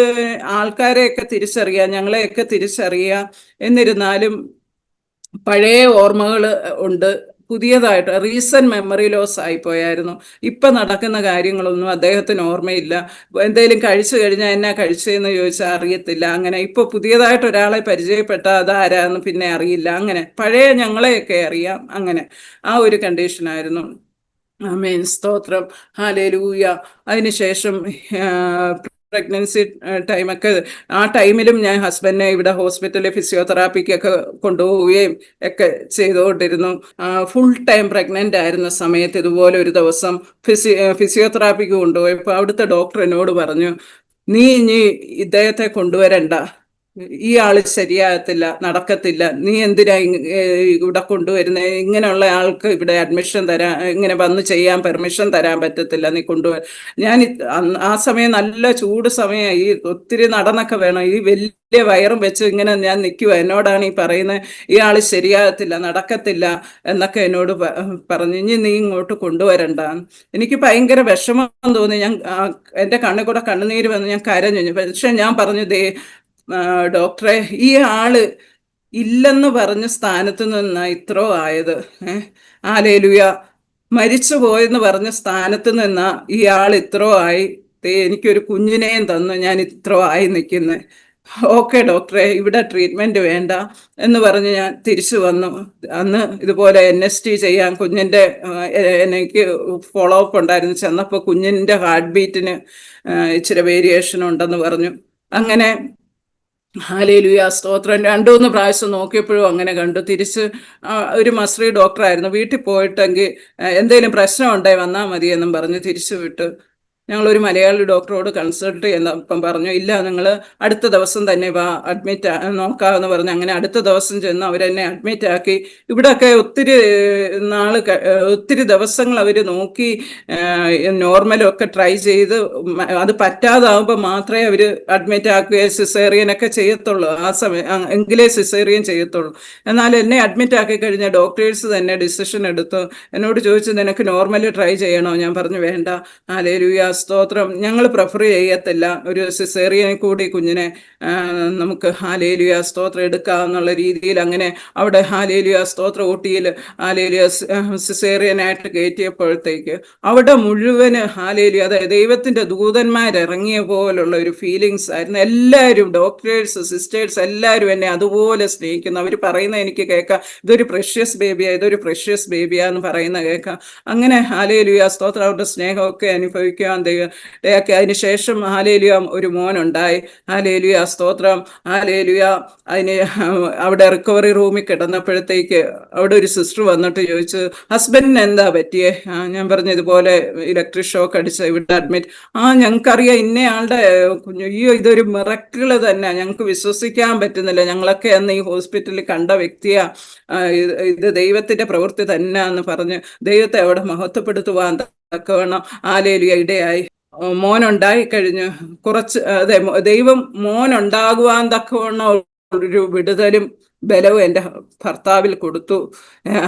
ആൾക്കാരെയൊക്കെ തിരിച്ചറിയാം, ഞങ്ങളെയൊക്കെ തിരിച്ചറിയാം. എന്നിരുന്നാലും പഴയ ഓർമ്മകൾ ഉണ്ട്, പുതിയതായിട്ട് റീസെൻറ്റ് മെമ്മറി ലോസ് ആയിപ്പോയായിരുന്നു. ഇപ്പം നടക്കുന്ന കാര്യങ്ങളൊന്നും അദ്ദേഹത്തിന് ഓർമ്മയില്ല. എന്തെങ്കിലും കഴിച്ചു കഴിഞ്ഞാൽ എന്നാ കഴിച്ചതെന്ന് ചോദിച്ചാൽ അറിയത്തില്ല. അങ്ങനെ ഇപ്പോൾ പുതിയതായിട്ട് ഒരാളെ പരിചയപ്പെട്ടാൽ അതാരാന്ന് പിന്നെ അറിയില്ല. അങ്ങനെ പഴയ ഞങ്ങളെയൊക്കെ അറിയാം. അങ്ങനെ ആ ഒരു കണ്ടീഷനായിരുന്നു. ആമേൻ സ്തോത്രം ഹാലേലൂയ. അതിനുശേഷം പ്രഗ്നൻസി ടൈമൊക്കെ ആ ടൈമിലും ഞാൻ ഹസ്ബൻഡിനെ ഇവിടെ ഹോസ്പിറ്റലിൽ ഫിസിയോതെറാപ്പിക്കൊക്കെ കൊണ്ടുപോവുകയും ഒക്കെ ചെയ്തുകൊണ്ടിരുന്നു. ഫുൾ ടൈം പ്രഗ്നൻ്റ് ആയിരുന്ന സമയത്ത് ഇതുപോലെ ഒരു ദിവസം ഫിസിയോതെറാപ്പിക്ക് കൊണ്ടുപോയപ്പോൾ അവിടുത്തെ ഡോക്ടർ എന്നോട് പറഞ്ഞു, നീ ഇനി ഇദ്ദേഹത്തെ കൊണ്ടുവരണ്ട, ഈ ആള് ശരിയാകത്തില്ല, നടക്കത്തില്ല, നീ എന്തിനാ ഇവിടെ കൊണ്ടുവരുന്നത്, ഇങ്ങനെയുള്ള ആൾക്ക് ഇവിടെ അഡ്മിഷൻ ഇങ്ങനെ വന്ന് ചെയ്യാൻ പെർമിഷൻ തരാൻ പറ്റത്തില്ല, നീ കൊണ്ടുവര. ഞാൻ ആ സമയം നല്ല ചൂട് സമയം, ഈ ഒത്തിരി നടന്നൊക്കെ വേണം, ഈ വലിയ വയറും വെച്ച് ഇങ്ങനെ ഞാൻ നിൽക്കുക. എന്നോടാണ് ഈ പറയുന്നത് ഈ ആള് ശരിയാകത്തില്ല, നടക്കത്തില്ല എന്നൊക്കെ എന്നോട് പറഞ്ഞു. ഇനി നീ ഇങ്ങോട്ട് കൊണ്ടുവരണ്ട. എനിക്ക് ഭയങ്കര വിഷമം തോന്നി. ഞാൻ എൻ്റെ കണ്ണിൽ കൂടെ കണ്ണുനീര് വന്ന് ഞാൻ കരഞ്ഞു. പക്ഷെ ഞാൻ പറഞ്ഞു ഡോക്ടറെ ഈ ആള് ഇല്ലെന്ന് പറഞ്ഞ സ്ഥാനത്ത് നിന്നാ ഇത്രോ ആയത്. ഹാലേലൂയ. മരിച്ചു പോയെന്ന് പറഞ്ഞ സ്ഥാനത്ത് നിന്നാ ഈ ആൾ ഇത്രോ ആയി. എനിക്കൊരു കുഞ്ഞിനെയും തന്നു ഞാൻ ഇത്രോ ആയി നിൽക്കുന്നത്. ഓക്കെ ഡോക്ടറെ ഇവിടെ ട്രീറ്റ്മെൻറ്റ് വേണ്ട എന്ന് പറഞ്ഞ് ഞാൻ തിരിച്ചു വന്നു. അന്ന് ഇതുപോലെ NST ചെയ്യാൻ കുഞ്ഞിൻ്റെ എനിക്ക് ഫോളോ അപ്പ് ഉണ്ടായിരുന്നു. ചെന്നപ്പോൾ കുഞ്ഞിൻ്റെ ഹാർട്ട് ബീറ്റിന് ഇച്ചിരി വേരിയേഷൻ ഉണ്ടെന്ന് പറഞ്ഞു. അങ്ങനെ ഹാലേലൂയ സ്തോത്രം 2-3 പ്രാവശ്യം നോക്കിയപ്പോഴും അങ്ങനെ കണ്ടു. തിരിച്ച് ഒരു മസ്രി ഡോക്ടറായിരുന്നു, വീട്ടിൽ പോയിട്ടെങ്കിൽ എന്തെങ്കിലും പ്രശ്നം ഉണ്ടായി വന്നാൽ മതി എന്നും പറഞ്ഞ് തിരിച്ചു വിട്ടു. ഞങ്ങളൊരു മലയാളി ഡോക്ടറോട് കൺസൾട്ട് ചെയ്യുന്നപ്പം പറഞ്ഞു, ഇല്ല നിങ്ങൾ അടുത്ത ദിവസം തന്നെ വാ, അഡ്മിറ്റ് നോക്കാമെന്ന് പറഞ്ഞു. അങ്ങനെ അടുത്ത ദിവസം ചെന്ന് അവരെന്നെ അഡ്മിറ്റ് ആക്കി. ഇവിടെയൊക്കെ ഒത്തിരി ഒത്തിരി ദിവസങ്ങൾ അവർ നോക്കി നോർമലൊക്കെ ട്രൈ ചെയ്ത് അത് പറ്റാതാവുമ്പോൾ മാത്രമേ അവർ അഡ്മിറ്റ് ആക്കുകയോ സിസേറിയനൊക്കെ ചെയ്യത്തുള്ളൂ. ആ സമയം എങ്കിലേ സിസേറിയൻ ചെയ്യത്തുള്ളൂ. എന്നാൽ എന്നെ അഡ്മിറ്റ് ആക്കി കഴിഞ്ഞ ഡോക്ടേഴ്സ് തന്നെ ഡിസിഷൻ എടുത്തു. എന്നോട് ചോദിച്ചു, നിനക്ക് നോർമലി ട്രൈ ചെയ്യണോ? ഞാൻ പറഞ്ഞു വേണ്ട, ഹല്ലേലൂയ സ്തോത്രം, ഞങ്ങൾ പ്രിഫർ ചെയ്യത്തില്ല, ഒരു സിസേറിയനെ കൂടി കുഞ്ഞിനെ നമുക്ക് ഹല്ലേലൂയ സ്തോത്രം എടുക്കാമെന്നുള്ള രീതിയിൽ അങ്ങനെ അവിടെ ഹല്ലേലൂയ സ്തോത്ര ഊട്ടിയിൽ ഹല്ലേലൂയ സിസേറിയനായിട്ട് കയറ്റിയപ്പോഴത്തേക്ക് അവിടെ മുഴുവന് ഹല്ലേലൂയ, അതായത് ദൈവത്തിൻ്റെ ദൂതന്മാരിറങ്ങിയ പോലുള്ള ഒരു ഫീലിങ്സ് ആയിരുന്നു. എല്ലാവരും ഡോക്ടേഴ്സ് സിസ്റ്റേഴ്സ് എല്ലാവരും എന്നെ അതുപോലെ സ്നേഹിക്കുന്നു. അവർ പറയുന്ന എനിക്ക് കേൾക്കാം, ഇതൊരു പ്രഷ്യസ് ബേബിയാ, ഇതൊരു പ്രഷ്യസ് ബേബിയാന്ന് പറയുന്ന കേൾക്കാം. അങ്ങനെ ഹല്ലേലൂയ സ്തോത്രം, അവരുടെ സ്നേഹമൊക്കെ അനുഭവിക്കാൻ ദൈവമൊക്കെ. അതിന് ശേഷം ഹല്ലേലൂയ ഒരു മോനുണ്ടായി. ഹല്ലേലൂയ സ്തോത്രം, ഹല്ലേലൂയ. അതിന് അവിടെ റിക്കവറി റൂമിൽ കിടന്നപ്പോഴത്തേക്ക് അവിടെ ഒരു സിസ്റ്റർ വന്നിട്ട് ചോദിച്ചു, ഹസ്ബൻഡിന് എന്താ പറ്റിയേ? ഞാൻ പറഞ്ഞു ഇതുപോലെ ഇലക്ട്രിക് ഷോക്ക് അടിച്ച് ഇവിടെ അഡ്മിറ്റ്. ഞങ്ങൾക്കറിയാം ഇന്നയാളുടെ കുഞ്ഞു, അയ്യോ ഇതൊരു മിറക്കിള് തന്നെ, ഞങ്ങൾക്ക് വിശ്വസിക്കാൻ പറ്റുന്നില്ല, ഞങ്ങളൊക്കെ അന്ന് ഈ ഹോസ്പിറ്റലിൽ കണ്ട വ്യക്തിയാ, ഇത് ദൈവത്തിന്റെ പ്രവൃത്തി തന്നെ എന്ന് പറഞ്ഞ് ദൈവത്തെ അവിടെ മഹത്വപ്പെടുത്തുവാൻ തക്കവണ്ണം ഹല്ലേലൂയ ഇടയായി. മോനുണ്ടായി കഴിഞ്ഞ് അതെ, ദൈവം മോനുണ്ടാകുവാൻ തക്കവണ്ണം ഒരു വിടുതലും ബലവും എൻ്റെ ഭർത്താവിൽ കൊടുത്തു.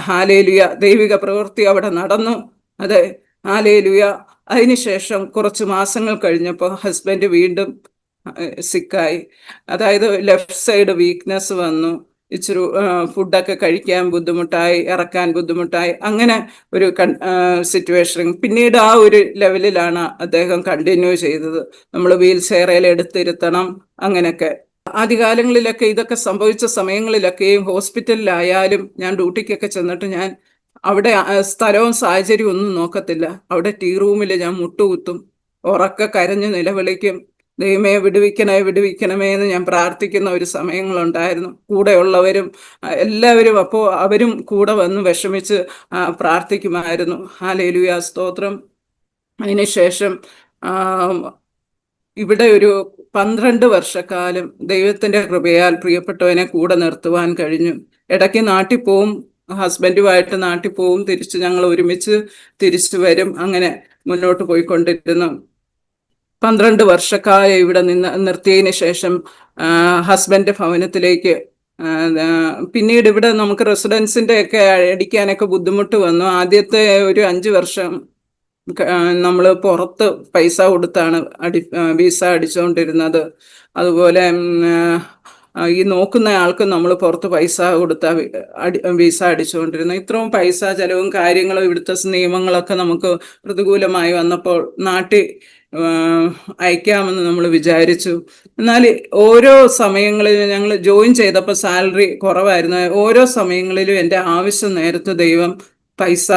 ഹല്ലേലൂയ, ദൈവിക പ്രവൃത്തി അവിടെ നടന്നു. അതെ, ഹല്ലേലൂയ. അതിനുശേഷം കുറച്ച് മാസങ്ങൾ കഴിഞ്ഞപ്പോൾ ഹസ്ബൻഡ് വീണ്ടും സിക്കായി. അതായത് ലെഫ്റ്റ് സൈഡ് വീക്ക്നെസ് വന്നു, ഇച്ചിരി ഫുഡൊക്കെ കഴിക്കാൻ ബുദ്ധിമുട്ടായി, ഇറക്കാൻ ബുദ്ധിമുട്ടായി, അങ്ങനെ ഒരു സിറ്റുവേഷൻ. പിന്നീട് ആ ഒരു ലെവലിലാണ് അദ്ദേഹം കണ്ടിന്യൂ ചെയ്തത്. നമ്മൾ വീൽ ചെയറിൽ എടുത്തിരുത്തണം, അങ്ങനെയൊക്കെ. ആദ്യകാലങ്ങളിലൊക്കെ ഇതൊക്കെ സംഭവിച്ച സമയങ്ങളിലൊക്കെയും ഹോസ്പിറ്റലിലായാലും ഞാൻ ഡ്യൂട്ടിക്കൊക്കെ ചെന്നിട്ട് ഞാൻ അവിടെ സ്ഥലവും സാഹചര്യവും ഒന്നും നോക്കത്തില്ല. അവിടെ ടീ റൂമിൽ ഞാൻ മുട്ടുകുത്തും, ഉറക്കെ കരഞ്ഞ് നിലവിളിക്കും, ദൈവമേ വിടുവിക്കണേ വിടുവിക്കണമേ എന്ന് ഞാൻ പ്രാർത്ഥിക്കുന്ന ഒരു സമയങ്ങളുണ്ടായിരുന്നു. കൂടെയുള്ളവരും എല്ലാവരും അപ്പോൾ അവരും കൂടെ വന്ന് വിഷമിച്ച് പ്രാർത്ഥിക്കുമായിരുന്നു. ഹല്ലേലൂയ സ്തോത്രം. അതിനുശേഷം ഇവിടെ ഒരു 12 വർഷക്കാലം ദൈവത്തിൻ്റെ കൃപയാൽ പ്രിയപ്പെട്ടവനെ കൂടെ നിർത്തുവാൻ കഴിഞ്ഞു. ഇടയ്ക്ക് നാട്ടിൽ പോവും, ഹസ്ബൻഡുമായിട്ട് നാട്ടിൽ പോവും, തിരിച്ച് ഞങ്ങൾ ഒരുമിച്ച് തിരിച്ചു വരും, അങ്ങനെ മുന്നോട്ട് പോയിക്കൊണ്ടിരുന്നു. 12 വർഷക്കാലം ഇവിടെ നിർത്തിയതിന് ശേഷം ഹസ്ബൻഡ് ഭവനത്തിലേക്ക് പിന്നീട് ഇവിടെ നമുക്ക് റെസിഡൻസിൻ്റെ ഒക്കെ അടിക്കാനൊക്കെ ബുദ്ധിമുട്ട് വന്നു. ആദ്യത്തെ ഒരു 5 വർഷം നമ്മൾ പുറത്ത് പൈസ കൊടുത്താണ് വിസ അടിച്ചുകൊണ്ടിരുന്നത്. അതുപോലെ ഈ നോക്കുന്ന ആൾക്ക് നമ്മൾ പുറത്ത് പൈസ കൊടുത്താൽ വിസ അടിച്ചുകൊണ്ടിരുന്നത്. ഇത്രയും പൈസ ചെലവും കാര്യങ്ങളും ഇവിടുത്തെ നിയമങ്ങളൊക്കെ നമുക്ക് പ്രതികൂലമായി വന്നപ്പോൾ നാട്ടിൽ അയക്കാമെന്ന് നമ്മൾ വിചാരിച്ചു. എന്നാൽ ഓരോ സമയങ്ങളിലും ഞങ്ങൾ ജോയിൻ ചെയ്തപ്പോൾ സാലറി കുറവായിരുന്നു. ഓരോ സമയങ്ങളിലും എൻ്റെ ആവശ്യം നേരത്തെ ദൈവം പൈസ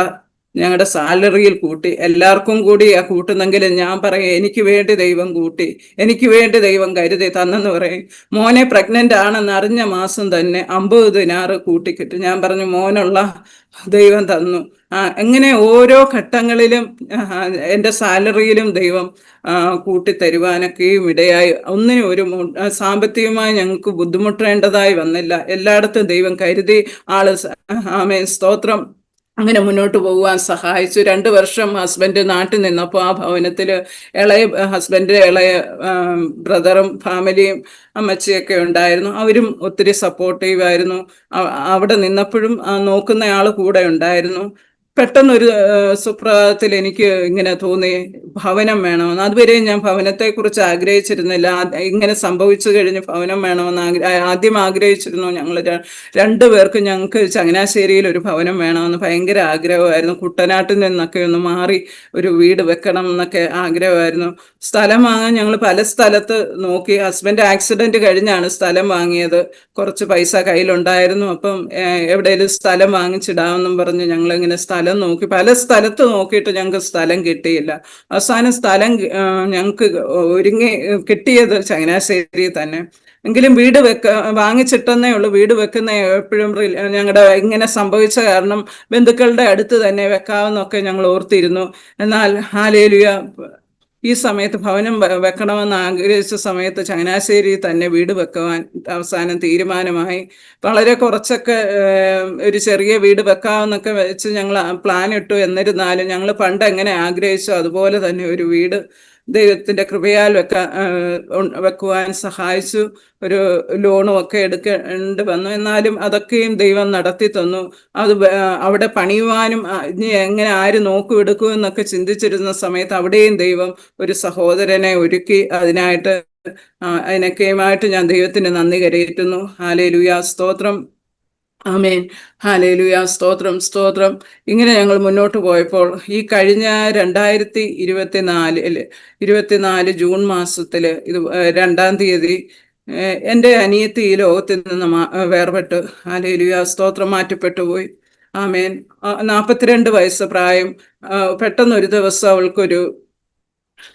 ഞങ്ങളുടെ സാലറിയിൽ കൂട്ടി. എല്ലാവർക്കും കൂടി കൂട്ടുന്നെങ്കിലും ഞാൻ പറയും, എനിക്ക് വേണ്ടി ദൈവം കൂട്ടി, എനിക്ക് വേണ്ടി ദൈവം കരുതി തന്നെന്ന് പറയും. മോനെ പ്രഗ്നൻ്റ് ആണെന്ന് അറിഞ്ഞ മാസം തന്നെ 50 ദിനാറ് കൂട്ടിക്കിട്ടു. ഞാൻ പറഞ്ഞു മോനുള്ള ദൈവം തന്നു. എങ്ങനെ ഓരോ ഘട്ടങ്ങളിലും എൻ്റെ സാലറിയിലും ദൈവം കൂട്ടിത്തരുവാനൊക്കെയും ഇടയായി. ഒന്നിനും ഒരു സാമ്പത്തികമായി ഞങ്ങൾക്ക് ബുദ്ധിമുട്ടേണ്ടതായി വന്നില്ല. എല്ലായിടത്തും ദൈവം കരുതി. ആമേൻ സ്തോത്രം. അങ്ങനെ മുന്നോട്ട് പോകുവാൻ സഹായിച്ചു. 2 വർഷം ഹസ്ബൻഡ് നാട്ടിൽ നിന്നപ്പോൾ ആ ഭവനത്തിൽ ഹസ്ബൻഡിൻ്റെ ഇളയ ബ്രദറും ഫാമിലിയും അമ്മച്ചിയൊക്കെ ഉണ്ടായിരുന്നു. അവരും ഒത്തിരി സപ്പോർട്ടീവായിരുന്നു. അവിടെ നിന്നപ്പോഴും നോക്കുന്ന ആൾ കൂടെ ഉണ്ടായിരുന്നു. പെട്ടെന്നൊരു സുപ്രഭാതത്തിൽ എനിക്ക് ഇങ്ങനെ തോന്നി, ഭവനം വേണമെന്ന്. അതുവരെ ഞാൻ ഭവനത്തെക്കുറിച്ച് ആഗ്രഹിച്ചിരുന്നില്ല. ഇങ്ങനെ സംഭവിച്ചു കഴിഞ്ഞ് ഭവനം വേണമെന്ന് ആദ്യം ആഗ്രഹിച്ചിരുന്നു. ഞങ്ങൾ 2 പേർക്കും ഞങ്ങൾക്ക് ചങ്ങനാശ്ശേരിയിൽ ഒരു ഭവനം വേണമെന്ന് ഭയങ്കര ആഗ്രഹമായിരുന്നു. കുട്ടനാട്ടിൽ നിന്നൊക്കെ ഒന്ന് മാറി ഒരു വീട് വെക്കണം എന്നൊക്കെ ആഗ്രഹമായിരുന്നു. സ്ഥലം വാങ്ങാൻ ഞങ്ങൾ പല സ്ഥലത്ത് നോക്കി. ഹസ്ബൻഡ് ആക്സിഡൻറ്റ് കഴിഞ്ഞാണ് സ്ഥലം വാങ്ങിയത്. കുറച്ച് പൈസ കയ്യിലുണ്ടായിരുന്നു. അപ്പം എവിടെയെങ്കിലും സ്ഥലം വാങ്ങിച്ചിടാമെന്നും പറഞ്ഞ് ഞങ്ങളിങ്ങനെ സ്ഥലം നോക്കി. പല സ്ഥലത്ത് നോക്കിയിട്ട് ഞങ്ങൾക്ക് സ്ഥലം കിട്ടിയില്ല. അവസാനം സ്ഥലം ഞങ്ങൾക്ക് കിട്ടിയത് ചങ്ങനാശ്ശേരി തന്നെ. എങ്കിലും വീട് വാങ്ങിച്ചിട്ടെന്നേ ഉള്ളൂ. വീട് വെക്കുന്ന എപ്പോഴും ഞങ്ങളുടെ ഇങ്ങനെ സംഭവിച്ച കാരണം ബന്ധുക്കളുടെ അടുത്ത് തന്നെ വെക്കാമെന്നൊക്കെ ഞങ്ങൾ ഓർത്തിരുന്നു. എന്നാൽ ഹല്ലേലൂയ ഈ സമയത്ത് ഭവനം വെക്കണമെന്ന് ആഗ്രഹിച്ച സമയത്ത് ചങ്ങനാശ്ശേരി തന്നെ വീട് വെക്കുവാൻ അവസാനം തീരുമാനമായി. വളരെ കുറച്ചൊക്കെ ഒരു ചെറിയ വീട് വെക്കാമെന്നൊക്കെ വെച്ച് ഞങ്ങൾ പ്ലാൻ ഇട്ടു. എന്നിരുന്നാലും ഞങ്ങൾ പണ്ട് എങ്ങനെ ആഗ്രഹിച്ചോ അതുപോലെ തന്നെ ഒരു വീട് ദൈവത്തിൻ്റെ കൃപയാൽ വെക്കുവാൻ സഹായിച്ചു. ഒരു ലോണും ഒക്കെ എടുക്കേണ്ടി വന്നു. എന്നാലും അതൊക്കെയും ദൈവം നടത്തി തന്നു. അത് അവിടെ പണിയുവാനും ഇനി എങ്ങനെ ആര് നോക്കുമെടുക്കും എന്നൊക്കെ ചിന്തിച്ചിരുന്ന സമയത്ത് അവിടെയും ദൈവം ഒരു സഹോദരനെ ഒരുക്കി. അതിനൊക്കെയുമായിട്ട് ഞാൻ ദൈവത്തിന് നന്ദി കരയറ്റുന്നു. ഹല്ലേലൂയ, സ്തോത്രം. ആമേൻ. ഹല്ലേലൂയ, സ്തോത്രം, സ്തോത്രം. ഇങ്ങനെ ഞങ്ങൾ മുന്നോട്ട് പോയപ്പോൾ ഈ കഴിഞ്ഞ 2024 ജൂൺ മാസത്തിൽ 2-ാം തീയതി എൻ്റെ അനിയത്തി ഈ ലോകത്തിൽ നിന്ന് വേർപെട്ട്. ഹല്ലേലൂയ, സ്തോത്രം, മാറ്റപ്പെട്ടു പോയി. ആമേൻ. 42 വയസ്സ് പ്രായം. പെട്ടെന്നൊരു ദിവസം അവൾക്കൊരു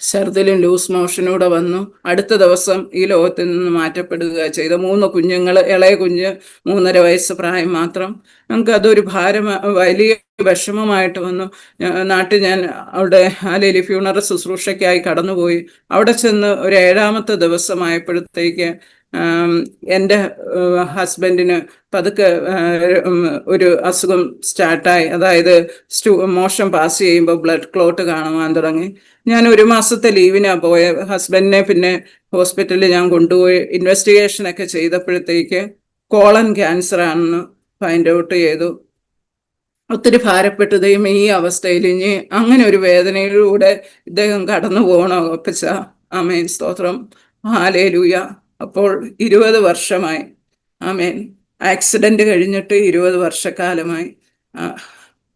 ഛർദിലും ലൂസ് മോഷനൂടെ വന്നു. അടുത്ത ദിവസം ഈ ലോകത്തിൽ നിന്ന് മാറ്റപ്പെടുക ചെയ്ത 3 കുഞ്ഞുങ്ങൾ. ഇളയ കുഞ്ഞ് 3.5 വയസ്സ് പ്രായം മാത്രം. നമുക്ക് അതൊരു വലിയ വിഷമമായിട്ട് വന്നു. നാട്ടിൽ ഞാൻ അവിടെ ഹല്ലേലൂയ ഫ്യൂണറൽ ശുശ്രൂഷയ്ക്കായി കടന്നുപോയി. അവിടെ ചെന്ന് ഒരു 7-ാമത്തെ ദിവസമായപ്പോഴത്തേക്ക് എൻ്റെ ഹസ്ബൻഡിന് പതുക്കെ ഒരു അസുഖം സ്റ്റാർട്ടായി. അതായത് മോഷൻ പാസ് ചെയ്യുമ്പോൾ ബ്ലഡ് ക്ലോട്ട് കാണുവാൻ തുടങ്ങി. ഞാൻ 1 മാസത്തെ ലീവിനാണ് പോയത്. ഹസ്ബൻഡിനെ പിന്നെ ഹോസ്പിറ്റലിൽ ഞാൻ കൊണ്ടുപോയി ഇൻവെസ്റ്റിഗേഷനൊക്കെ ചെയ്തപ്പോഴത്തേക്ക് കോളൻ ക്യാൻസർ ആണെന്ന് ഫൈൻഡ് ഔട്ട് ചെയ്തു. ഒത്തിരി ഭാരപ്പെട്ടു. ദൈവം ഈ അവസ്ഥയിൽ ഇനി അങ്ങനെ ഒരു വേദനയിലൂടെ ഇദ്ദേഹം കടന്നു പോകണോ ഒപ്പിച്ച. ആമേൻ, സ്തോത്രം, ഹല്ലേലൂയ. അപ്പോൾ 20 വർഷമായി. ആമേൻ. ആക്സിഡന്റ് കഴിഞ്ഞിട്ട് 20 വർഷക്കാലമായി.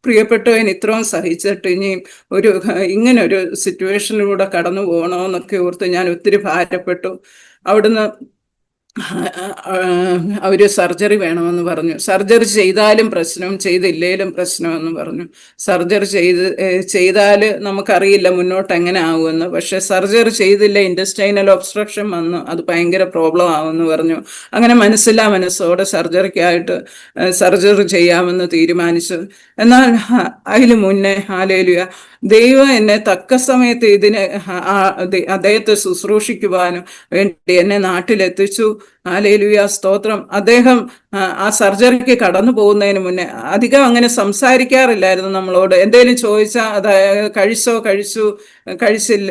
പ്രിയപ്പെട്ടവൻ ഇത്രയും സഹിച്ചിട്ട് ഇനിയും ഇങ്ങനൊരു സിറ്റുവേഷനിലൂടെ കടന്നു പോകണമെന്നൊക്കെ ഓർത്ത് ഞാൻ ഒത്തിരി ഭാരപ്പെട്ടു. അവിടുന്ന് അവർ സർജറി വേണമെന്ന് പറഞ്ഞു. സർജറി ചെയ്താലും പ്രശ്നം, ചെയ്തില്ലേലും പ്രശ്നമെന്ന് പറഞ്ഞു. സർജറി ചെയ്താൽ നമുക്കറിയില്ല മുന്നോട്ട് എങ്ങനെ ആവുമെന്ന്. പക്ഷെ സർജറി ചെയ്തില്ല, ഇൻറ്റസ്റ്റൈനൽ ഒബ്സ്ട്രക്ഷൻ വന്നു, അത് ഭയങ്കര പ്രോബ്ലം ആവുമെന്ന് പറഞ്ഞു. അങ്ങനെ മനസ്സോടെ സർജറി ചെയ്യാമെന്ന് തീരുമാനിച്ചു. എന്നാൽ അതിന് മുന്നേ ഹല്ലേലൂയ ദൈവം എന്നെ തക്ക സമയത്ത് അദ്ദേഹത്തെ ശുശ്രൂഷിക്കുവാനും വേണ്ടി എന്നെ നാട്ടിലെത്തിച്ചു. ഹല്ലേലൂയ, സ്തോത്രം. അദ്ദേഹം ആ സർജറിക്ക് കടന്നു പോകുന്നതിന് മുന്നേ അധികം അങ്ങനെ സംസാരിക്കാറില്ലായിരുന്നു നമ്മളോട്. എന്തെങ്കിലും ചോദിച്ചാൽ അതായത് കഴിച്ചില്ല,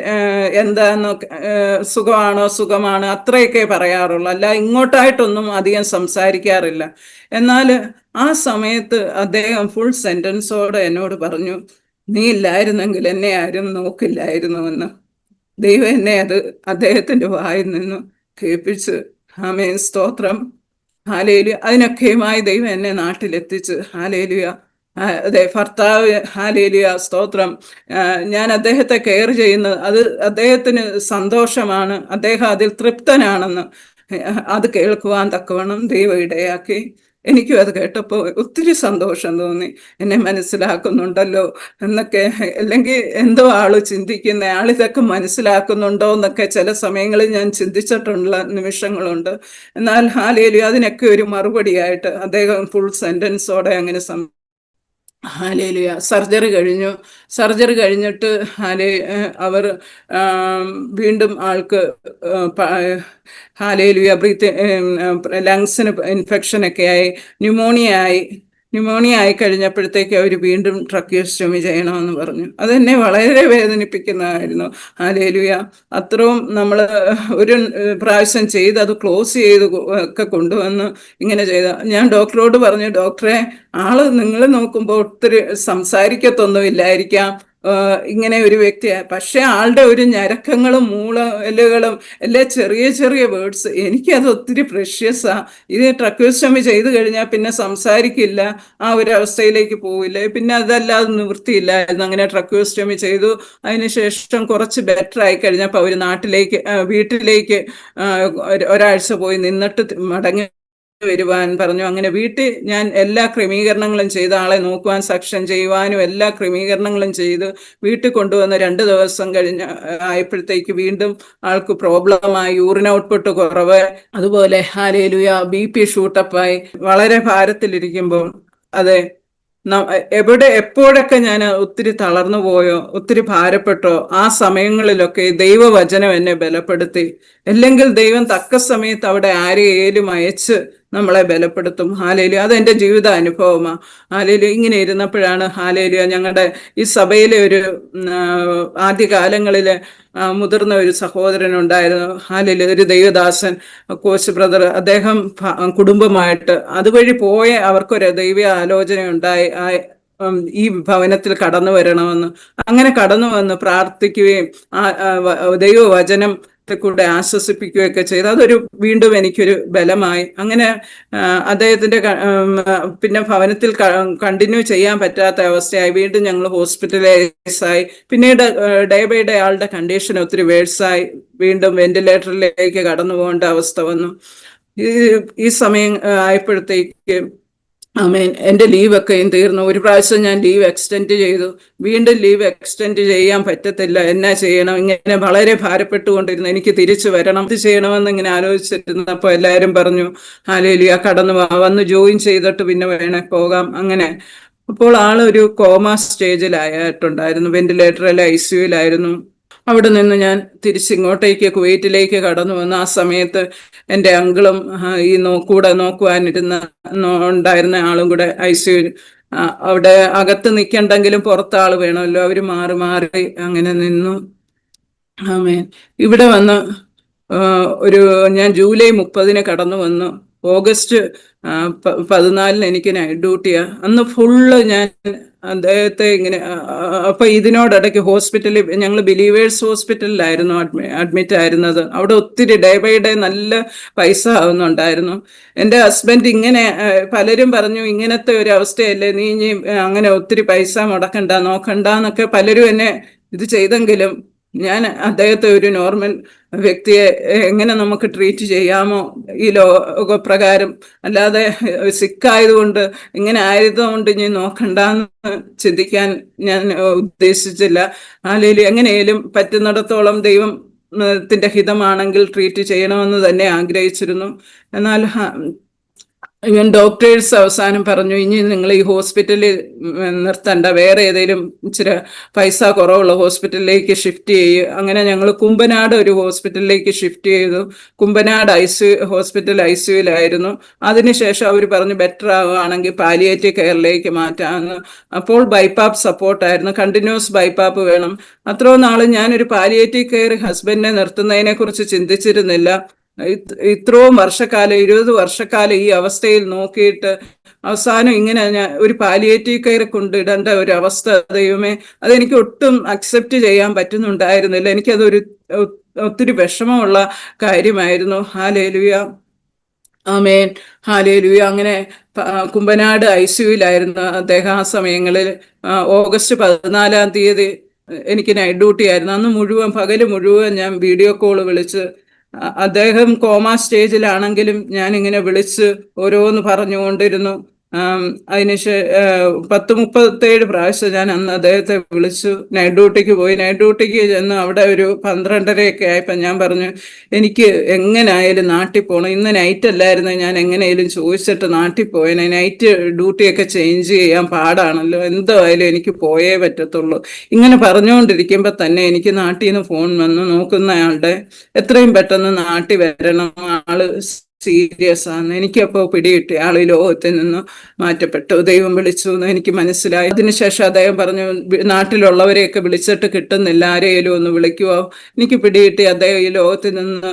എന്താന്ന്, സുഖമാണ്, അത്രയൊക്കെ പറയാറുള്ളൂ. അല്ല ഇങ്ങോട്ടായിട്ടൊന്നും അധികം സംസാരിക്കാറില്ല. എന്നാൽ ആ സമയത്ത് അദ്ദേഹം ഫുൾ സെന്റൻസോടെ എന്നോട് പറഞ്ഞു, നീ ഇല്ലായിരുന്നെങ്കിൽ എന്നെ ആരും നോക്കില്ലായിരുന്നുവെന്ന്. ദൈവം എന്നെ അത് അദ്ദേഹത്തിൻ്റെ വായിൽ നിന്ന് കേൾപ്പിച്ച്. ആമേൻ, സ്തോത്രം, ഹല്ലേലൂയ. അതിനൊക്കെയുമായി ദൈവം എന്നെ നാട്ടിലെത്തിച്ച്. ഹല്ലേലൂയ. അതെ, ഭർത്താവ്, ഹല്ലേലൂയ, സ്തോത്രം. ഞാൻ അദ്ദേഹത്തെ കെയർ ചെയ്യുന്നത് അത് അദ്ദേഹത്തിന് സന്തോഷമാണ്. അദ്ദേഹം അതിൽ തൃപ്തനാണെന്ന് അത് കേൾക്കുവാൻ തക്കവണ്ണം ദൈവം ഇടയാക്കി. എനിക്കും അത് കേട്ടപ്പോൾ ഒത്തിരി സന്തോഷം തോന്നി. എന്നെ മനസ്സിലാക്കുന്നുണ്ടല്ലോ എന്നൊക്കെ. അല്ലെങ്കിൽ എന്തോ ആള് ചിന്തിക്കുന്ന ആളിതൊക്കെ മനസ്സിലാക്കുന്നുണ്ടോ എന്നൊക്കെ ചില സമയങ്ങളിൽ ഞാൻ ചിന്തിച്ചിട്ടുള്ള നിമിഷങ്ങളുണ്ട്. എന്നാൽ ഹല്ലേലൂയ അതിനൊക്കെ ഒരു മറുപടിയായിട്ട് അദ്ദേഹം ഫുൾ സെന്റൻസോടെ അങ്ങനെ ഹല്ലേലൂയ സർജറി കഴിഞ്ഞിട്ട് അവർ വീണ്ടും ആൾക്ക് ഹല്ലേലൂയ ലങ്സിന് ഇൻഫെക്ഷനൊക്കെ ആയി, ന്യൂമോണിയ ആയി കഴിഞ്ഞപ്പോഴത്തേക്ക് അവർ വീണ്ടും ട്രക്കിയോസ്റ്റോമി ചെയ്യണമെന്ന് പറഞ്ഞു. അതെന്നെ വളരെ വേദനിപ്പിക്കുന്നതായിരുന്നു. ഹല്ലേലൂയ. അത്രയും നമ്മൾ ഒരു പ്രാവശ്യം ചെയ്ത് അത് ക്ലോസ് ചെയ്ത് ഒക്കെ കൊണ്ടുവന്ന് ഇങ്ങനെ ചെയ്ത. ഞാൻ ഡോക്ടറോട് പറഞ്ഞു, ഡോക്ടറെ, ആള് നിങ്ങൾ നോക്കുമ്പോൾ ഒത്തിരി സംസാരിക്കത്തൊന്നുമില്ലായിരിക്കാം, ഇങ്ങനെ ഒരു വ്യക്തിയാണ്. പക്ഷെ ആളുടെ ഒരു ഞരക്കങ്ങളും മൂളലുകളും എല്ലാം ചെറിയ ചെറിയ വേർഡ്സ്, എനിക്കത് ഒത്തിരി പ്രഷ്യസാ. ഇത് ട്രക്കിയോസ്റ്റോമി ചെയ്ത് കഴിഞ്ഞാൽ പിന്നെ സംസാരിക്കില്ല, ആ ഒരു അവസ്ഥയിലേക്ക് പോവില്ല. പിന്നെ അതല്ലാതെ നിവൃത്തിയില്ലായിരുന്നു. അങ്ങനെ ട്രക്കിയോസ്റ്റോമി ചെയ്തു. അതിനുശേഷം കുറച്ച് ബെറ്റർ ആയി കഴിഞ്ഞപ്പോൾ അവർ വീട്ടിലേക്ക് ഒരാഴ്ച പോയി നിന്നിട്ട് മടങ്ങി വരുവാൻ പറഞ്ഞു. അങ്ങനെ വീട്ടിൽ ഞാൻ എല്ലാ ക്രമീകരണങ്ങളും ചെയ്ത് ആളെ നോക്കുവാൻ, സക്ഷൻ ചെയ്യുവാനും എല്ലാ ക്രമീകരണങ്ങളും ചെയ്ത് വീട്ടിൽ കൊണ്ടുവന്ന് 2 ദിവസം ആയപ്പോഴത്തേക്ക് വീണ്ടും ആൾക്ക് പ്രോബ്ലമായി. യൂറിൻ ഔട്ട്പുട്ട് കുറവ്, അതുപോലെ ഹല്ലേലൂയ BP ഷൂട്ടപ്പായി. വളരെ ഭാരത്തിലിരിക്കുമ്പോൾ അതെ എപ്പോഴൊക്കെ ഞാൻ ഒത്തിരി തളർന്നു പോയോ, ഒത്തിരി ഭാരപ്പെട്ടോ, ആ സമയങ്ങളിലൊക്കെ ദൈവവചനം എന്നെ ബലപ്പെടുത്തി. അല്ലെങ്കിൽ ദൈവം തക്ക സമയത്ത് അവിടെ ആരെയും അയച്ച് നമ്മളെ ബലപ്പെടുത്തും. ഹാലേലു, അതെൻ്റെ ജീവിത അനുഭവമാണ്. ഹാലേലു, ഇങ്ങനെ ഇരുന്നപ്പോഴാണ് ഹാലേലു ഞങ്ങളുടെ ഈ സഭയിലെ ഒരു ആദ്യകാലങ്ങളിൽ മുതിർന്ന ഒരു സഹോദരൻ ഉണ്ടായിരുന്നു. ഹാലേലു, ഒരു ദൈവദാസൻ, കോച്ച് ബ്രദർ. അദ്ദേഹം കുടുംബമായിട്ട് അതുവഴി പോയ അവർക്കൊരു ദൈവ ആലോചന ഉണ്ടായി, ഈ ഭവനത്തിൽ കടന്നു വരണമെന്ന്. അങ്ങനെ കടന്നു വന്ന് പ്രാർത്ഥിക്കുകയും ദൈവവചനം കൂടെ ആശ്വസിപ്പിക്കുകയൊക്കെ ചെയ്തു. അതൊരു വീണ്ടും എനിക്കൊരു ബലമായി. അങ്ങനെ അദ്ദേഹത്തിന്റെ പിന്നെ ഭവനത്തിൽ കണ്ടിന്യൂ ചെയ്യാൻ പറ്റാത്ത അവസ്ഥയായി. വീണ്ടും ഞങ്ങൾ ഹോസ്പിറ്റലൈസായി. പിന്നീട് ഡേ ബൈ ഡേ ആളുടെ കണ്ടീഷൻ ഒത്തിരി വേഴ്സായി. വീണ്ടും വെന്റിലേറ്ററിലേക്ക് കടന്നു പോകേണ്ട അവസ്ഥ വന്നു. ഈ സമയം ആയപ്പോഴത്തേക്ക് ആമേൻ, എൻ്റെ ലീവൊക്കെയും തീർന്നു. ഒരു പ്രാവശ്യം ഞാൻ ലീവ് എക്സ്റ്റെൻഡ് ചെയ്തു. വീണ്ടും ലീവ് എക്സ്റ്റെൻഡ് ചെയ്യാൻ പറ്റത്തില്ല. എന്നാ ചെയ്യണം? ഇങ്ങനെ വളരെ ഭാരപ്പെട്ടുകൊണ്ടിരുന്നു. എനിക്ക് തിരിച്ചു വരണം, ഇത് ചെയ്യണമെന്ന് ഇങ്ങനെ ആലോചിച്ചിരുന്നപ്പോൾ എല്ലാവരും പറഞ്ഞു, ഹല്ലേലൂയ, കടന്നു വന്ന് ജോയിൻ ചെയ്തിട്ട് പിന്നെ വേണേ പോകാം. അങ്ങനെ അപ്പോൾ ആളൊരു കോമ സ്റ്റേജിലായിട്ടുണ്ടായിരുന്നു. വെന്റിലേറ്ററിൽ ICUലായിരുന്നു. അവിടെ നിന്ന് ഞാൻ തിരിച്ചിങ്ങോട്ടേക്ക് കുവൈറ്റിലേക്ക് കടന്നു വന്നു. ആ സമയത്ത് എൻ്റെ അങ്കിളും ഈ കൂടെ ഉണ്ടായിരുന്ന ആളും കൂടെ ICU, അവിടെ അകത്ത് നിൽക്കണ്ടെങ്കിലും പുറത്ത് ആൾ വേണമല്ലോ, അവർ മാറി മാറി അങ്ങനെ നിന്നു. ആമേൻ. ഇവിടെ വന്ന് ഞാൻ ജൂലൈ 30 കടന്നു വന്നു. ഓഗസ്റ്റ് 14 എനിക്ക് നൈറ്റ് ഡ്യൂട്ടിയാ. അന്ന് ഫുള്ള് ഞാൻ അദ്ദേഹത്തെ ഇങ്ങനെ അപ്പൊ ഇതിനോടിടയ്ക്ക് ഹോസ്പിറ്റലിൽ, ഞങ്ങൾ ബിലീവേഴ്സ് ഹോസ്പിറ്റലിലായിരുന്നു അഡ്മിറ്റ് ആയിരുന്നത്. അവിടെ ഒത്തിരി ഡേ ബൈ ഡേ നല്ല പൈസ ആവുന്നുണ്ടായിരുന്നു. എൻ്റെ ഹസ്ബൻഡ് ഇങ്ങനെ പലരും പറഞ്ഞു, ഇങ്ങനത്തെ ഒരു അവസ്ഥയല്ലേ, നീ ഇനി അങ്ങനെ ഒത്തിരി പൈസ മുടക്കണ്ട, നോക്കണ്ട എന്നൊക്കെ പലരും എന്നെ ഇത് ചെയ്തെങ്കിലും ഞാൻ അദ്ദേഹത്തെ ഒരു നോർമൽ വ്യക്തിയെ എങ്ങനെ നമുക്ക് ട്രീറ്റ് ചെയ്യാമോ ഈ ലോകപ്രകാരം, അല്ലാതെ സിക്കായതുകൊണ്ട് ഇങ്ങനെ ആയതുകൊണ്ട് ഇനി നോക്കണ്ടെന്ന് ചിന്തിക്കാൻ ഞാൻ ഉദ്ദേശിച്ചില്ല. അല്ലെങ്കിൽ എങ്ങനെയും പറ്റുന്നിടത്തോളം ദൈവത്തിന്റെ ഹിതമാണെങ്കിൽ ട്രീറ്റ് ചെയ്യണമെന്ന് തന്നെ ആഗ്രഹിച്ചിരുന്നു. എന്നാൽ ഇവൻ ഡോക്ടേഴ്സ് അവസാനം പറഞ്ഞു, ഇനി നിങ്ങൾ ഈ ഹോസ്പിറ്റലിൽ നിർത്തണ്ട, വേറെ ഏതെങ്കിലും ഇച്ചിരി പൈസ കുറവുള്ള ഹോസ്പിറ്റലിലേക്ക് ഷിഫ്റ്റ് ചെയ്യുക. അങ്ങനെ ഞങ്ങൾ കുമ്പനാട് ഒരു ഹോസ്പിറ്റലിലേക്ക് ഷിഫ്റ്റ് ചെയ്തു. കുമ്പനാട് ഹോസ്പിറ്റൽ ICUലായിരുന്നു. അതിനുശേഷം അവർ പറഞ്ഞു ബെറ്റർ ആവുകയാണെങ്കിൽ പാലിയേറ്റീവ് കെയറിലേക്ക് മാറ്റാമെന്ന്. അപ്പോൾ ബൈപ്പാപ്പ് സപ്പോർട്ടായിരുന്നു, കണ്ടിന്യൂസ് ബൈപ്പാപ്പ് വേണം. അത്രയും നാൾ ഞാനൊരു പാലിയേറ്റീവ് കെയർ ഹസ്ബൻഡിനെ നിർത്തുന്നതിനെ കുറിച്ച് ചിന്തിച്ചിരുന്നില്ല. ഇത്രയും വർഷക്കാലം, 20 വർഷക്കാലം ഈ അവസ്ഥയിൽ നോക്കിയിട്ട് അവസാനം ഇങ്ങനെ ഞാൻ ഒരു പാലിയേറ്റീവ് കെയർ കൊണ്ടിടേണ്ട ഒരു അവസ്ഥ, ദൈവമേ, അതെനിക്ക് ഒട്ടും അക്സെപ്റ്റ് ചെയ്യാൻ പറ്റുന്നുണ്ടായിരുന്നില്ല. എനിക്കതൊരു ഒത്തിരി വിഷമമുള്ള കാര്യമായിരുന്നു. ഹല്ലേലൂയ, ആമേൻ, ഹല്ലേലൂയ. അങ്ങനെ കുമ്പനാട് ICUലായിരുന്നു അദ്ദേഹം. ആ സമയങ്ങളിൽ ഓഗസ്റ്റ് 14 എനിക്ക് നൈറ്റ് ഡ്യൂട്ടി ആയിരുന്നു. അന്ന് മുഴുവൻ പകല് മുഴുവൻ ഞാൻ വീഡിയോ കോള് വിളിച്ച്, അദ്ദേഹം കോമ സ്റ്റേജിലാണെങ്കിലും ഞാനിങ്ങനെ വിളിച്ച് ഓരോന്ന് പറഞ്ഞുകൊണ്ടിരുന്നു. അതിന് 37 പ്രാവശ്യം ഞാൻ അന്ന് അദ്ദേഹത്തെ വിളിച്ചു. നൈറ്റ് ഡ്യൂട്ടിക്ക് പോയി. നൈറ്റ് ഡ്യൂട്ടിക്ക് ചെന്ന് അവിടെ ഒരു 12:30 ആയപ്പോൾ ഞാൻ പറഞ്ഞു, എനിക്ക് എങ്ങനെയായാലും നാട്ടിൽ പോകണം. ഇന്ന് നൈറ്റ് അല്ലായിരുന്നു, ഞാൻ എങ്ങനെയായാലും ചോദിച്ചിട്ട് നാട്ടിൽ പോയേനെ. നൈറ്റ് ഡ്യൂട്ടിയൊക്കെ ചേഞ്ച് ചെയ്യാൻ പാടാണല്ലോ, എന്തായാലും എനിക്ക് പോയേ പറ്റത്തുള്ളൂ. ഇങ്ങനെ പറഞ്ഞുകൊണ്ടിരിക്കുമ്പോൾ തന്നെ എനിക്ക് നാട്ടിൽ നിന്ന് ഫോൺ വന്നു, നോക്കുന്നയാളുടെ എത്രയും പെട്ടെന്ന് നാട്ടിൽ വരണം, ആള് സീരിയസ് ആണ്. എനിക്കപ്പോൾ പിടികിട്ടി, ആൾ ഈ ലോകത്തിൽ നിന്ന് മാറ്റപ്പെട്ടു, ദൈവം വിളിച്ചു എന്ന് എനിക്ക് മനസ്സിലായി. അതിനുശേഷം അദ്ദേഹം പറഞ്ഞു, നാട്ടിലുള്ളവരെയൊക്കെ വിളിച്ചിട്ട് കിട്ടുന്നില്ല, ആരെയും ഒന്ന് വിളിക്കുവോ? എനിക്ക് പിടികിട്ടി അദ്ദേഹം ഈ ലോകത്തിൽ നിന്ന്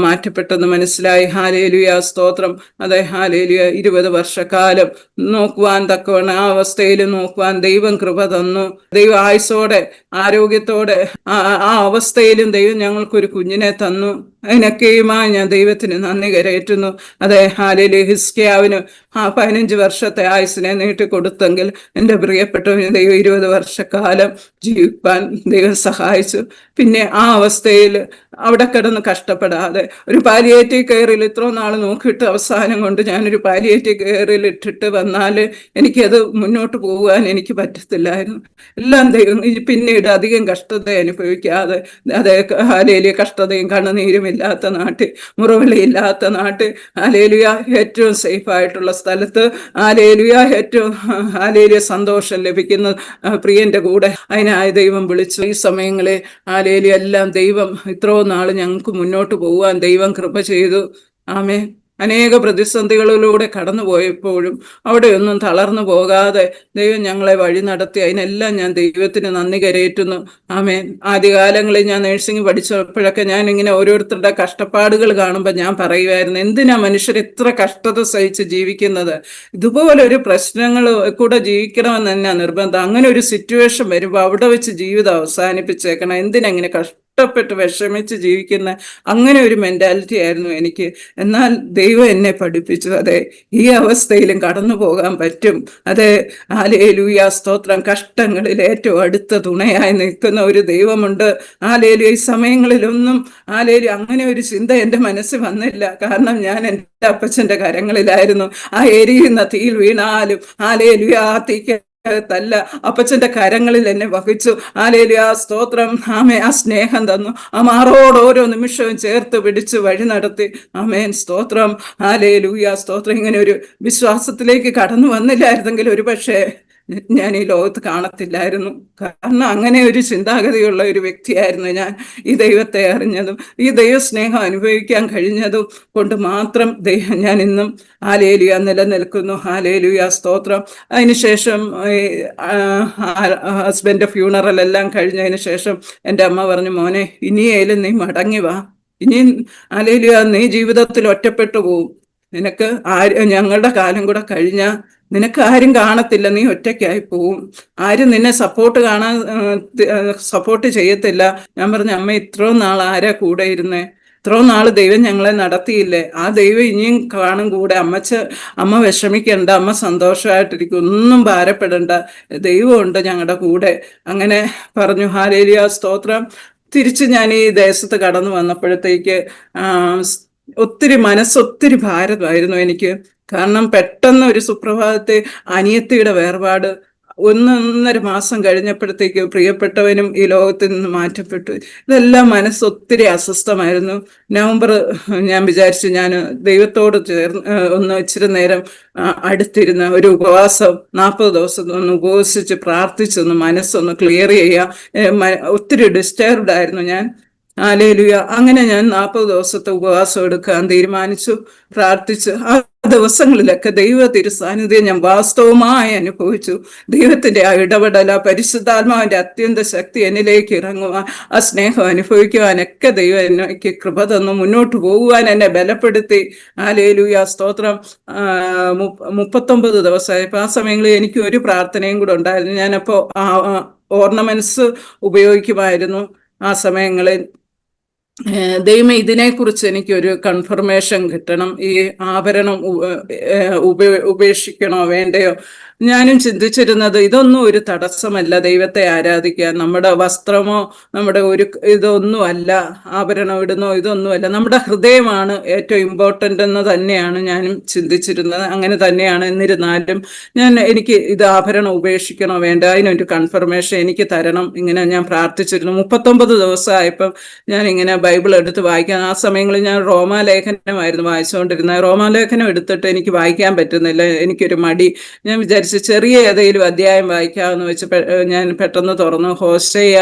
മാറ്റപ്പെട്ടെന്ന് മനസ്സിലായി. ഹല്ലേലൂയ, സ്തോത്രം. അതെ, ഹല്ലേലൂയ. 20 വർഷക്കാലം നോക്കുവാൻ തക്കവണ്ണം, ആ അവസ്ഥയിൽ നോക്കുവാൻ ദൈവം കൃപ തന്നു. ദൈവം ആയുസ്സോടെ ആരോഗ്യത്തോടെ ആ അവസ്ഥയിലും ദൈവം ഞങ്ങൾക്കൊരു കുഞ്ഞിനെ തന്നു. അതിനൊക്കെയുമായി ഞാൻ ദൈവത്തിന് നന്ദി കരയറ്റുന്നു. അതെ, ഹല്ലേലൂയ. ഹിസ്കിയാവിന് 15 വർഷത്തെ ആയുസ്സിനെ നീട്ടിക്കൊടുത്തെങ്കിൽ എൻ്റെ പ്രിയപ്പെട്ടവന് ദൈവം 20 വർഷക്കാലം ജീവിക്കാൻ ദൈവം സഹായിച്ചു. പിന്നെ ആ അവസ്ഥയിൽ അവിടെ കിടന്ന് കഷ്ടപ്പെടാതെ ഒരു പാലിയേറ്റീവ് കെയറിൽ ഇത്രയും നാൾ നോക്കിയിട്ട് അവസാനം കൊണ്ട് ഞാനൊരു പാലിയേറ്റീവ് കെയറിൽ ഇട്ടിട്ട് വന്നാൽ എനിക്കത് മുന്നോട്ട് പോകാൻ എനിക്ക് പറ്റത്തില്ലായിരുന്നു. എല്ലാം ദൈവം പിന്നീട് അധികം കഷ്ടത അനുഭവിക്കാതെ, അതേ ഹാലേലിയ, കഷ്ടതയും കണ്ണുനീരും ഇല്ലാത്ത നാട്ടിൽ, മുറവിളിയില്ലാത്ത നാട്ടിൽ, ഹാലേലിയ ഏറ്റവും സേഫായിട്ടുള്ള സ്ഥലത്ത്, ഹാലേലിയ ഏറ്റവും ഹാലേലിയ സന്തോഷം ലഭിക്കുന്ന പ്രിയന്റെ കൂടെ അതിനായി ദൈവം വിളിച്ചു. ഈ സമയങ്ങളിൽ ഹാലേലിയ എല്ലാം ദൈവം ഇത്രയും നാൾ ഞങ്ങൾക്ക് മുന്നോട്ട് പോകാൻ ദൈവം കൃപ ചെയ്തു. ആമേൻ. അനേക പ്രതിസന്ധികളിലൂടെ കടന്നു പോയപ്പോഴും അവിടെയൊന്നും തളർന്നു പോകാതെ ദൈവം ഞങ്ങളെ വഴി നടത്തി. അതിനെല്ലാം ഞാൻ ദൈവത്തിന് നന്ദി കരയേറ്റുന്നു. ആമേൻ. ആദ്യകാലങ്ങളിൽ ഞാൻ നേഴ്സിംഗ് പഠിച്ചപ്പോഴൊക്കെ ഞാൻ ഇങ്ങനെ ഓരോരുത്തരുടെ കഷ്ടപ്പാടുകൾ കാണുമ്പോൾ ഞാൻ പറയുമായിരുന്നു, എന്തിനാ മനുഷ്യർ ഇത്ര കഷ്ടത സഹിച്ച് ജീവിക്കുന്നത്? ഇതുപോലൊരു പ്രശ്നങ്ങൾ കൂടെ ജീവിക്കണമെന്ന് തന്നെ നിർബന്ധം. അങ്ങനെ ഒരു സിറ്റുവേഷൻ വരുമ്പോൾ അവിടെ വെച്ച് ജീവിതം അവസാനിപ്പിച്ചേക്കണം. എന്തിനെങ്ങനെ കഷ്ടപ്പെട്ട് വിഷമിച്ച് ജീവിക്കുന്ന അങ്ങനെ ഒരു മെന്റാലിറ്റി ആയിരുന്നു എനിക്ക്. എന്നാൽ ദൈവം എന്നെ പഠിപ്പിച്ചു, അതെ, ഈ അവസ്ഥയിലും കടന്നു പോകാൻ പറ്റും. അതെ, ഹല്ലേലൂയ, സ്തോത്രം. കഷ്ടങ്ങളിൽ ഏറ്റവും അടുത്ത തുണയായി നിൽക്കുന്ന ഒരു ദൈവമുണ്ട്. ഹല്ലേലൂയ. ഈ സമയങ്ങളിലൊന്നും ഹല്ലേലൂയ അങ്ങനെ ഒരു ചിന്ത എൻ്റെ മനസ്സിൽ വന്നില്ല. കാരണം ഞാൻ എൻ്റെ അപ്പച്ചൻ്റെ കരങ്ങളിലായിരുന്നു. ആ എരിയുന്ന തീയിൽ വീണാലും ഹല്ലേലൂയ ആ തീക്ക് തല്ല അപ്പച്ചന്റെ കരങ്ങളിൽ എന്നെ വഹിച്ചു. ഹല്ലേലൂയ, സ്തോത്രം. ആമേ, ആ സ്നേഹം തന്നു. ആ മാറോട് ഓരോ നിമിഷവും ചേർത്ത് പിടിച്ച് വഴി നടത്തി. ആമേൻ, സ്തോത്രം. ഹല്ലേലൂയ, സ്തോത്രം. ഇങ്ങനെ ഒരു വിശ്വാസത്തിലേക്ക് കടന്നു വന്നില്ലായിരുന്നെങ്കിൽ ഒരു പക്ഷേ ഞാൻ ഈ ലോകത്ത് കാണത്തില്ലായിരുന്നു. കാരണം അങ്ങനെ ഒരു ചിന്താഗതിയുള്ള ഒരു വ്യക്തിയായിരുന്നു ഞാൻ. ഈ ദൈവത്തെ അറിഞ്ഞതും ഈ ദൈവസ്നേഹം അനുഭവിക്കാൻ കഴിഞ്ഞതും കൊണ്ട് മാത്രം ഞാൻ ഇന്നും ഹല്ലേലൂയ നിലനിൽക്കുന്നു. ഹല്ലേലൂയ, സ്തോത്രം. അതിനുശേഷം ഹസ്ബൻഡ് ഫ്യൂണറൽ എല്ലാം കഴിഞ്ഞതിന് ശേഷം എൻ്റെ അമ്മ പറഞ്ഞു, മോനെ, ഇനിയേലും നീ മടങ്ങി വാ. ഇനി ഹല്ലേലൂയ നീ ജീവിതത്തിൽ ഒറ്റപ്പെട്ടു പോവും. നിനക്ക് ഞങ്ങളുടെ കാലം കൂടെ കഴിഞ്ഞാൽ നിനക്ക് ആരും കാണത്തില്ല, നീ ഒറ്റയ്ക്കായി പോവും. ആരും നിന്നെ സപ്പോർട്ട് ചെയ്യത്തില്ല. ഞാൻ പറഞ്ഞു, അമ്മ, ഇത്രയും നാൾ ആരാ കൂടെ ഇരുന്നേ? ഇത്രയും നാൾ ദൈവം ഞങ്ങളെ നടത്തിയില്ലേ? ആ ദൈവം ഇനിയും കാണും കൂടെ. അമ്മ വിഷമിക്കണ്ട, അമ്മ സന്തോഷമായിട്ടിരിക്കും, ഒന്നും ഭാരപ്പെടണ്ട, ദൈവമുണ്ട് ഞങ്ങളുടെ കൂടെ. അങ്ങനെ പറഞ്ഞു. ഹല്ലേലൂയ, സ്തോത്രം. തിരിച്ച് ഞാൻ ഈ ദേശത്ത് കടന്നു വന്നപ്പോഴത്തേക്ക് ഒത്തിരി ഭാരമായിരുന്നു എനിക്ക്. കാരണം പെട്ടെന്ന് ഒരു സുപ്രഭാതത്തെ അനിയത്തിയുടെ വേർപാട് 1.5 മാസം കഴിഞ്ഞപ്പോഴത്തേക്ക് പ്രിയപ്പെട്ടവനും ഈ ലോകത്തിൽ നിന്ന് മാറ്റപ്പെട്ടു. ഇതെല്ലാം മനസ്സൊത്തിരി അസ്വസ്ഥമായിരുന്നു. നവംബർ ഞാൻ വിചാരിച്ചു ഞാൻ ദൈവത്തോട് ഒന്ന് ഇച്ചിരി നേരം അടുത്തിരുന്ന ഒരു ഉപവാസം 40 ദിവസം ഒന്ന് ഉപവസിച്ച് പ്രാർത്ഥിച്ചൊന്ന് മനസ്സൊന്ന് ക്ലിയർ ചെയ്യുക. ഒത്തിരി ഡിസ്റ്റർബ്ഡ് ആയിരുന്നു ഞാൻ. ഹല്ലേലൂയ. അങ്ങനെ ഞാൻ 40 ദിവസത്തെ ഉപവാസം എടുക്കാൻ തീരുമാനിച്ചു. പ്രാർത്ഥിച്ച് ആ ദിവസങ്ങളിലൊക്കെ ദൈവ തിരുസാന്നിധ്യം ഞാൻ വാസ്തവമായി അനുഭവിച്ചു. ദൈവത്തിന്റെ ആ ഇടപെടൽ, ആ പരിശുദ്ധാത്മാവിന്റെ അത്യന്ത ശക്തി എന്നിലേക്ക് ഇറങ്ങുവാൻ, ആ സ്നേഹം അനുഭവിക്കുവാനൊക്കെ ദൈവം എനിക്ക് കൃപ തന്നു. മുന്നോട്ട് പോകുവാൻ എന്നെ ബലപ്പെടുത്തി. ഹല്ലേലൂയ, സ്തോത്രം. 39 ദിവസമായപ്പോൾ ആ സമയങ്ങളിൽ എനിക്ക് ഒരു പ്രാർത്ഥനയും കൂടെ ഉണ്ടായിരുന്നു. ഞാനപ്പോ ഓർണമെന്റ്സ് ഉപയോഗിക്കുമായിരുന്നു. ആ സമയങ്ങളിൽ ദൈവമേ, ഇതിനെക്കുറിച്ച് എനിക്കൊരു കൺഫർമേഷൻ കിട്ടണം. ഈ ആഭരണം ഉപേക്ഷിക്കണോ വേണ്ടയോ? ഞാനും ചിന്തിച്ചിരുന്നത് ഇതൊന്നും ഒരു തടസ്സമല്ല ദൈവത്തെ ആരാധിക്കാൻ. നമ്മുടെ വസ്ത്രമോ നമ്മുടെ ഇതൊന്നും അല്ല, ആഭരണം ഇടുന്നോ ഇതൊന്നുമല്ല, നമ്മുടെ ഹൃദയമാണ് ഏറ്റവും ഇമ്പോർട്ടൻ്റ് എന്ന് തന്നെയാണ് ഞാനും ചിന്തിച്ചിരുന്നത്. അങ്ങനെ തന്നെയാണ്. എന്നിരുന്നാലും എനിക്ക് ഇത് ആഭരണം ഉപേക്ഷിക്കണോ വേണ്ട, അതിനൊരു കൺഫർമേഷൻ എനിക്ക് തരണം, ഇങ്ങനെ ഞാൻ പ്രാർത്ഥിച്ചിരുന്നു. 39 ദിവസമായപ്പം ഞാൻ ഇങ്ങനെ ബൈബിൾ എടുത്ത് വായിക്കാൻ, ആ സമയങ്ങളിൽ ഞാൻ റോമാലേഖനമായിരുന്നു വായിച്ചുകൊണ്ടിരുന്നത്. റോമാലേഖനം എടുത്തിട്ട് എനിക്ക് വായിക്കാൻ പറ്റുന്നില്ല, എനിക്കൊരു മടി. ഞാൻ വിചാരിച്ചു ചെറിയ ഏതെങ്കിലും അധ്യായം വായിക്കാമെന്ന് വെച്ച് ഞാൻ പെട്ടെന്ന് തുറന്നു. ഹോശേയ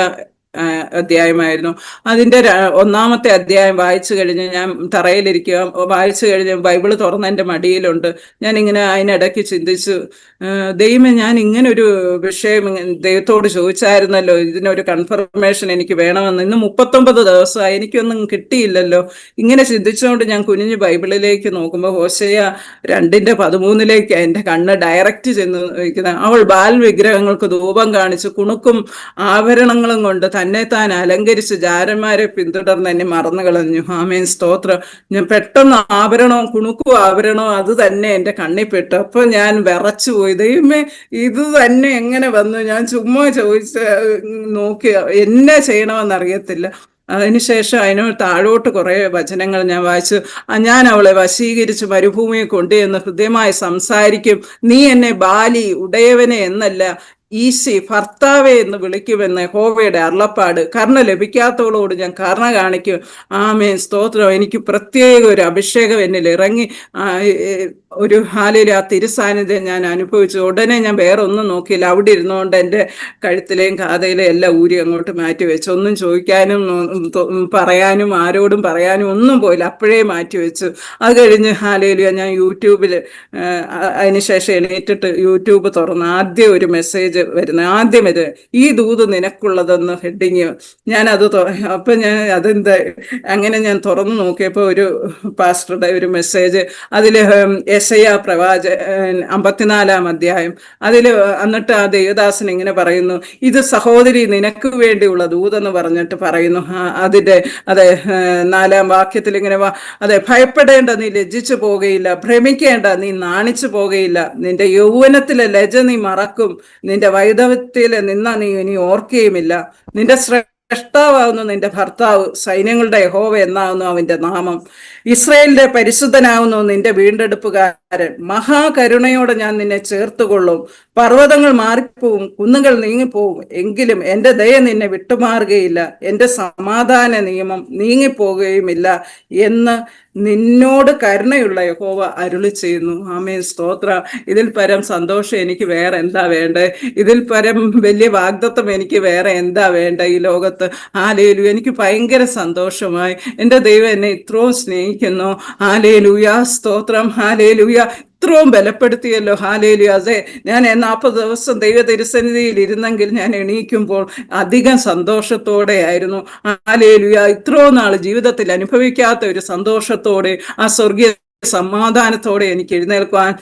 അധ്യായമായിരുന്നു. അതിൻ്റെ 1-ാമത്തെ അധ്യായം വായിച്ചു കഴിഞ്ഞ് ഞാൻ തറയിലിരിക്കുക. വായിച്ചു കഴിഞ്ഞ് ബൈബിള് തുറന്ന് എൻ്റെ മടിയിലുണ്ട്. ഞാനിങ്ങനെ അതിനിടയ്ക്ക് ചിന്തിച്ചു, ദൈവമേ, ഞാൻ ഇങ്ങനൊരു വിഷയം ദൈവത്തോട് ചോദിച്ചായിരുന്നല്ലോ, ഇതിനൊരു കൺഫർമേഷൻ എനിക്ക് വേണമെന്ന്. ഇന്ന് 39 ദിവസമായി, എനിക്കൊന്നും കിട്ടിയില്ലല്ലോ. ഇങ്ങനെ ചിന്തിച്ചുകൊണ്ട് ഞാൻ കുനിഞ്ഞ് ബൈബിളിലേക്ക് നോക്കുമ്പോൾ ഹോശേയ 2:13 എൻ്റെ കണ്ണ് ഡയറക്റ്റ് ചെന്ന് വയ്ക്കുന്നത്. അവൾ ബാൽ വിഗ്രഹങ്ങൾക്ക് ധൂപം കാണിച്ച് കുണുക്കും ആഭരണങ്ങളും കൊണ്ട് തന്നെ താൻ അലങ്കരിച്ച് ജാരന്മാരെ പിന്തുടർന്ന് എന്നെ മറന്നു കളഞ്ഞു. ആമേൻ, സ്തോത്രം. ഞാൻ പെട്ടെന്ന് കുണുക്കും ആഭരണവും അത് തന്നെ എൻ്റെ കണ്ണിൽ പെട്ടു. അപ്പൊ ഞാൻ വിറച്ചു പോയി. ദൈവമേ, ഇത് തന്നെ എങ്ങനെ വന്നു? ഞാൻ ചുമ്മാ നോക്കി എന്നെ ചെയ്യണമെന്നറിയത്തില്ല. അതിനുശേഷം അതിനോട് താഴോട്ട് കുറേ വചനങ്ങൾ ഞാൻ വായിച്ചു. ഞാൻ അവളെ വശീകരിച്ച് മരുഭൂമിയെ കൊണ്ടുചെന്ന് ഹൃദ്യമായി സംസാരിക്കും. നീ എന്നെ ബാലി ഉടയവനെ എന്നല്ല, ഈശി ഭർത്താവെ എന്ന് വിളിക്കുമെന്ന് യഹോവയുടെ അരുളപ്പാട്. കരുണ ലഭിക്കാത്തവളോട് ഞാൻ കരുണ കാണിക്കും. ആമേൻ, സ്തോത്രം. എനിക്ക് പ്രത്യേക ഒരു അഭിഷേകം എന്നിൽ ഇറങ്ങി. ഒരു ഹാലയിൽ ആ തിരുസാന്നിധ്യം ഞാൻ അനുഭവിച്ചു. ഉടനെ ഞാൻ വേറെ ഒന്നും നോക്കിയില്ല. അവിടെ ഇരുന്നുകൊണ്ട് എൻ്റെ കഴുത്തിലെയും കാതയിലെയും എല്ലാം ഊരി അങ്ങോട്ട് മാറ്റി വെച്ചു. ഒന്നും ചോദിക്കാനും പറയാനും ആരോടും പറയാനും ഒന്നും പോയില്ല. അപ്പോഴേ മാറ്റി വെച്ചു. അത് കഴിഞ്ഞ് ഹാലയിലുയ ഞാൻ യൂട്യൂബിൽ അതിനുശേഷം എണീറ്റിട്ട് യൂട്യൂബ് തുറന്ന് ആദ്യം ഒരു മെസ്സേജ് വരുന്നത്, ആദ്യം ഇത് ഈ ദൂത് നിനക്കുള്ളതെന്ന് ഹെഡിങ്. ഞാനത് അപ്പം ഞാൻ അതെന്താ അങ്ങനെ ഞാൻ തുറന്നു നോക്കിയപ്പോൾ ഒരു പാസ്റ്ററുടെ ഒരു മെസ്സേജ്. അതിൽ യെശയ്യാ പ്രവാചകൻ 54-ാം അധ്യായം. അതിൽ എന്നിട്ട് ആ ദേവദാസൻ ഇങ്ങനെ പറയുന്നു, ഇത് സഹോദരി നിനക്ക് വേണ്ടിയുള്ള ദൂതെന്ന് പറഞ്ഞിട്ട് പറയുന്നു. അതിൻ്റെ 4-ാം വാക്യത്തിൽ ഇങ്ങനെ ഭയപ്പെടേണ്ട, നീ ലജ്ജിച്ചു പോകുകയില്ല, ഭ്രമിക്കേണ്ട, നീ നാണിച്ചു പോകുകയില്ല. നിന്റെ യൗവനത്തിലെ ലജ്ജ നീ മറക്കും, നിന്റെ വൈധവ്യത്തിലെ നിന്ന നീ ഇനി ഓർക്കുകയുമില്ല. നിന്റെ ശ്രേഷ്ഠാവാകുന്നു നിന്റെ ഭർത്താവ്, സൈന്യങ്ങളുടെ യഹോവ എന്നാകുന്നു അവന്റെ നാമം. ഇസ്രായേലിന്റെ പരിശുദ്ധനാകുന്നു നിന്റെ വീണ്ടെടുപ്പുകാരൻ. മഹാകരുണയോടെ ഞാൻ നിന്നെ ചേർത്തുകൊള്ളും. പർവ്വതങ്ങൾ മാറിപ്പോവും, കുന്നുകൾ നീങ്ങിപ്പോവും, എങ്കിലും എൻ്റെ ദയ നിന്നെ വിട്ടുമാറുകയില്ല, എൻ്റെ സമാധാന നിയമം നീങ്ങിപ്പോകുകയുമില്ല എന്ന് നിന്നോട് കരുണയുള്ള യഹോവ അരുളി ചെയ്യുന്നു. ആമേൻ, സ്തോത്ര. ഇതിൽ പരം സന്തോഷം എനിക്ക് വേറെ എന്താ വേണ്ടേ? ഇതിൽ പരം വലിയ വാഗ്ദത്തം എനിക്ക് വേറെ എന്താ വേണ്ട ഈ ലോകത്ത്? ഹല്ലേലൂയ. എനിക്ക് ഭയങ്കര സന്തോഷമായി. എൻ്റെ ദൈവം എന്നെ ഇത്രയും സ്നേഹിക്കുന്നു. ഹല്ലേലൂയ, സ്തോത്രം. ഹല്ലേലൂയ. ഇത്രയും ബലപ്പെടുത്തിയല്ലോ. ഹല്ലേലൂയ. അതെ, ഞാൻ 40 ദിവസം ദൈവ തിരുസന്നിധിയിൽ ഇരുന്നെങ്കിൽ ഞാൻ എണീക്കുമ്പോൾ അധികം സന്തോഷത്തോടെ ആയിരുന്നു. ഹല്ലേലൂയ. ഇത്രയും നാൾ ജീവിതത്തിൽ അനുഭവിക്കാത്ത ഒരു സന്തോഷത്തോടെ, ആ സ്വർഗീയ സമാധാനത്തോടെ എനിക്ക് എഴുന്നേൽക്കുവാൻ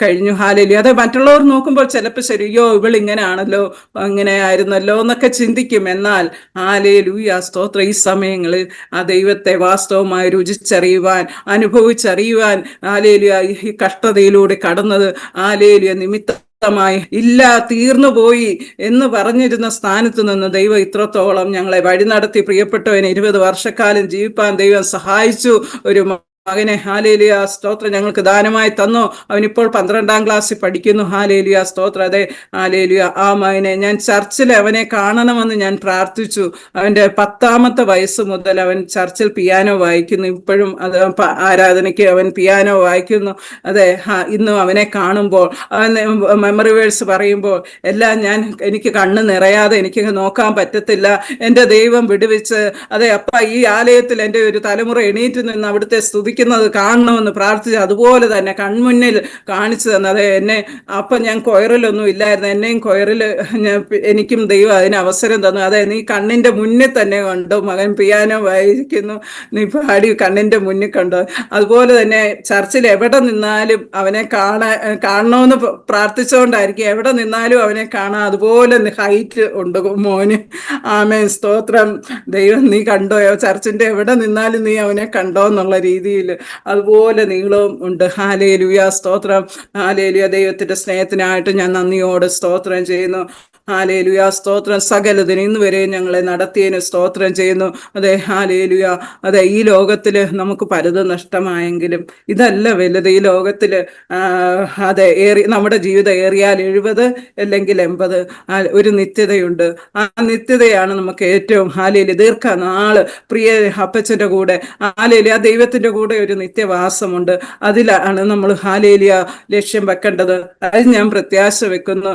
കഴിഞ്ഞു. ഹല്ലേലൂയ. അതെ, മറ്റുള്ളവർ നോക്കുമ്പോൾ ചിലപ്പോൾ ശരിയോ ഇവളിങ്ങനെയാണല്ലോ, ഇങ്ങനെ ആയിരുന്നല്ലോ എന്നൊക്കെ ചിന്തിക്കും. എന്നാൽ ഹല്ലേലൂയ, സ്തോത്രം, ഈ സമയങ്ങളിൽ ആ ദൈവത്തെ വാസ്തവമായി രുചിച്ചറിയുവാൻ, അനുഭവിച്ചറിയുവാൻ, ഹല്ലേലൂയ, ഈ കഷ്ടതയിലൂടെ കടന്നത് ഹല്ലേലൂയ നിമിത്തമായി ഇല്ല, തീർന്നു പോയി എന്ന് പറഞ്ഞിരുന്ന സ്ഥാനത്ത് നിന്ന് ദൈവം ഇത്രത്തോളം ഞങ്ങളെ വഴി നടത്തി. പ്രിയപ്പെട്ടവനെ 20 വർഷക്കാലം ജീവിപ്പാൻ ദൈവം സഹായിച്ചു. ഒരു മകനെ ഹല്ലേലൂയ, സ്തോത്രം, ഞങ്ങൾക്ക് ദാനമായി തന്നു. അവനിപ്പോൾ 12-ാം ക്ലാസ്സിൽ പഠിക്കുന്നു. ഹല്ലേലൂയ, സ്തോത്രം. അതെ, ഹല്ലേലൂയ. ആ മകനെ ഞാൻ ചർച്ചിൽ അവനെ കാണണമെന്ന് ഞാൻ പ്രാർത്ഥിച്ചു. അവൻ്റെ 10-ാമത്തെ വയസ്സ് മുതൽ അവൻ ചർച്ചിൽ പിയാനോ വായിക്കുന്നു. ഇപ്പോഴും അത് ആരാധനയ്ക്ക് അവൻ പിയാനോ വായിക്കുന്നു. അതെ, ഇന്നും അവനെ കാണുമ്പോൾ, അവൻ മെമ്മറി വേഴ്സ് പറയുമ്പോൾ എല്ലാം എനിക്ക് കണ്ണ് നിറയാതെ എനിക്ക് നോക്കാൻ പറ്റത്തില്ല. എൻ്റെ ദൈവം വിടുവിച്ച്, അതെ അപ്പ ഈ ആലയത്തിൽ എൻ്റെ ഒരു തലമുറ എണീറ്റ് നിന്ന് അവിടുത്തെ സ്തുതി കാണണമെന്ന് പ്രാർത്ഥിച്ചു. അതുപോലെ തന്നെ കൺമുന്നിൽ കാണിച്ചു തന്നെ. അതെ, എന്നെ അപ്പം ഞാൻ കൊയറിലൊന്നും ഇല്ലായിരുന്നു. എന്നെയും കൊയറിൽ എനിക്കും ദൈവം അതിന് അവസരം തന്നു. അതെ, നീ കണ്ണിൻ്റെ മുന്നിൽ തന്നെ കണ്ടു, മകൻ പിയാനോ വായിക്കുന്നു, നീ പാടി കണ്ണിൻ്റെ മുന്നിൽ കണ്ടു. അതുപോലെ തന്നെ ചർച്ചിൽ എവിടെ നിന്നാലും അവനെ കാണണമെന്ന് പ്രാർത്ഥിച്ചുകൊണ്ടായിരിക്കും. എവിടെ നിന്നാലും അവനെ കാണാം. അതുപോലെ ഹൈറ്റ് ഉണ്ട് മോന്. ആമേൻ, സ്തോത്രം. ദൈവം നീ കണ്ടോ, ചർച്ചിൻ്റെ എവിടെ നിന്നാലും നീ അവനെ കണ്ടോ എന്നുള്ള രീതിയിൽ അതുപോലെ നീളവും ഉണ്ട്. ഹല്ലേലൂയ, സ്തോത്രം. ഹല്ലേലൂയ. ദൈവത്തിന്റെ സ്നേഹത്തിനായിട്ട് ഞാൻ നന്ദിയോടെ സ്തോത്രം ചെയ്യുന്നു. ഹല്ലേലൂയ, സ്തോത്രം. സകലതിന് ഇന്ന് വരെ ഞങ്ങളെ നടത്തിയതിന് സ്തോത്രം ചെയ്യുന്നു. അതെ, ഹല്ലേലൂയ. അതെ, ഈ ലോകത്തിൽ നമുക്ക് പലതും നഷ്ടമായെങ്കിലും ഇതല്ല വലുത്. ഈ ലോകത്തിൽ അതെ നമ്മുടെ ജീവിതം ഏറിയാൽ 70 അല്ലെങ്കിൽ 80 ഒരു നിത്യതയുണ്ട്. ആ നിത്യതയാണ് നമുക്ക് ഏറ്റവും. ഹല്ലേലൂയ. ദീർഘനാള് പ്രിയ അപ്പച്ചൻ്റെ കൂടെ, ഹല്ലേലൂയ, ദൈവത്തിന്റെ കൂടെ ഒരു നിത്യവാസമുണ്ട്. അതിലാണ് നമ്മൾ ഹല്ലേലൂയ ലക്ഷ്യം വെക്കേണ്ടത്. അത് ഞാൻ പ്രത്യാശ വെക്കുന്നു.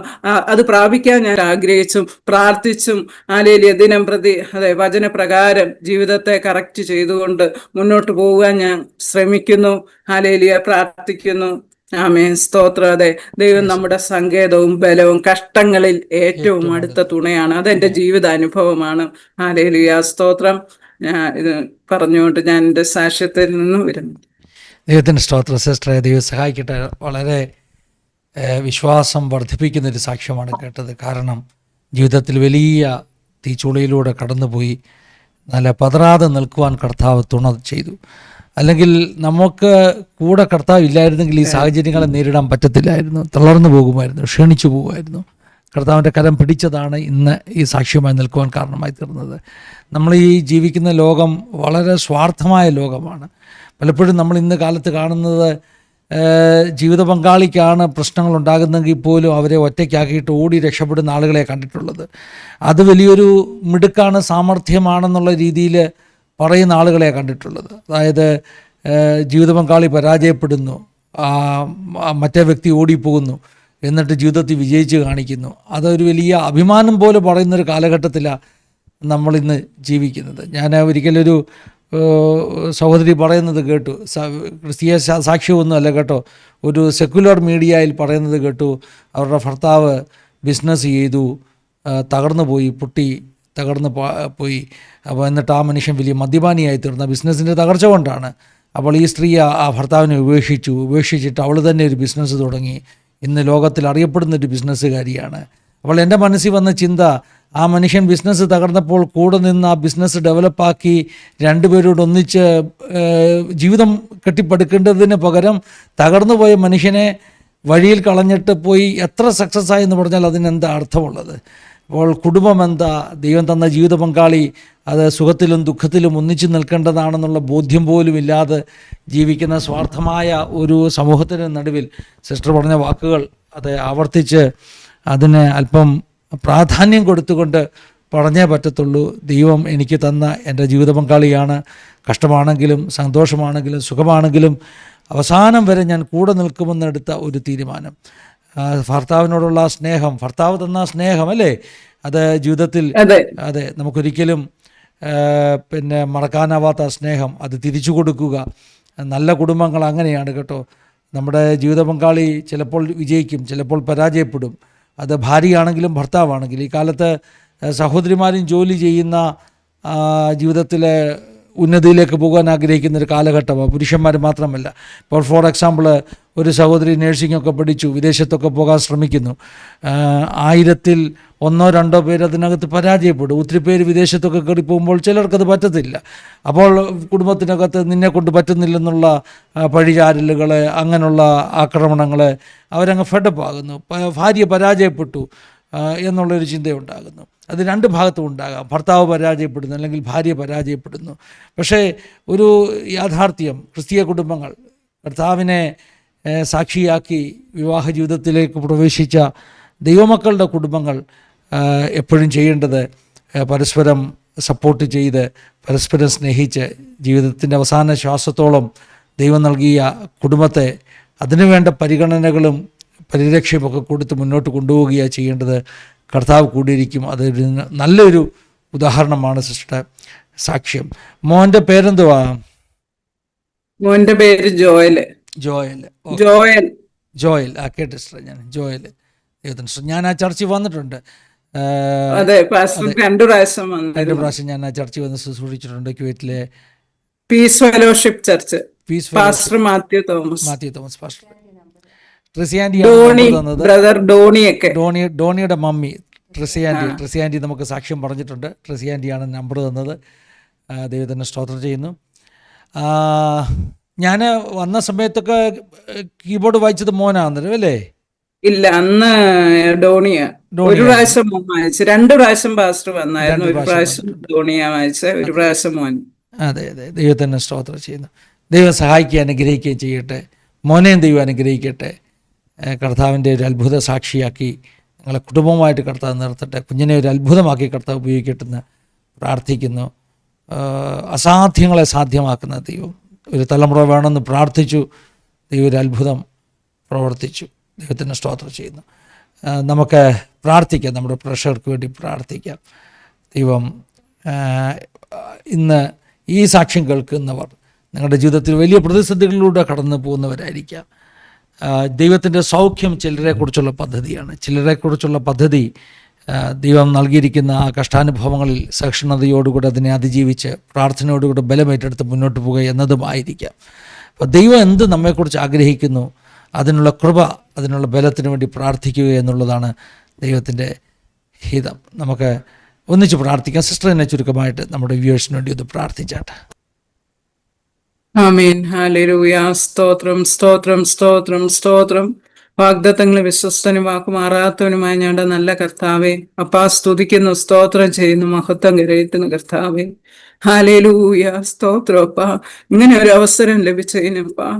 അത് പ്രാപിക്കാൻ ഞാൻ ആഗ്രഹിച്ചും പ്രാർത്ഥിച്ചും ഹല്ലേലൂയ ദിനം പ്രതി അതെ വചനപ്രകാരം ജീവിതത്തെ കറക്റ്റ് ചെയ്തുകൊണ്ട് മുന്നോട്ട് പോകാൻ ഞാൻ ശ്രമിക്കുന്നു. ഹല്ലേലൂയ, പ്രാർത്ഥിക്കുന്നു. ആമേൻ, സ്തോത്രം. അതെ, ദൈവം നമ്മുടെ സങ്കേതവും ബലവും, കഷ്ടങ്ങളിൽ ഏറ്റവും അടുത്ത തുണയാണ്. അതെൻ്റെ ജീവിതാനുഭവമാണ്. ഹല്ലേലൂയ, സ്തോത്രം. ഇത് പറഞ്ഞുകൊണ്ട് ഞാൻ എൻ്റെ സാക്ഷ്യത്തിൽ നിന്ന് വരുന്നു. ദൈവത്തിൻ്റെ സ്തോത്ര സിസ്റ്ററെ, ദൈവം സഹായിക്കട്ടെ. വളരെ വിശ്വാസം വർദ്ധിപ്പിക്കുന്നൊരു സാക്ഷ്യമാണ് കേട്ടത്. കാരണം ജീവിതത്തിൽ വലിയ തീച്ചുളയിലൂടെ കടന്നുപോയി നല്ല പതറാതെ നിൽക്കുവാൻ കർത്താവ് തുണ ചെയ്തു. അല്ലെങ്കിൽ നമുക്ക് കൂടെ കർത്താവ് ഇല്ലായിരുന്നെങ്കിൽ ഈ സാഹചര്യങ്ങളെ നേരിടാൻ പറ്റത്തില്ലായിരുന്നു. തളർന്നു പോകുമായിരുന്നു, ക്ഷീണിച്ചു പോകുമായിരുന്നു. കർത്താവിൻ്റെ കരം പിടിച്ചതാണ് ഇന്ന് ഈ സാക്ഷ്യമായി നിൽക്കുവാൻ കാരണമായി തീർന്നത്. നമ്മൾ ഈ ജീവിക്കുന്ന ലോകം വളരെ സ്വാർത്ഥമായ ലോകമാണ്. പലപ്പോഴും നമ്മൾ ഇന്ന് കാലത്ത് കാണുന്നത് ജീവിത പങ്കാളിക്കാണ് പ്രശ്നങ്ങൾ ഉണ്ടാകുന്നെങ്കിൽ പോലും അവരെ ഒറ്റയ്ക്കാക്കിയിട്ട് ഓടി രക്ഷപ്പെടുന്ന ആളുകളെ കണ്ടിട്ടുള്ളത്. അത് വലിയൊരു മിടുക്കാണ്, സാമർഥ്യമാണെന്നുള്ള രീതിയിൽ പറയുന്ന ആളുകളെ കണ്ടിട്ടുള്ളത്. അതായത് ജീവിത പങ്കാളി പരാജയപ്പെടുന്നു, മറ്റേ വ്യക്തി ഓടിപ്പോകുന്നു, എന്നിട്ട് ജീവിതത്തിൽ വിജയിച്ച് കാണിക്കുന്നു. അതൊരു വലിയ അഭിമാനം പോലെ പറയുന്നൊരു കാലഘട്ടത്തിലാണ് നമ്മളിന്ന് ജീവിക്കുന്നത്. ഞാൻ ഒരിക്കലൊരു സഹോദരി പറയുന്നത് കേട്ടു, ക്രിസ്തീയ സാക്ഷ്യമൊന്നുമല്ല കേട്ടോ, ഒരു സെക്കുലർ മീഡിയയിൽ പറയുന്നത് കേട്ടു. അവരുടെ ഭർത്താവ് ബിസിനസ് ചെയ്തു, തകർന്നു പോയി, തകർന്നു പോയി. അപ്പോൾ എന്നിട്ട് ആ മനുഷ്യൻ വലിയ മദ്യപാനിയായി തീർന്ന ബിസിനസ്സിൻ്റെ തകർച്ച കൊണ്ടാണ്. അപ്പോൾ ഈ സ്ത്രീ ആ ഭർത്താവിനെ ഉപേക്ഷിച്ചിട്ട് അവൾ തന്നെ ഒരു ബിസിനസ് തുടങ്ങി. ഇന്ന് ലോകത്തിൽ അറിയപ്പെടുന്നൊരു ബിസിനസ്സുകാരിയാണ്. അപ്പോൾ എൻ്റെ മനസ്സിൽ വന്ന ചിന്ത, ആ മനുഷ്യൻ ബിസിനസ് തകർന്നപ്പോൾ കൂടെ നിന്ന് ആ ബിസിനസ് ഡെവലപ്പാക്കി രണ്ടുപേരോട് ഒന്നിച്ച് ജീവിതം കെട്ടിപ്പടുക്കേണ്ടതിന് പകരം തകർന്നു പോയ മനുഷ്യനെ വഴിയിൽ കളഞ്ഞിട്ട് പോയി എത്ര സക്സസ് ആയി എന്ന് പറഞ്ഞാൽ അതിനെന്താ അർത്ഥമുള്ളത്? അപ്പോൾ കുടുംബം എന്താ, ദൈവം തന്ന ജീവിത പങ്കാളി അത് സുഖത്തിലും ദുഃഖത്തിലും ഒന്നിച്ചു നിൽക്കേണ്ടതാണെന്നുള്ള ബോധ്യം പോലും ഇല്ലാതെ ജീവിക്കുന്ന സ്വാർത്ഥമായ ഒരു സമൂഹത്തിന് നടുവിൽ സിസ്റ്റർ പറഞ്ഞ വാക്കുകൾ അത് ആവർത്തിച്ച് അതിന് അല്പം പ്രാധാന്യം കൊടുത്തുകൊണ്ട് പറഞ്ഞേ പറ്റത്തുള്ളൂ. ദൈവം എനിക്ക് തന്ന എൻ്റെ ജീവിത പങ്കാളിയാണ്. കഷ്ടമാണെങ്കിലും സന്തോഷമാണെങ്കിലും സുഖമാണെങ്കിലും അവസാനം വരെ ഞാൻ കൂടെ നിൽക്കുമെന്നെടുത്ത ഒരു തീരുമാനം. ഭർത്താവിനോടുള്ള സ്നേഹം, ഭർത്താവ് തന്ന സ്നേഹം അല്ലേ, അത് ജീവിതത്തിൽ അതെ നമുക്കൊരിക്കലും മറക്കാനാവാത്ത സ്നേഹം, അത് തിരിച്ചു കൊടുക്കുക. നല്ല കുടുംബങ്ങൾ അങ്ങനെയാണ് കേട്ടോ. നമ്മുടെ ജീവിത പങ്കാളി ചിലപ്പോൾ വിജയിക്കും, ചിലപ്പോൾ പരാജയപ്പെടും. അത് ഭാര്യയാണെങ്കിലും ഭർത്താവാണെങ്കിലും. ഈ കാലത്ത് സഹോദരിമാരും ജോലി ചെയ്യുന്ന ജീവിതത്തിലെ ഉന്നതിയിലേക്ക് പോകാൻ ആഗ്രഹിക്കുന്ന ഒരു കാലഘട്ടമാണ്, പുരുഷന്മാർ മാത്രമല്ല. ഇപ്പോൾ ഫോർ എക്സാമ്പിൾ ഒരു സഹോദരി നേഴ്സിംഗൊക്കെ പഠിച്ചു, വിദേശത്തൊക്കെ പോകാൻ ശ്രമിക്കുന്നു. 1000-ൽ 1-2 പേര് അതിനകത്ത് പരാജയപ്പെടും. ഒത്തിരി പേര് വിദേശത്തൊക്കെ കയറി പോകുമ്പോൾ ചിലർക്കത് പറ്റത്തില്ല. അപ്പോൾ കുടുംബത്തിനകത്ത് നിന്നെ കൊണ്ട് പറ്റുന്നില്ലെന്നുള്ള പഴിചാരലുകൾ, അങ്ങനെയുള്ള ആക്രമണങ്ങൾ, അവരങ്ങ് ഫെഡപ്പാകുന്നു. ഭാര്യ പരാജയപ്പെട്ടു എന്നുള്ളൊരു ചിന്തയുണ്ടാകുന്നു. അത് രണ്ട് ഭാഗത്തും ഉണ്ടാകാം. ഭർത്താവ് പരാജയപ്പെടുന്നു അല്ലെങ്കിൽ ഭാര്യ പരാജയപ്പെടുന്നു. പക്ഷേ ഒരു യാഥാർത്ഥ്യം, ക്രിസ്തീയ കുടുംബങ്ങൾ കർത്താവിനെ സാക്ഷിയാക്കി വിവാഹ ജീവിതത്തിലേക്ക് പ്രവേശിച്ച ദൈവമക്കളുടെ കുടുംബങ്ങൾ എപ്പോഴും ചെയ്യേണ്ടത് പരസ്പരം സപ്പോർട്ട് ചെയ്ത്, പരസ്പരം സ്നേഹിച്ച്, ജീവിതത്തിൻ്റെ അവസാന ശ്വാസത്തോളം ദൈവം നൽകിയ കുടുംബത്തെ അതിനുവേണ്ട പരിഗണനകളും പരിരക്ഷയുമൊക്കെ കൊടുത്ത് മുന്നോട്ട് കൊണ്ടുപോവുകയാണ് ചെയ്യേണ്ടത്. കർത്താവ് കൂടിയിരിക്കും. അതൊരു നല്ലൊരു ഉദാഹരണമാണ് സിസ്റ്റർ സാക്ഷ്യം. മോൻ്റെ പേരെന്തുവാ? മോന്റെ പേര് ജോയൽ. കേട്ട സിസ്റ്റർ, ഞാൻ ജോയൽ. ഞാൻ ആ ചർച്ചിൽ വന്നിട്ടുണ്ട്. അതെ, രണ്ടു പ്രാവശ്യം ഞാൻ ആ ചർച്ചിൽ വന്ന് ശുശ്രൂഷിച്ചിട്ടുണ്ട്. കുവൈറ്റിലെ peace fellowship church. Pastor Mathew Thomas pastor. ഡോണിയുടെ മമ്മി ട്രിസിയാൻറ്റി നമുക്ക് സാക്ഷ്യം പറഞ്ഞിട്ടുണ്ട്. ട്രിസിയാൻറ്റിയാണ് നമ്പർ തന്നത്. ദൈവത്തിനെ സ്തോത്രം ചെയ്യുന്നു. ഞാൻ വന്ന സമയത്തൊക്കെ കീബോർഡ് വായിച്ചത് മോനാന്നല്ലോ അല്ലേ? ഇല്ല, അന്ന് ഡോണിയ. ഒരു പ്രാവശ്യം മോൻ വായിച്ചു, 2 പ്രാവശ്യം പാസ്റ്റർ വന്നായിരുന്നു. ഒരു പ്രാവശ്യം ഡോണിയ വായിച്ച, ഒരു പ്രാവശ്യം മോൻ. അതെ, ദൈവത്തിനെ സ്തോത്രം ചെയ്യുന്നു. ദൈവം സഹായിക്കുകയും അനുഗ്രഹിക്കുകയും ചെയ്യട്ടെ. മോനെയും ദൈവം അനുഗ്രഹിക്കട്ടെ. കർത്താവിൻ്റെ ഒരു അത്ഭുത സാക്ഷിയാക്കി നിങ്ങളെ കുടുംബമായിട്ട് കർത്താവ് നിർത്തട്ടെ. കുഞ്ഞിനെ ഒരു അത്ഭുതമാക്കി കർത്താവ് ഉപയോഗിക്കട്ടെന്ന് പ്രാർത്ഥിക്കുന്നു. അസാധ്യങ്ങളെ സാധ്യമാക്കുന്ന ദൈവം, ഒരു തലമുറ വേണമെന്ന് പ്രാർത്ഥിച്ചു. ദൈവം ഒരു അത്ഭുതം പ്രവർത്തിച്ചു. ദൈവത്തിന് സ്തോത്രം ചെയ്യുന്നു. നമുക്ക് പ്രാർത്ഥിക്കാം, നമ്മുടെ പ്രേക്ഷകർക്ക് വേണ്ടി പ്രാർത്ഥിക്കാം. ദൈവം ഇന്ന് ഈ സാക്ഷ്യം കേൾക്കുന്നവർ നിങ്ങളുടെ ജീവിതത്തിൽ വലിയ പ്രതിസന്ധികളിലൂടെ കടന്നു പോകുന്നവരായിരിക്കാം. ദൈവത്തിൻ്റെ സൗഖ്യം ചിലരെക്കുറിച്ചുള്ള പദ്ധതിയാണ്. ചിലരെക്കുറിച്ചുള്ള പദ്ധതി ദൈവം നൽകിയിരിക്കുന്ന ആ കഷ്ടാനുഭവങ്ങളിൽ സഹിഷ്ണുതയോടുകൂടി അതിനെ അതിജീവിച്ച് പ്രാർത്ഥനയോടുകൂടി ബലമേറ്റെടുത്ത് മുന്നോട്ട് പോകുക എന്നതുമായിരിക്കാം. അപ്പോൾ ദൈവം എന്ത് നമ്മെക്കുറിച്ച് ആഗ്രഹിക്കുന്നു അതിനുള്ള കൃപ, അതിനുള്ള ബലത്തിന് വേണ്ടി പ്രാർത്ഥിക്കുക എന്നുള്ളതാണ് ദൈവത്തിൻ്റെ ഹിതം. നമുക്ക് ഒന്നിച്ച് പ്രാർത്ഥിക്കാം. സിസ്റ്റർ എന്നെ ചുരുക്കമായിട്ട് നമ്മുടെ വ്യൂവേഴ്സിന് വേണ്ടി ഒന്ന് പ്രാർത്ഥിച്ചാട്ടെ. ആമേൻ. ഹല്ലേലൂയ. സ്തോത്രം, സ്തോത്രം, സ്തോത്രം, സ്തോത്രം. വാഗ്ദത്തങ്ങളെ വിശ്വസ്തനും വാക്കുമാറാത്തവനുമായ ഞങ്ങളുടെ നല്ല കർത്താവേ, അപ്പാ സ്തുതിക്കുന്നു, സ്തോത്രം ചെയ്യുന്നു, മഹത്വം കരയറ്റുന്നു കർത്താവേ. ഹല്ലേലൂയ, സ്തോത്രം അപ്പാ, ഇങ്ങനെ ഒരു അവസരം ലഭിച്ചതിനപ്പാ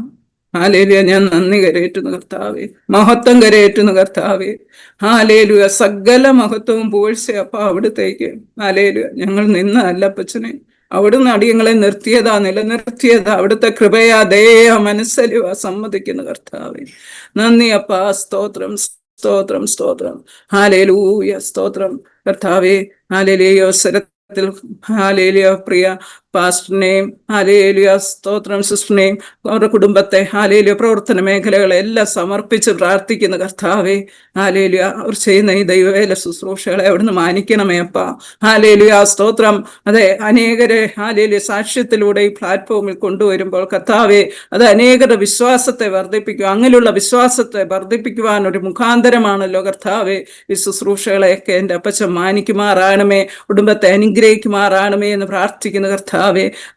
ഹല്ലേലൂയ, ഞാൻ നന്ദി കരയറ്റുന്നു കർത്താവേ, മഹത്വം കരയറ്റുന്നു കർത്താവേ. ഹല്ലേലൂയ, സകല മഹത്വവും പൂഴ്ചയപ്പാ അവിടുത്തേക്ക്. ഹല്ലേലൂയ, ഞങ്ങൾ നിന്നതല്ല അപ്പച്ചനെ, അവിടുന്ന് അടിയങ്ങളെ നിർത്തിയതാ, നിലനിർത്തിയതാ. അവിടുത്തെ കൃപയാ, ദയ, മനസ്സലിവാ സമ്മതിക്കുന്നു കർത്താവേ. നന്ദി അപ്പാ, സ്തോത്രം സ്തോത്രം സ്തോത്രം. ഹല്ലേലൂയ, സ്തോത്രം കർത്താവേ. ഹല്ലേലൂയ, അവസരത്തിൽ ഹല്ലേലൂയ പ്രിയ പാസ്റ്ററിനെയും ഹല്ലേലൂയ സ്തോത്രം സിസ്റ്ററിനെയും അവരുടെ കുടുംബത്തെ ഹല്ലേലൂയ പ്രവർത്തന മേഖലകളെ എല്ലാം സമർപ്പിച്ച് പ്രാർത്ഥിക്കുന്ന കർത്താവേ. ഹല്ലേലൂയ, അവർ ചെയ്യുന്ന ഈ ദൈവവേല ശുശ്രൂഷകളെ അവിടുന്ന് മാനിക്കണമേ അപ്പാ. ഹല്ലേലൂയ, സ്തോത്രം. അതെ, അനേകരെ ഹല്ലേലൂയ സാക്ഷ്യത്തിലൂടെ ഈ പ്ലാറ്റ്ഫോമിൽ കൊണ്ടുവരുമ്പോൾ കർത്താവേ, അത് അനേകരുടെ വിശ്വാസത്തെ വർദ്ധിപ്പിക്കുക, അങ്ങനെയുള്ള വിശ്വാസത്തെ വർദ്ധിപ്പിക്കുവാൻ ഒരു മുഖാന്തരമാണല്ലോ കർത്താവേ. ഈ ശുശ്രൂഷകളെയൊക്കെ എൻ്റെ അപ്പച്ചൻ മാനിക്കുമാറാണമേ, കുടുംബത്തെ അനുഗ്രഹിക്കുമാറാണമേ എന്ന് പ്രാർത്ഥിക്കുന്ന കർത്താവേ.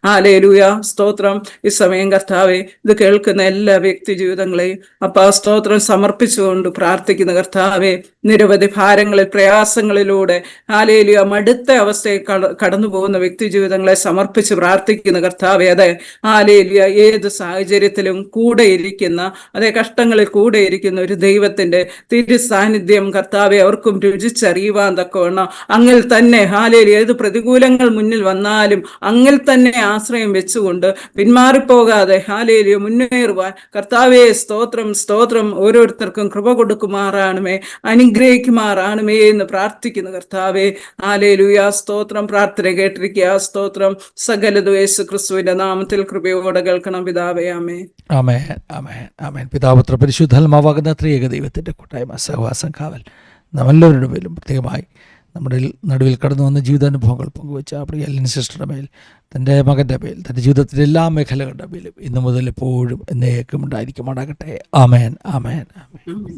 ഹല്ലേലൂയ, സ്തോത്രം. ഈ സമയം കർത്താവേ, ഇത് കേൾക്കുന്ന എല്ലാ വ്യക്തി ജീവിതങ്ങളെയും അപ്പാ സ്തോത്രം സമർപ്പിച്ചുകൊണ്ട് പ്രാർത്ഥിക്കുന്ന കർത്താവേ. നിരവധി ഭാരങ്ങളിൽ പ്രയാസങ്ങളിലൂടെ ഹല്ലേലൂയ മടുത്ത അവസ്ഥയിൽ കടന്നു പോകുന്ന വ്യക്തി ജീവിതങ്ങളെ സമർപ്പിച്ച് പ്രാർത്ഥിക്കുന്ന കർത്താവേ. അതെ, ഹല്ലേലൂയ, ഏത് സാഹചര്യത്തിലും കൂടെ ഇരിക്കുന്ന, അതേ കഷ്ടങ്ങളിൽ കൂടെ ഇരിക്കുന്ന ഒരു ദൈവത്തിന്റെ തിരു സാന്നിധ്യം കർത്താവെ അവർക്കും രുചിച്ചറിയുവാൻ തക്കവണ്ണം അങ്ങിൽ തന്നെ ഹല്ലേലൂയ, ഏത് പ്രതികൂലങ്ങൾ മുന്നിൽ വന്നാലും അങ്ങിൽ തന്നെ ആശ്രയം വെച്ചുകൊണ്ട് പിന്മാറിപ്പോകാതെ ഹല്ലേലൂയ മുന്നേറുവാൻ കർത്താവേ സ്തോത്രം സ്തോത്രം. ഓരോരുത്തർക്കും കൃപ കൊടുക്കുമാറാണമേ, അനുഗ്രഹിക്കുമാറാണമേ എന്ന് പ്രാർത്ഥിക്കുന്ന കർത്താവേ. ഹല്ലേലൂയ, സ്തോത്രം. പ്രാർത്ഥന കേട്ടിരിക്കുക, സ്തോത്രം. സകലതും യേശു ക്രിസ്തുവിന്റെ നാമത്തിൽ കൃപയോടെ കേൾക്കണം പിതാവേ. ആമേൻ. ആമേൻ, ആമേൻ, ആമേൻ. പിതാപുത്ര പരിശുദ്ധാത്മാവാകുന്ന ത്രിയേക ദൈവത്തിൻ്റെ കൂട്ടായ്മ, സഹവാസം, കാവൽ നമ്മളെല്ലാവരുടെ മേലും, പ്രത്യേകമായി നമ്മുടെ നടുവിൽ കടന്നു വന്ന ജീവിതാനുഭവങ്ങൾ പങ്കുവെച്ച പ്രിയ എലിൻ സിസ്റ്ററുടെ മേൽ, തൻ്റെ മകൻ്റെ മേൽ, തൻ്റെ ജീവിതത്തിൻ്റെ എല്ലാ മേഖലകളുടെ മേലും ഇന്നു മുതൽ എപ്പോഴും എന്നേക്കും ഉണ്ടായിരിക്കുമാറാകട്ടെ. Amen, amen, amen.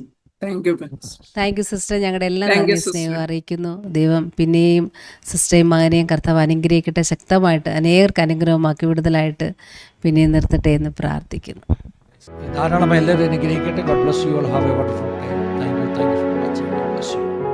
Thank you sister. ഞങ്ങളുടെ എല്ലാ നന്ദി സ്നേഹം അറിയിക്കുന്നു. ദൈവം പിന്നെയും സിസ്റ്ററേയും മകനെയും കർത്താവ് അനുഗ്രഹിക്കട്ടെ, ശക്തമായിട്ട് അനേകർക്ക് അനുഗ്രഹമാക്കി വിടുതലായിട്ട് പിന്നെയും നിർത്തട്ടെ എന്ന് പ്രാർത്ഥിക്കുന്നു. ധാരാളമായി എല്ലാവരും അനുഗ്രഹിക്കട്ടെ. God bless you all. Have a wonderful day. Thank you for watching. God bless you.